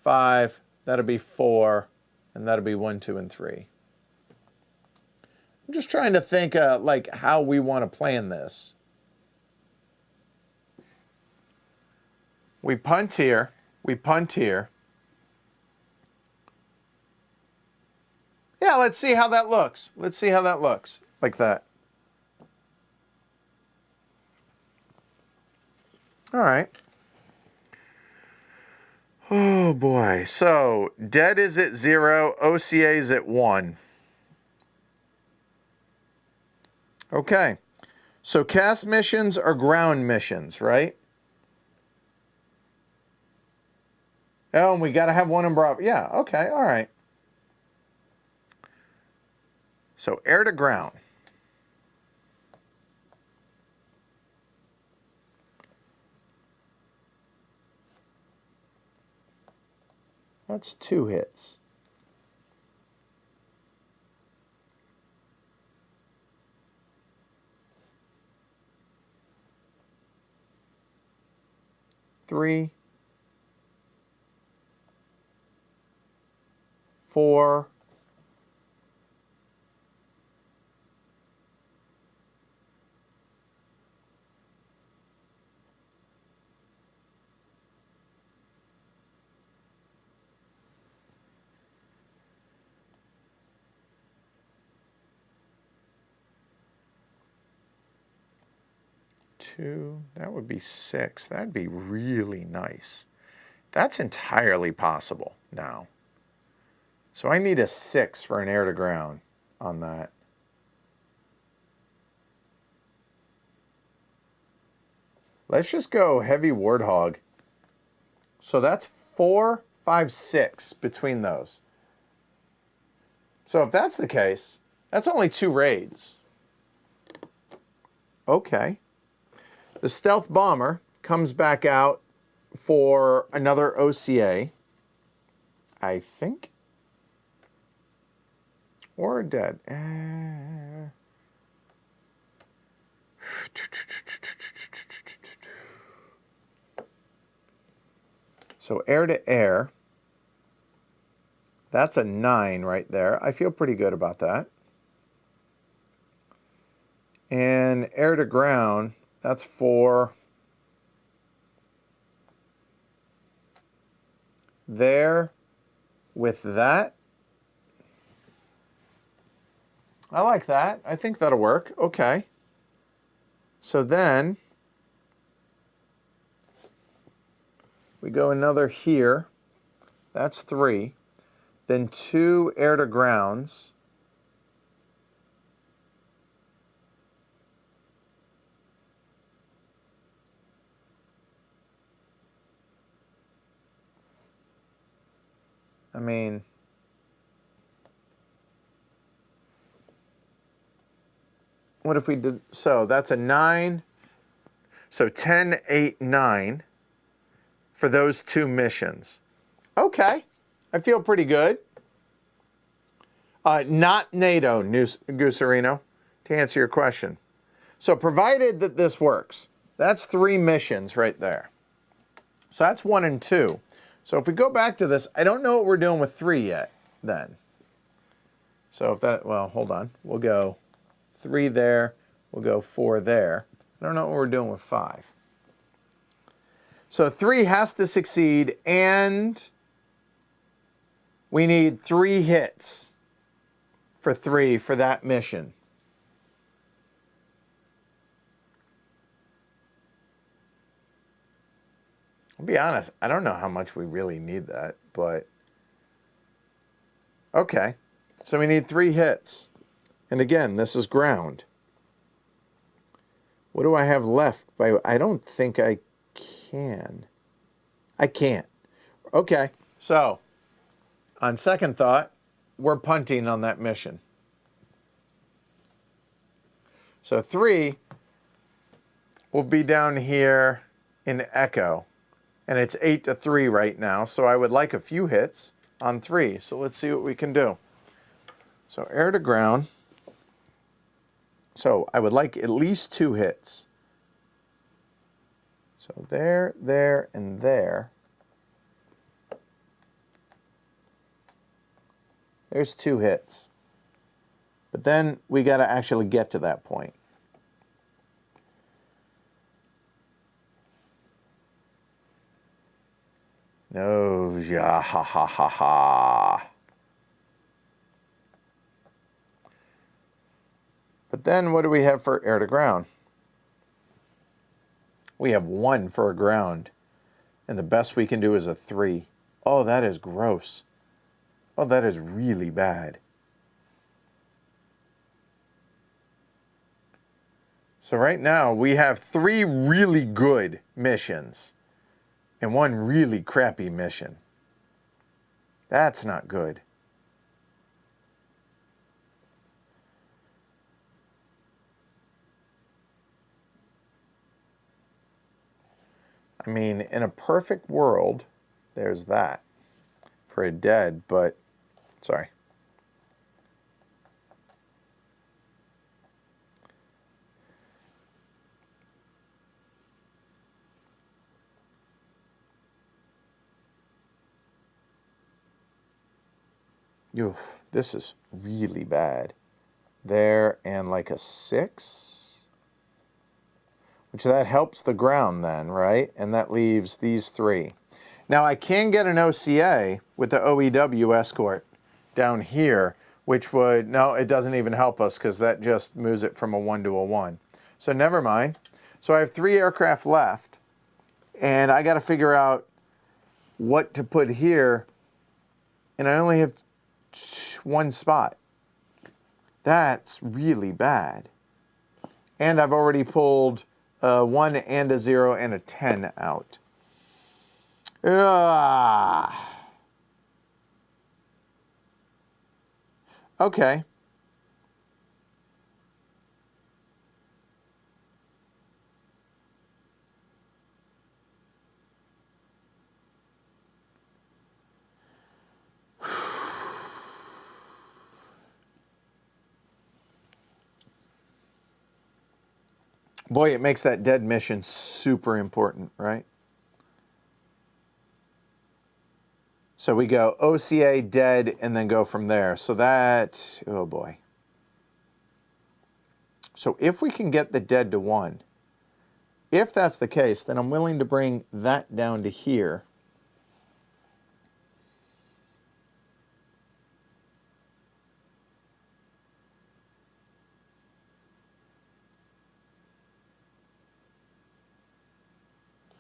5, that'll be 4, and that'll be 1, 2, and 3. I'm just trying to think like how we want to plan this. We punt here. We punt here. Yeah, let's see how that looks. Let's see how that looks. Like that. All right. Oh boy. So dead is at 0. OCA is at 1. Okay. So cast missions are ground missions, right? Oh, and we got to have one in Bravo. Yeah, okay, all right. So air to ground. That's 2 hits. Three, 4, 2, that would be 6. That'd be really nice. That's entirely possible now. So I need a 6 for an air to ground on that. Let's just go heavy Warthog. So that's 4, 5, 6 between those. So if that's the case, that's only 2 raids. Okay. The stealth bomber comes back out for another OCA, I think. Or dead. So air to air. That's a 9 right there. I feel pretty good about that. And air to ground, that's 4. There with that. I like that. I think that'll work. Okay. So then we go another here. That's 3. Then 2 air to grounds. I mean, what if we did, so that's a 9. So 10, 8, 9 for those 2 missions. Okay, I feel pretty good. Not NATO, Gooserino, to answer your question. So provided that this works, that's 3 missions right there. So that's 1 and 2. So if we go back to this, I don't know what we're doing with 3 yet then. So if that, well, hold on. We'll go 3 there. We'll go 4 there. I don't know what we're doing with 5. So 3 has to succeed, and we need 3 hits for 3 for that mission. I'll be honest, I don't know how much we really need that, but okay. So we need 3 hits. And again, this is ground. What do I have left? I don't think I can. I can't. Okay, so on second thought, we're punting on that mission. So 3 will be down here in Echo. And it's 8-3 right now, so I would like a few hits on 3. So let's see what we can do. So air to ground. So I would like at least 2 hits. So there, there, and there. There's 2 hits. But then we got to actually get to that point. No, ja, ha, ha, ha, ha. But then what do we have for air to ground? We have 1 for a ground. And the best we can do is a 3. Oh, that is gross. Oh, that is really bad. So right now we have 3 really good missions and 1 really crappy mission. That's not good. I mean, in a perfect world, there's that for a dead, but sorry. Oof, this is really bad. There and like a 6, which that helps the ground then, right? And that leaves these 3. Now I can get an OCA with the OEW escort down here, which would, no, it doesn't even help us because that just moves it from a 1 to a 1. So never mind. So I have 3 aircraft left, and I got to figure out what to put here, and I only have 1 spot. That's really bad. And I've already pulled a 1 and a 0 and a 10 out. Okay. Boy, it makes that dead mission super important, right? So we go OCA, dead, and then go from there. So that, oh boy. So if we can get the dead to 1, if that's the case, then I'm willing to bring that down to here.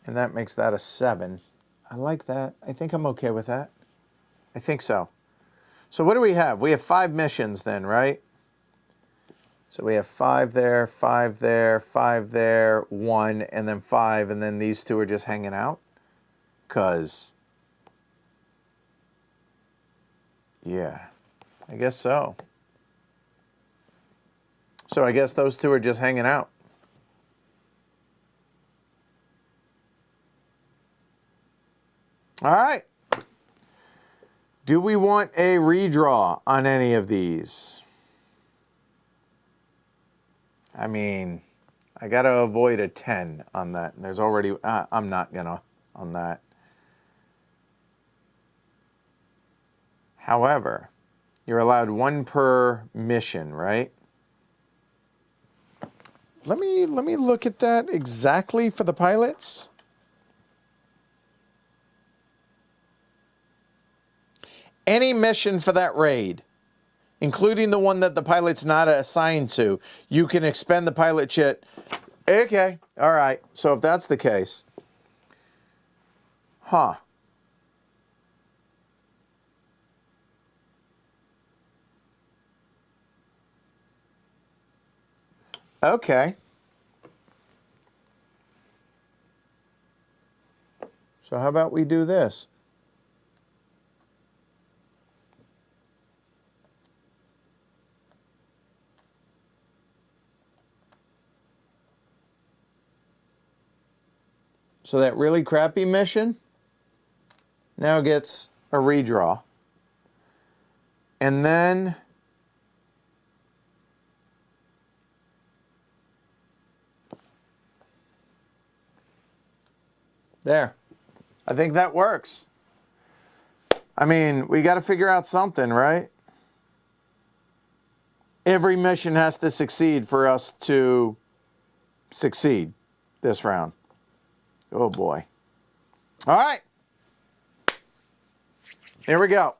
And that makes that a 7. I like that. I think I'm okay with that. I think so. So what do we have? We have 5 missions then, right? So we have 5 there, 5 there, 5 there, 1, and then 5, and then these 2 are just hanging out? Because, yeah, I guess so. So I guess those 2 are just hanging out. All right. Do we want a redraw on any of these? I mean, I got to avoid a 10 on that. There's already, I'm not going to on that. However, you're allowed 1 per mission, right? Let me look at that exactly for the pilots. Any mission for that raid, including the one that the pilot's not assigned to, you can expend the pilot chit. Okay, all right. So if that's the case, huh? Okay. So how about we do this? So that really crappy mission now gets a redraw. And then there. I think that works. I mean, we got to figure out something, right? Every mission has to succeed for us to succeed this round. Oh boy. All right. Here we go.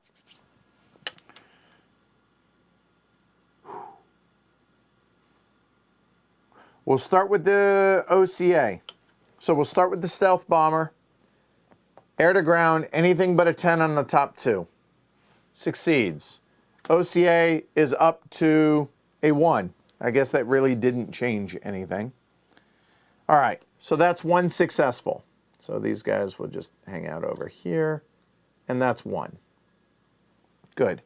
We'll start with the OCA. So we'll start with the stealth bomber. Air to ground, anything but a 10 on the top 2. Succeeds. OCA is up to a 1. I guess that really didn't change anything. All right, so that's 1 successful. So these guys will just hang out over here, and that's 1. Good.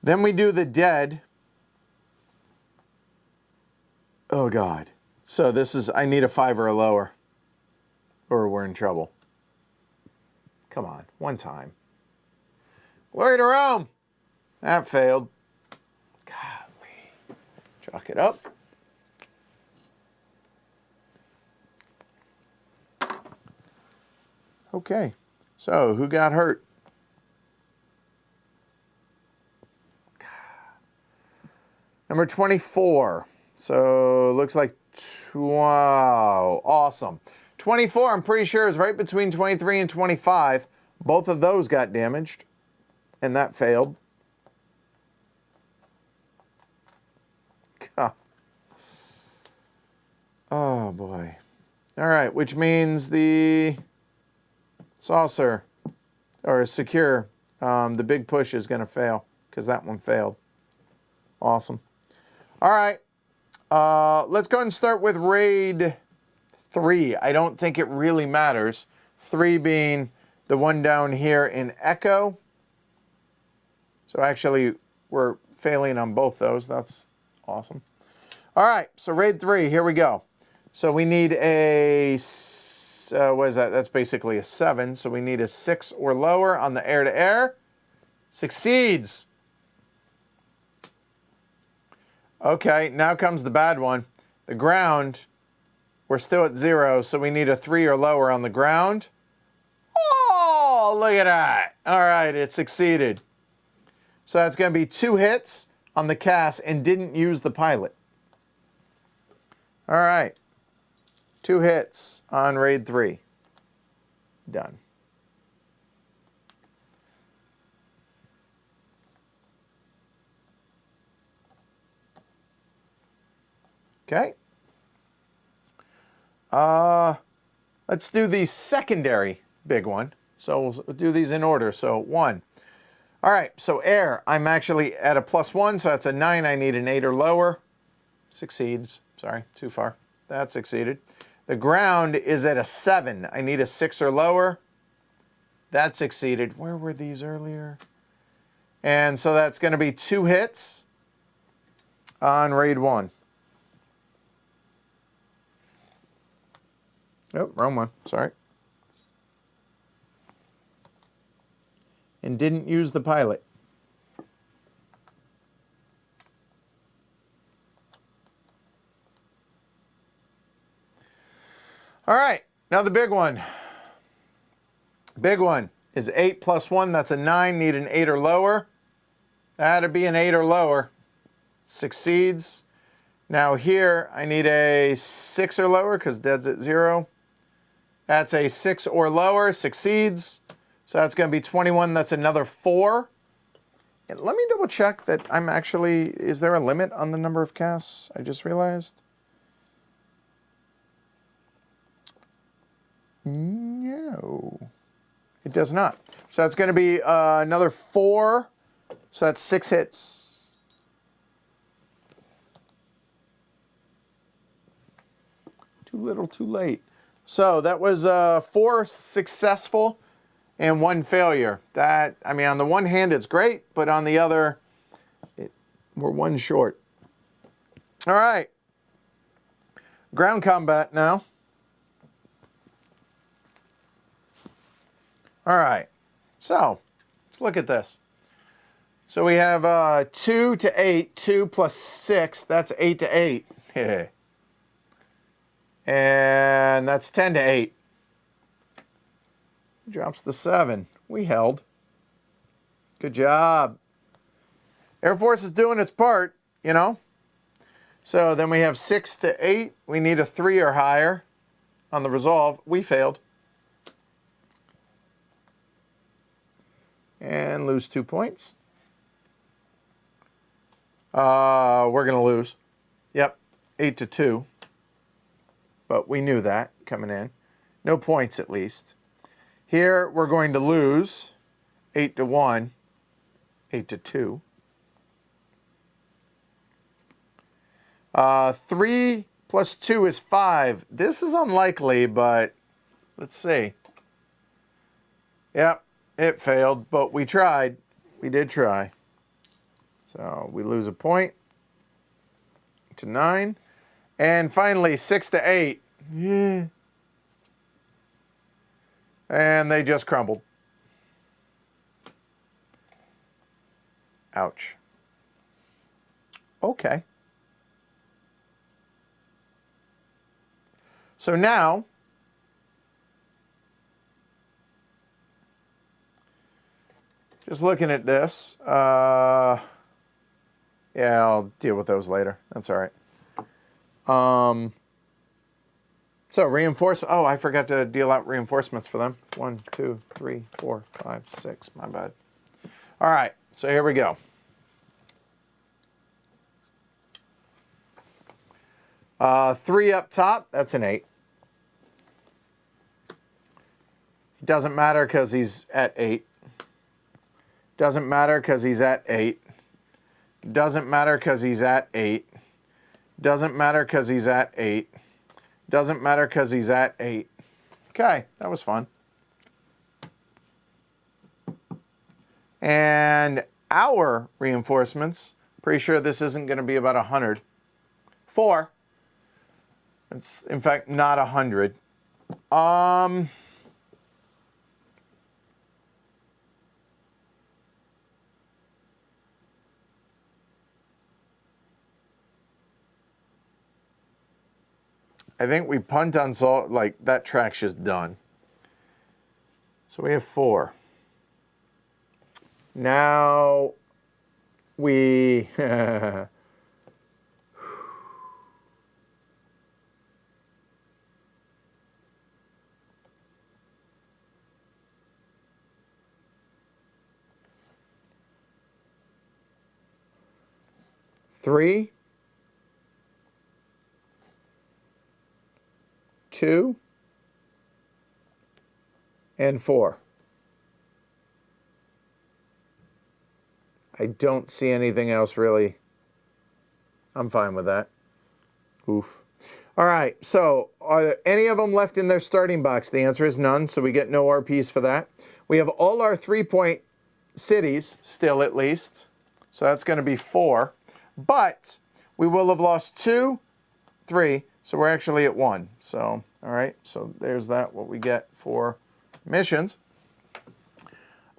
Then we do the dead. Oh, God. So this is, I need a 5 or a lower, or we're in trouble. Come on, one time. Glory to Rome. That failed. Golly. Chalk it up. Okay, so who got hurt? Number 24. So it looks like, wow, awesome. 24, I'm pretty sure, is right between 23 and 25. Both of those got damaged, and that failed. Oh, boy. All right, which means the saucer, or secure, the big push is going to fail, because that one failed. Awesome. All right, let's go ahead and start with raid 3. I don't think it really matters. 3 being the one down here in Echo. So actually, we're failing on both those. That's awesome. All right, so raid 3, here we go. So we need a, what is that? That's basically a 7. So we need a 6 or lower on the air-to-air. Succeeds. Okay, now comes the bad one. The ground, we're still at 0, so we need a 3 or lower on the ground. Oh, look at that. All right, it succeeded. So that's going to be 2 hits on the cast and didn't use the pilot. All right. 2 hits on raid 3. Done. Okay. Let's do the secondary big one. So we'll do these in order. So 1. All right, so air, I'm actually at a +1, so that's a 9. I need an 8 or lower. Succeeds. Sorry, too far. That succeeded. The ground is at a 7. I need a 6 or lower. That succeeded. Where were these earlier? And so that's going to be 2 hits on raid 1. Oh, wrong one. Sorry. And didn't use the pilot. All right, now the big one. Big one is 8 + 1. That's a 9. Need an 8 or lower. That'd be an 8 or lower. Succeeds. Now here, I need a 6 or lower because dead's at 0. That's a 6 or lower. Succeeds. So that's going to be 21. That's another 4. And let me double check that I'm actually, is there a limit on the number of casts? I just realized. No, it does not. So that's going to be another 4. So that's 6 hits. Too little, too late. So that was 4 successful and 1 failure. That, I mean, on the one hand, it's great, but on the other, we're 1 short. All right. Ground combat now. All right, so let's look at this. So we have 2 to 8, 2 + 6, that's 8 to 8. And that's 10 to 8. Drops the 7. We held. Good job. Air Force is doing its part, you know. So then we have 6 to 8. We need a 3 or higher on the resolve. We failed. And lose 2 points. We're going to lose. Yep, 8 to 2. But we knew that coming in. No points at least. Here we're going to lose 8 to 1, 8 to 2. 3 + 2 is 5. This is unlikely, but let's see. Yep. It failed, but we tried. we did try. So we lose a point to 9. And finally, 6 to 8. Yeah. And they just crumbled. Ouch. Okay. So now, just looking at this, yeah, I'll deal with those later. That's all right. So reinforcement. Oh, I forgot to deal out reinforcements for them. 1, 2, 3, 4, 5, 6. My bad. All right. So here we go. Three up top. That's an 8. Doesn't matter because he's at 8. Doesn't matter because he's at 8. Doesn't matter because he's at 8. Doesn't matter because he's at 8. Doesn't matter because he's at 8. Okay, that was fun. And our reinforcements, pretty sure this isn't going to be about 100. 4. It's, in fact, not 100. I think we punt on salt, like that track's just done. So we have 4. Now we three, 2, and 4. I don't see anything else really. I'm fine with that. Oof. All right, so are any of them left in their starting box? The answer is none, so we get no RPs for that. We have all our 3-point cities still at least, so that's going to be 4. But we will have lost 2, 3, so we're actually at 1. So, all right, so there's that, what we get for missions.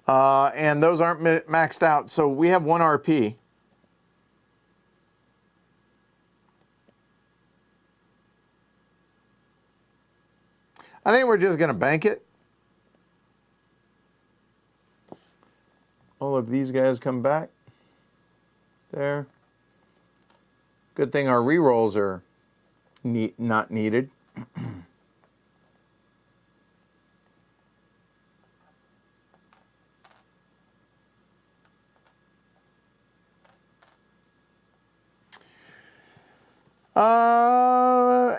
And those aren't maxed out, so we have 1 RP. I think we're just going to bank it. All of these guys come back. There. Good thing our rerolls are not needed.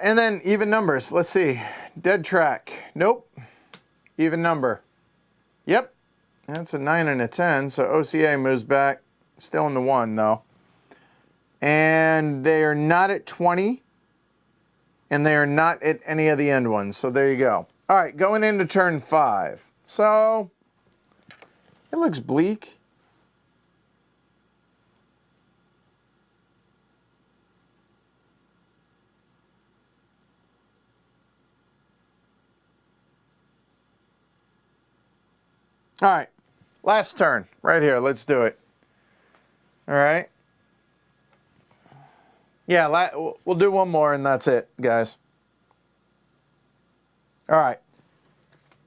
And then even numbers. Let's see. Dead track. Nope. Even number. Yep. That's a 9 and a 10. So OCA moves back. Still in the 1 though. And they are not at 20. And they are not at any of the end ones. So there you go. All right. Going into turn 5. So it looks bleak. All right, last turn, right here. Let's do it. All right. Yeah, we'll do one more and that's it, guys. All right.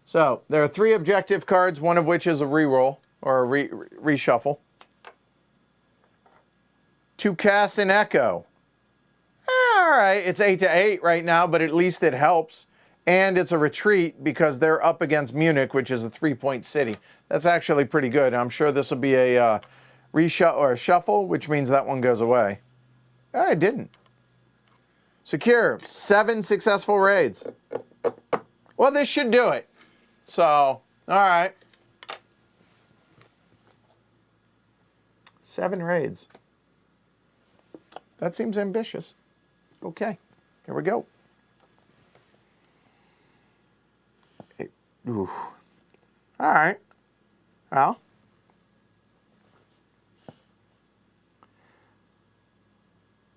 So there are 3 objective cards, one of which is a reroll or a reshuffle. To cast an echo. All right, it's 8 to 8 right now, but at least it helps. And it's a retreat because they're up against Munich, which is a 3-point city. That's actually pretty good. I'm sure this will be a or a shuffle, which means that one goes away. Oh, it didn't. Secure. 7 successful raids. Well, this should do it. So, all right. 7 raids. That seems ambitious. Okay, here we go. Ooh. All right. Well,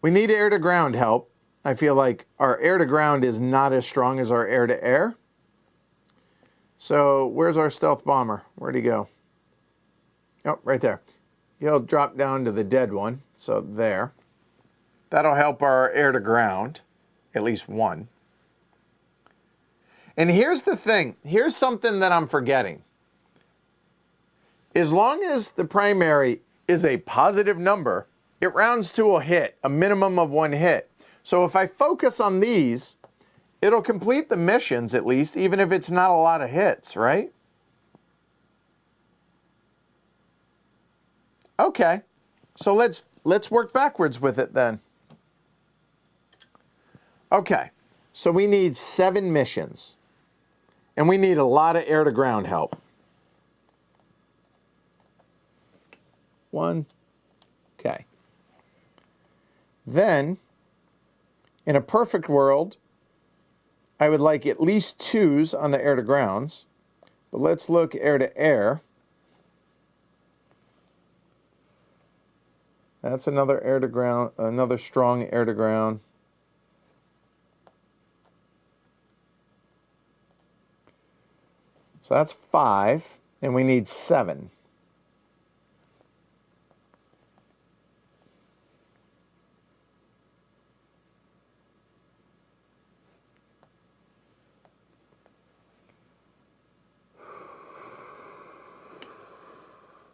We need air-to-ground help. I feel like our air-to-ground is not as strong as our air-to-air. So where's our stealth bomber? Where'd he go? Oh, right there. He'll drop down to the dead one. So there. That'll help our air-to-ground. At least one. And here's the thing. Here's something that I'm forgetting. As long as the primary is a positive number, it rounds to a hit, a minimum of one hit. So if I focus on these, it'll complete the missions at least, even if it's not a lot of hits, right? Okay, so let's work backwards with it then. Okay, so we need 7 missions, and we need a lot of air-to-ground help. 1, okay. Then, in a perfect world, I would like at least 2s on the air-to-grounds, but let's look air-to-air. That's another air-to-ground, another strong air-to-ground. So that's 5, and we need 7.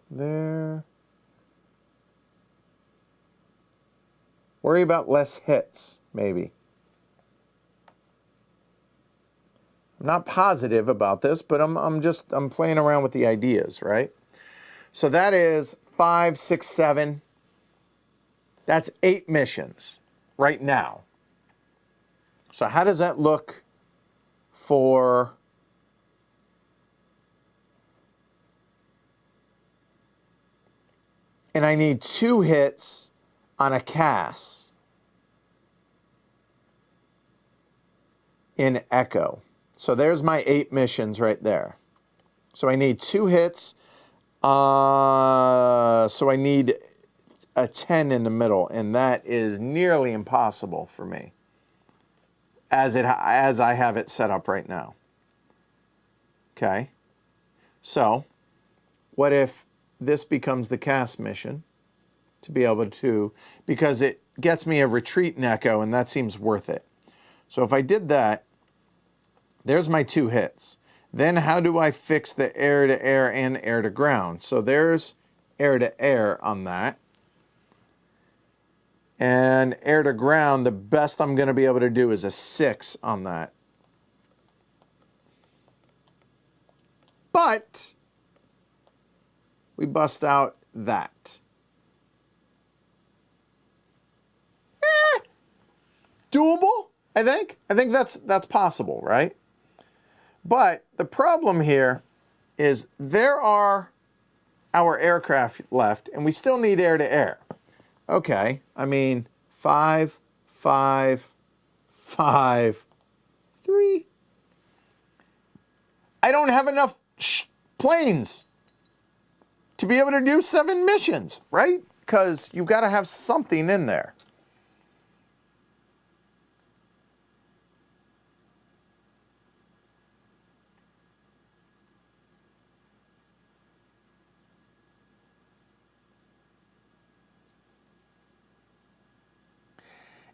There. Worry about less hits, maybe. I'm not positive about this, but I'm playing around with the ideas, right? So that is 5, 6, 7. That's 8 missions right now. So how does that look for and I need 2 hits on a CAS in Echo. So there's my 8 missions right there. So I need 2 hits. So I need a 10 in the middle, and that is nearly impossible for me as I have it set up right now. Okay. So what if this becomes the CAS mission to be able to, because it gets me a retreat in Echo, and that seems worth it. So if I did that, there's my 2 hits. Then how do I fix the air-to-air and air-to-ground? So there's air-to-air on that. And air-to-ground, the best I'm going to be able to do is a 6 on that. But we bust out that. Doable, I think. I think that's possible, right? But the problem here is there are our aircraft left, and we still need air-to-air. Okay, I mean, 5, 5, 5, 3. I don't have enough planes to be able to do 7 missions, right? Because you've got to have something in there.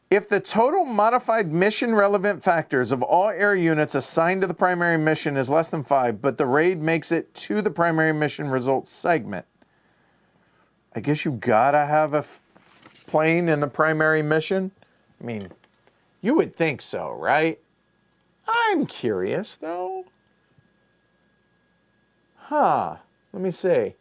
If the total modified mission relevant factors of all air units assigned to the primary mission is less than 5, but the raid makes it to the primary mission results segment, I guess you gotta have a plane in the primary mission? I mean, you would think so, right? I'm curious, though. Let me see.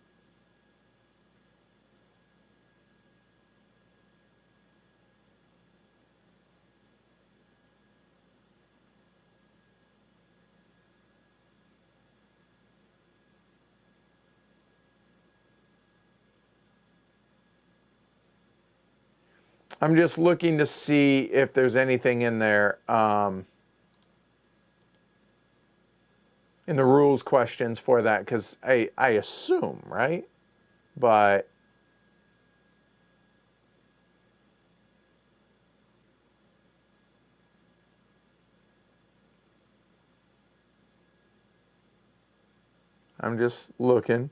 I'm just looking to see if there's anything in there in the rules questions for that, because I assume, right? But I'm just looking.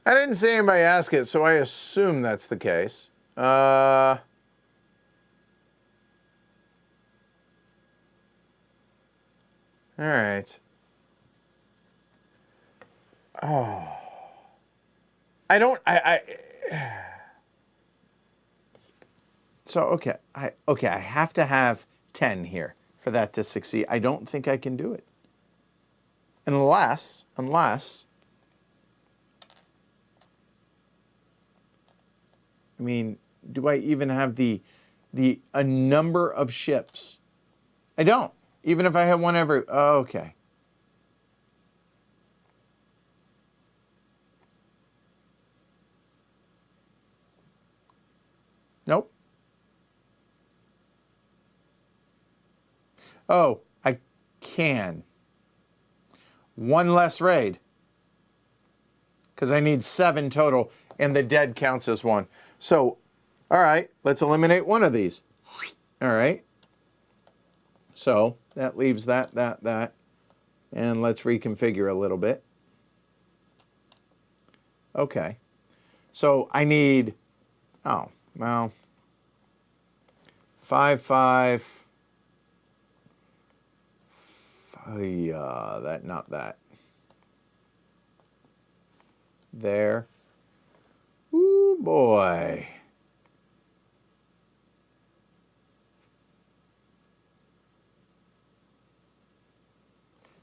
I didn't see anybody ask it, so I assume that's the case. All right. Oh. So, okay. I have to have 10 here for that to succeed. I don't think I can do it. Unless, I mean, do I even have a number of ships? I don't. Even if I have one every, oh, okay. Nope. Oh, I can. One less raid. Because I need 7 total, and the dead counts as 1. So, all right, let's eliminate one of these. All right. So, that leaves that. And let's reconfigure a little bit. Okay. So, I need, oh, well, 5, 5. Yeah, not that. There. Ooh, boy.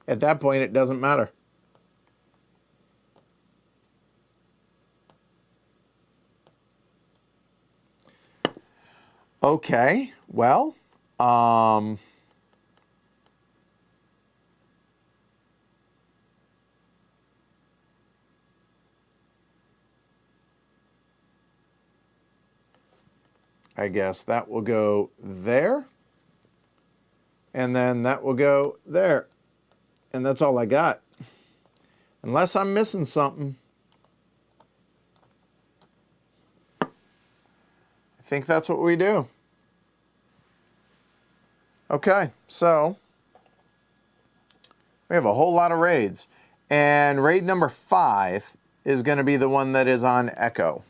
At that point, it doesn't matter. Okay, well, I guess that will go there. And then that will go there. And that's all I got. Unless I'm missing something. I think that's what we do. Okay, so we have a whole lot of raids. And raid number 5 is going to be the one that is on Echo.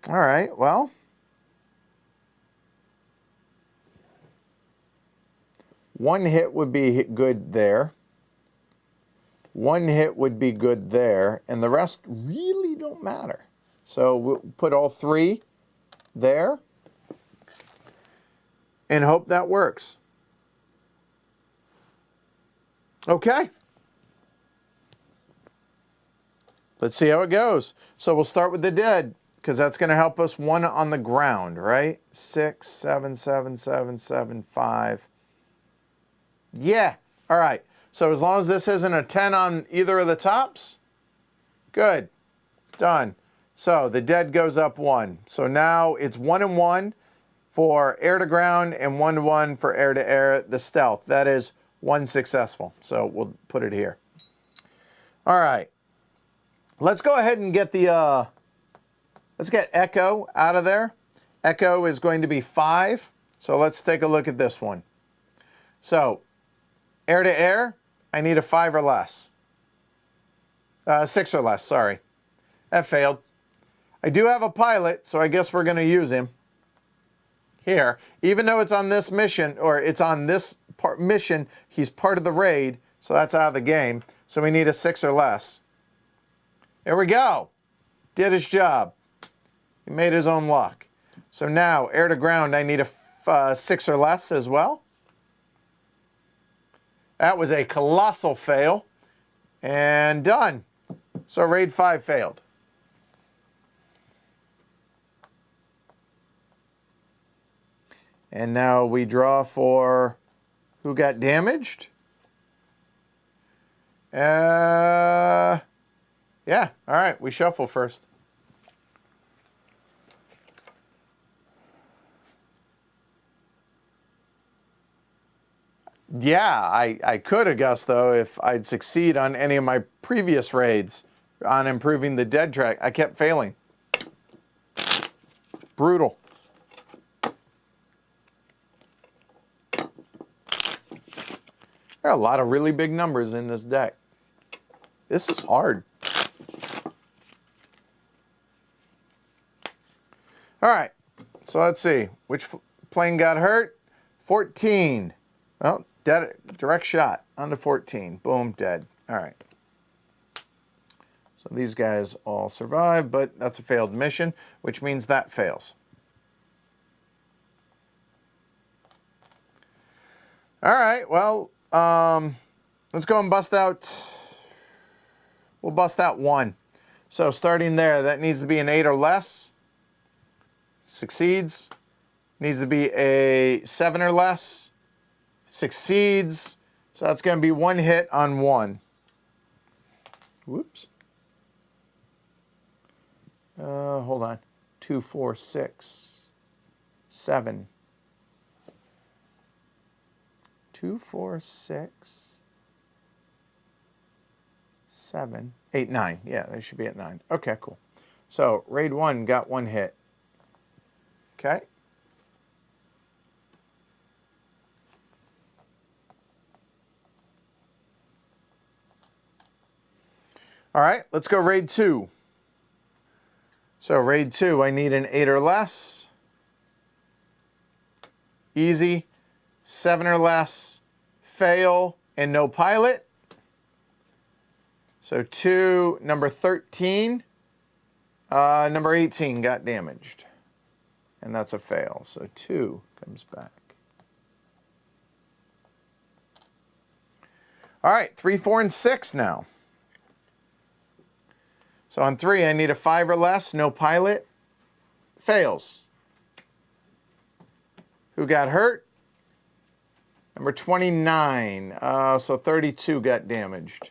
All right, well. One hit would be good there. One hit would be good there. And the rest really don't matter. So we'll put all 3 there. And hope that works. Okay. Let's see how it goes. So we'll start with the dead, because that's going to help us 1 on the ground, right? 6, 7, 7, 7, 7, 5. Yeah. All right. So as long as this isn't a 10 on either of the tops, good. Done. So the dead goes up 1. So now it's 1 and 1 for air to ground and 1 to 1 for air to air, the stealth. That is 1 successful. So we'll put it here. All right. Let's go ahead and get the, let's get Echo out of there. Echo is going to be 5. So let's take a look at this one. So air to air, I need a 5 or less. 6 or less, sorry. That failed. I do have a pilot, so I guess we're going to use him here. Even though it's on this mission, or it's on this mission, he's part of the raid, so that's out of the game. So we need a 6 or less. There we go. Did his job. He made his own luck. So now, air to ground, I need a 6 or less as well. That was a colossal fail. And done. So raid 5 failed. And now we draw for who got damaged. Yeah, all right, we shuffle first. Yeah, I could have guessed, though, if I'd succeed on any of my previous raids on improving the dead track. I kept failing. Brutal. There are a lot of really big numbers in this deck. This is hard. All right, so let's see. Which plane got hurt? 14. Well, dead, direct shot onto 14. Boom, dead. All right. So these guys all survive, but that's a failed mission, which means that fails. All right, well, let's go and bust out. We'll bust out 1. So starting there, that needs to be an 8 or less. Succeeds. Needs to be a 7 or less. Succeeds. So that's going to be 1 hit on 1. Whoops. Hold on. 2, 4, 6, 7. 2, 4, 6, 7, 8, 9. Yeah, they should be at 9. Okay, cool. So raid 1 got 1 hit. Okay. All right, let's go raid 2. So raid 2, I need an 8 or less. Easy. 7 or less. Fail. And no pilot. So 2, number 13. Number 18 got damaged. And that's a fail. So 2 comes back. All right, 3, 4, and 6 now. So on 3, I need a 5 or less, no pilot. Fails. Who got hurt? Number 29. So 32 got damaged.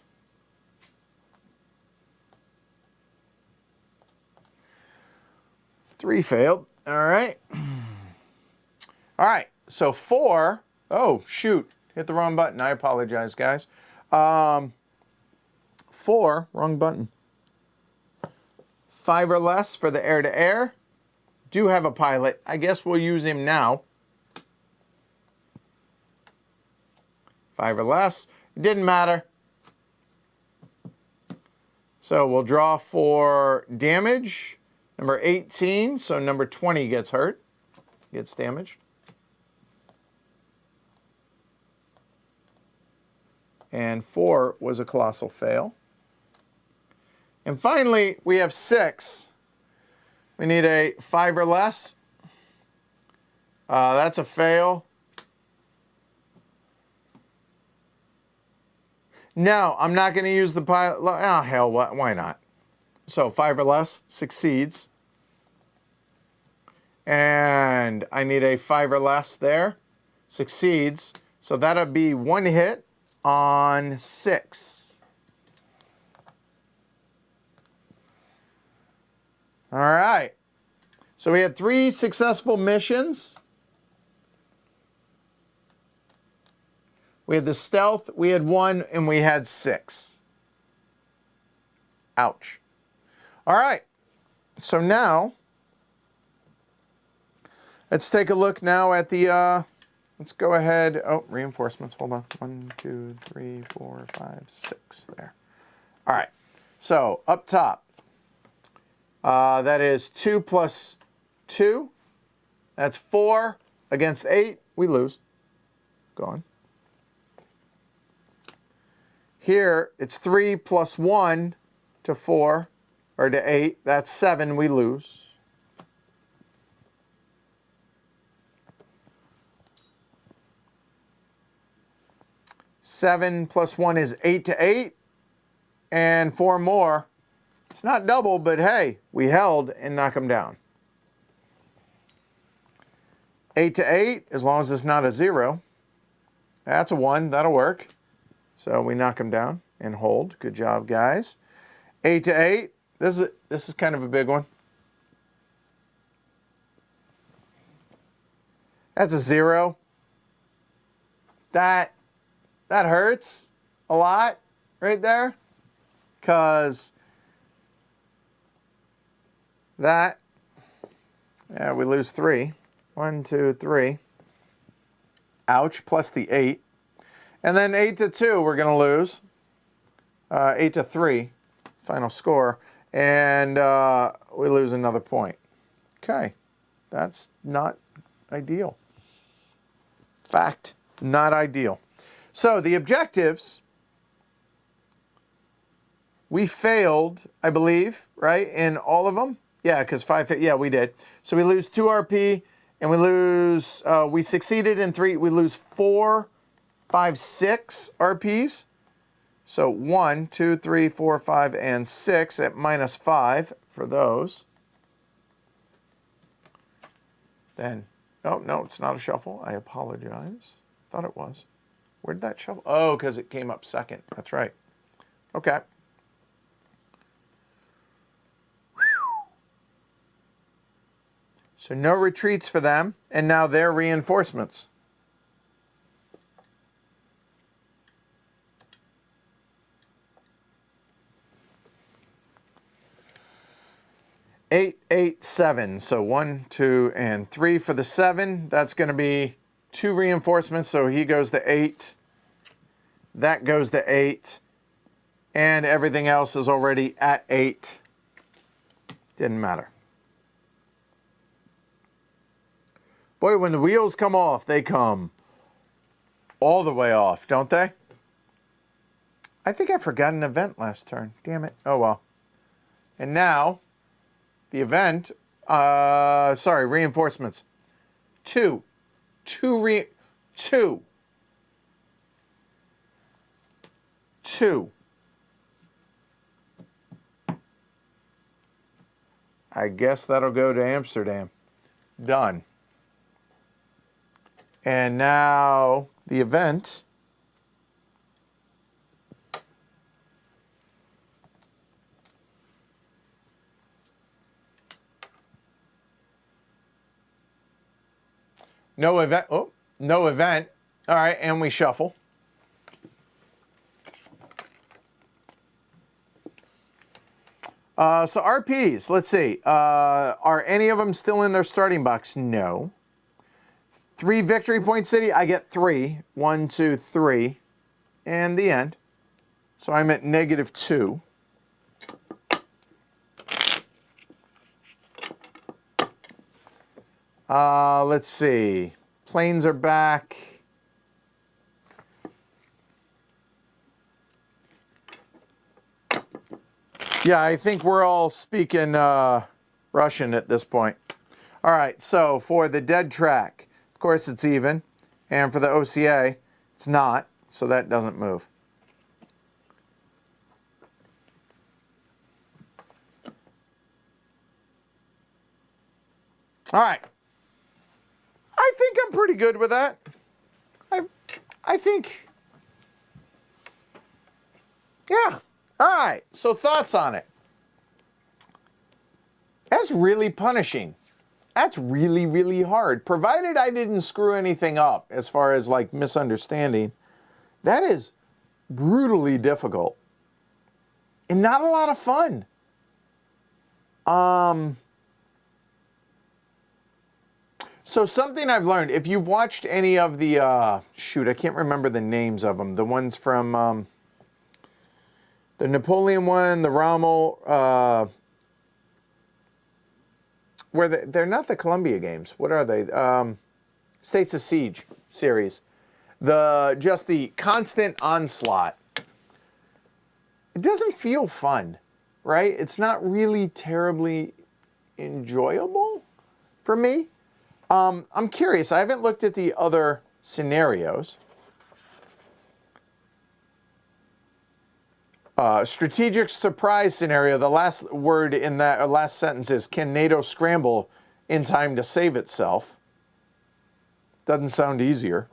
Three failed. All right. All right. So 4. Oh, shoot. Hit the wrong button. I apologize, guys. 4. Wrong button. 5 or less for the air-to-air. Do have a pilot. I guess we'll use him now. 5 or less. It didn't matter. So we'll draw for damage. Number 18. So number 20 gets hurt. Gets damaged. And 4 was a colossal fail. And finally, we have 6. We need a 5 or less. That's a fail. No, I'm not going to use the pilot. Oh, hell, why not? So 5 or less succeeds. And I need a 5 or less there. Succeeds. So that'll be 1 hit on 6. All right. So we had 3 successful missions. We had the stealth, we had 1, and we had 6. Ouch. All right. So now, let's take a look now at the, let's go ahead. Oh, reinforcements. Hold on. 1, 2, 3, 4, 5, 6 there. All right. So up top, that is 2 plus 2. That's 4 against 8. We lose. Gone. Here, it's 3 plus 1 to 4, or to 8. That's 7. We lose. Seven plus 1 is 8 to 8. And 4 more. It's not double, but hey, we held and knock them down. 8 to 8, as long as it's not a 0. That's a 1. That'll work. So we knock them down and hold. Good job, guys. 8 to 8. This is kind of a big one. That's a 0. That hurts a lot right there, because that, yeah, we lose 3. 1, 2, 3. Ouch, plus the 8. And then 8 to 2, we're going to lose. 8 to 3, final score. And we lose another point. Okay, that's not ideal. Fact, not ideal. So the objectives, we failed, I believe, right, in all of them? Yeah, because 5, yeah, we did. So we lose 2 RP, and we lose, we succeeded in 3, we lose 4, 5, 6 RPs. So 1, 2, 3, 4, 5, and 6 at -5 for those. Then, oh, no, it's not a shuffle. I apologize. Thought it was. Where did that shuffle? Oh, because it came up second. That's right. Okay. So no retreats for them, and now their reinforcements. Eight, 8, 7. So 1, 2, and 3 for the 7. That's going to be 2 reinforcements. So he goes to 8. That goes to 8. And everything else is already at 8. Didn't matter. Boy, when the wheels come off, they come all the way off, don't they? I think I forgot an event last turn. Damn it. Oh, well. And now, the event, sorry, reinforcements. 2. 2. 2. I guess that'll go to Amsterdam. Done. And now the event. No event. Oh, no event. All right, and we shuffle. So RPs, let's see. Are any of them still in their starting box? No. 3 victory point city, I get 3. 1, 2, 3. And the end. So I'm at -2. Let's see. Planes are back. Yeah, I think we're all speaking Russian at this point. All right, so for the dead track, of course it's even. And for the OCA, it's not, so that doesn't move. All right. I think I'm pretty good with that. I think, yeah. All right, so thoughts on it. That's really punishing. That's really, really hard. Provided I didn't screw anything up as far as like misunderstanding, that is brutally difficult and not a lot of fun. So something I've learned, if you've watched any of the, shoot, I can't remember the names of them. The ones from the Napoleon one, the Rommel, where they're not the Columbia games. What are they? States of Siege series. Just the constant onslaught. It doesn't feel fun, right? It's not really terribly enjoyable for me. I'm curious. I haven't looked at the other scenarios. Strategic surprise scenario, the last word in that last sentence is, can NATO scramble in time to save itself? Doesn't sound easier.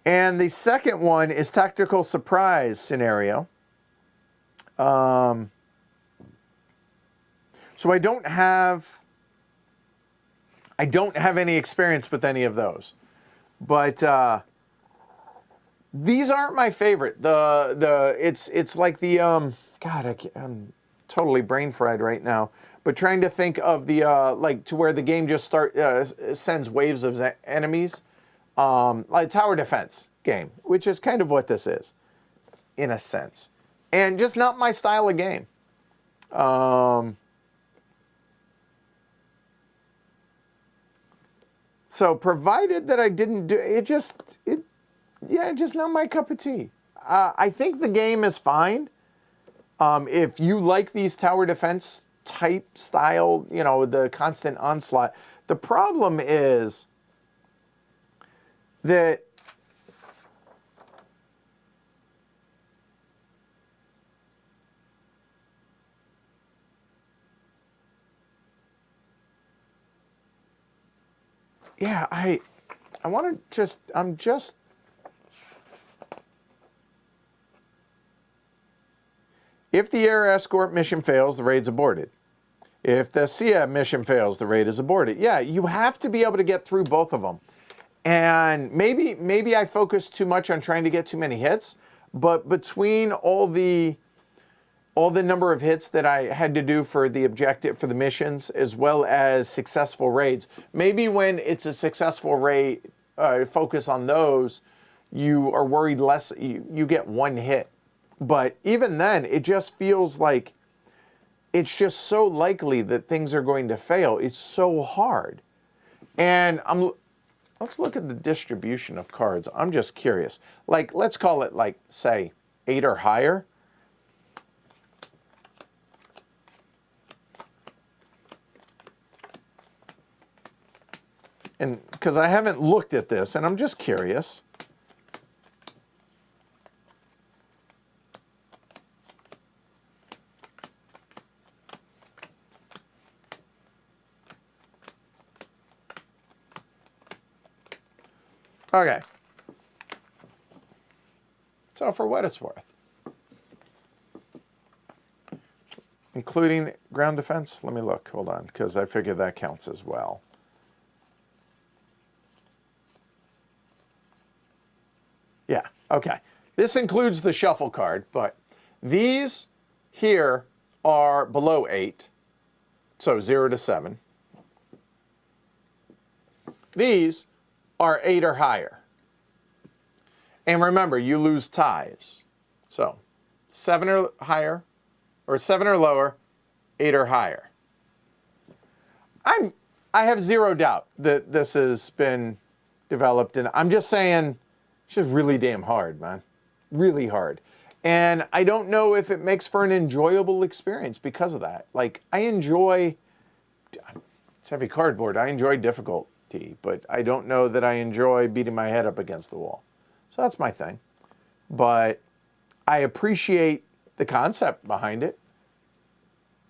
And the second one is tactical surprise scenario. So I don't have any experience with any of those, but these aren't my favorite. It's like the God, I'm totally brain fried right now. But trying to think of the like to where the game just sends waves of enemies, like tower defense game, which is kind of what this is, in a sense, and just not my style of game. So provided that I didn't do it, just not my cup of tea. I think the game is fine. If you like these tower defense type style, you know, the constant onslaught. The problem is that yeah, I want to just, if the air escort mission fails, the raid's aborted. If the SEA mission fails, the raid is aborted. Yeah, you have to be able to get through both of them. And maybe I focused too much on trying to get too many hits, but between all the number of hits that I had to do for the objective, for the missions, as well as successful raids, maybe when it's a successful raid, focus on those, you are worried less, you get one hit. But even then, it just feels like it's just so likely that things are going to fail. It's so hard. And let's look at the distribution of cards. I'm just curious. Like, let's call it like, say, 8 or higher. And because I haven't looked at this, and I'm just curious. Okay. So for what it's worth, including ground defense, let me look, hold on, because I figure that counts as well. Yeah, okay. This includes the shuffle card, but these here are below 8, so 0 to 7. These are 8 or higher. And remember, you lose ties. So 7 or higher, or 7 or lower, 8 or higher. I have zero doubt that this has been developed, and I'm just saying it's just really damn hard, man. Really hard. And I don't know if it makes for an enjoyable experience because of that. Like, it's heavy cardboard. I enjoy difficulty, but I don't know that I enjoy beating my head up against the wall. So that's my thing. But I appreciate the concept behind it.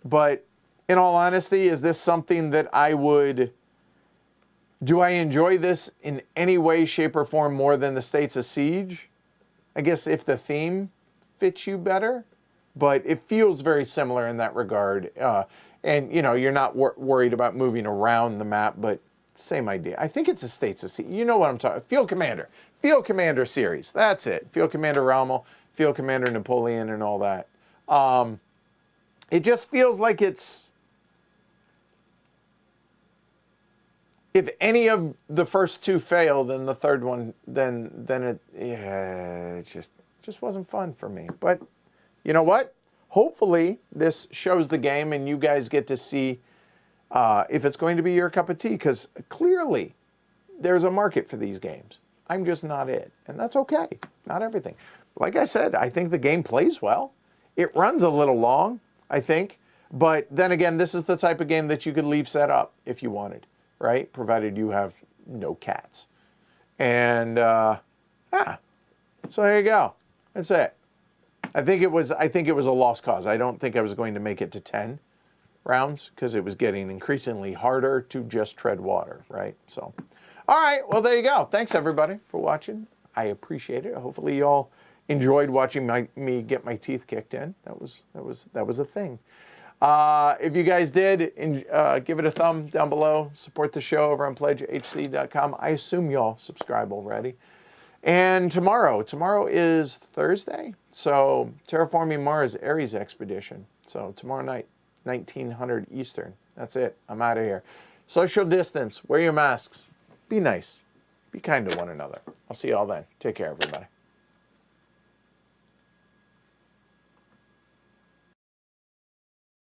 But in all honesty, is this something that do I enjoy this in any way, shape, or form more than the States of Siege? I guess if the theme fits you better, but it feels very similar in that regard. And, you know, you're not worried about moving around the map, but same idea. I think it's the States of Siege. You know what I'm talking about. Field Commander. Field Commander series. That's it. Field Commander Rommel, Field Commander Napoleon, and all that. It just feels like it's... If any of the first two fail, then the third one, then it just wasn't fun for me. But you know what? Hopefully this shows the game and you guys get to see if it's going to be your cup of tea, because clearly there's a market for these games. I'm just not it, and that's okay. Not everything. Like I said, I think the game plays well. It runs a little long, I think, but then again, this is the type of game that you could leave set up if you wanted. Right? Provided you have no cats. And, so there you go. That's it. I think it was a lost cause. I don't think I was going to make it to 10 rounds because it was getting increasingly harder to just tread water, right? So, All right, well, there you go. Thanks, everybody, for watching. I appreciate it. Hopefully, you all enjoyed watching me get my teeth kicked in. That was a thing. If you guys did, give it a thumb down below. Support the show over on pledgehc.com. I assume y'all subscribe already. And tomorrow is Thursday, so Terraforming Mars Ares Expedition. So tomorrow night, 1900 Eastern. That's it. I'm out of here. Social distance. Wear your masks. Be nice. Be kind to one another. I'll see you all then. Take care, everybody.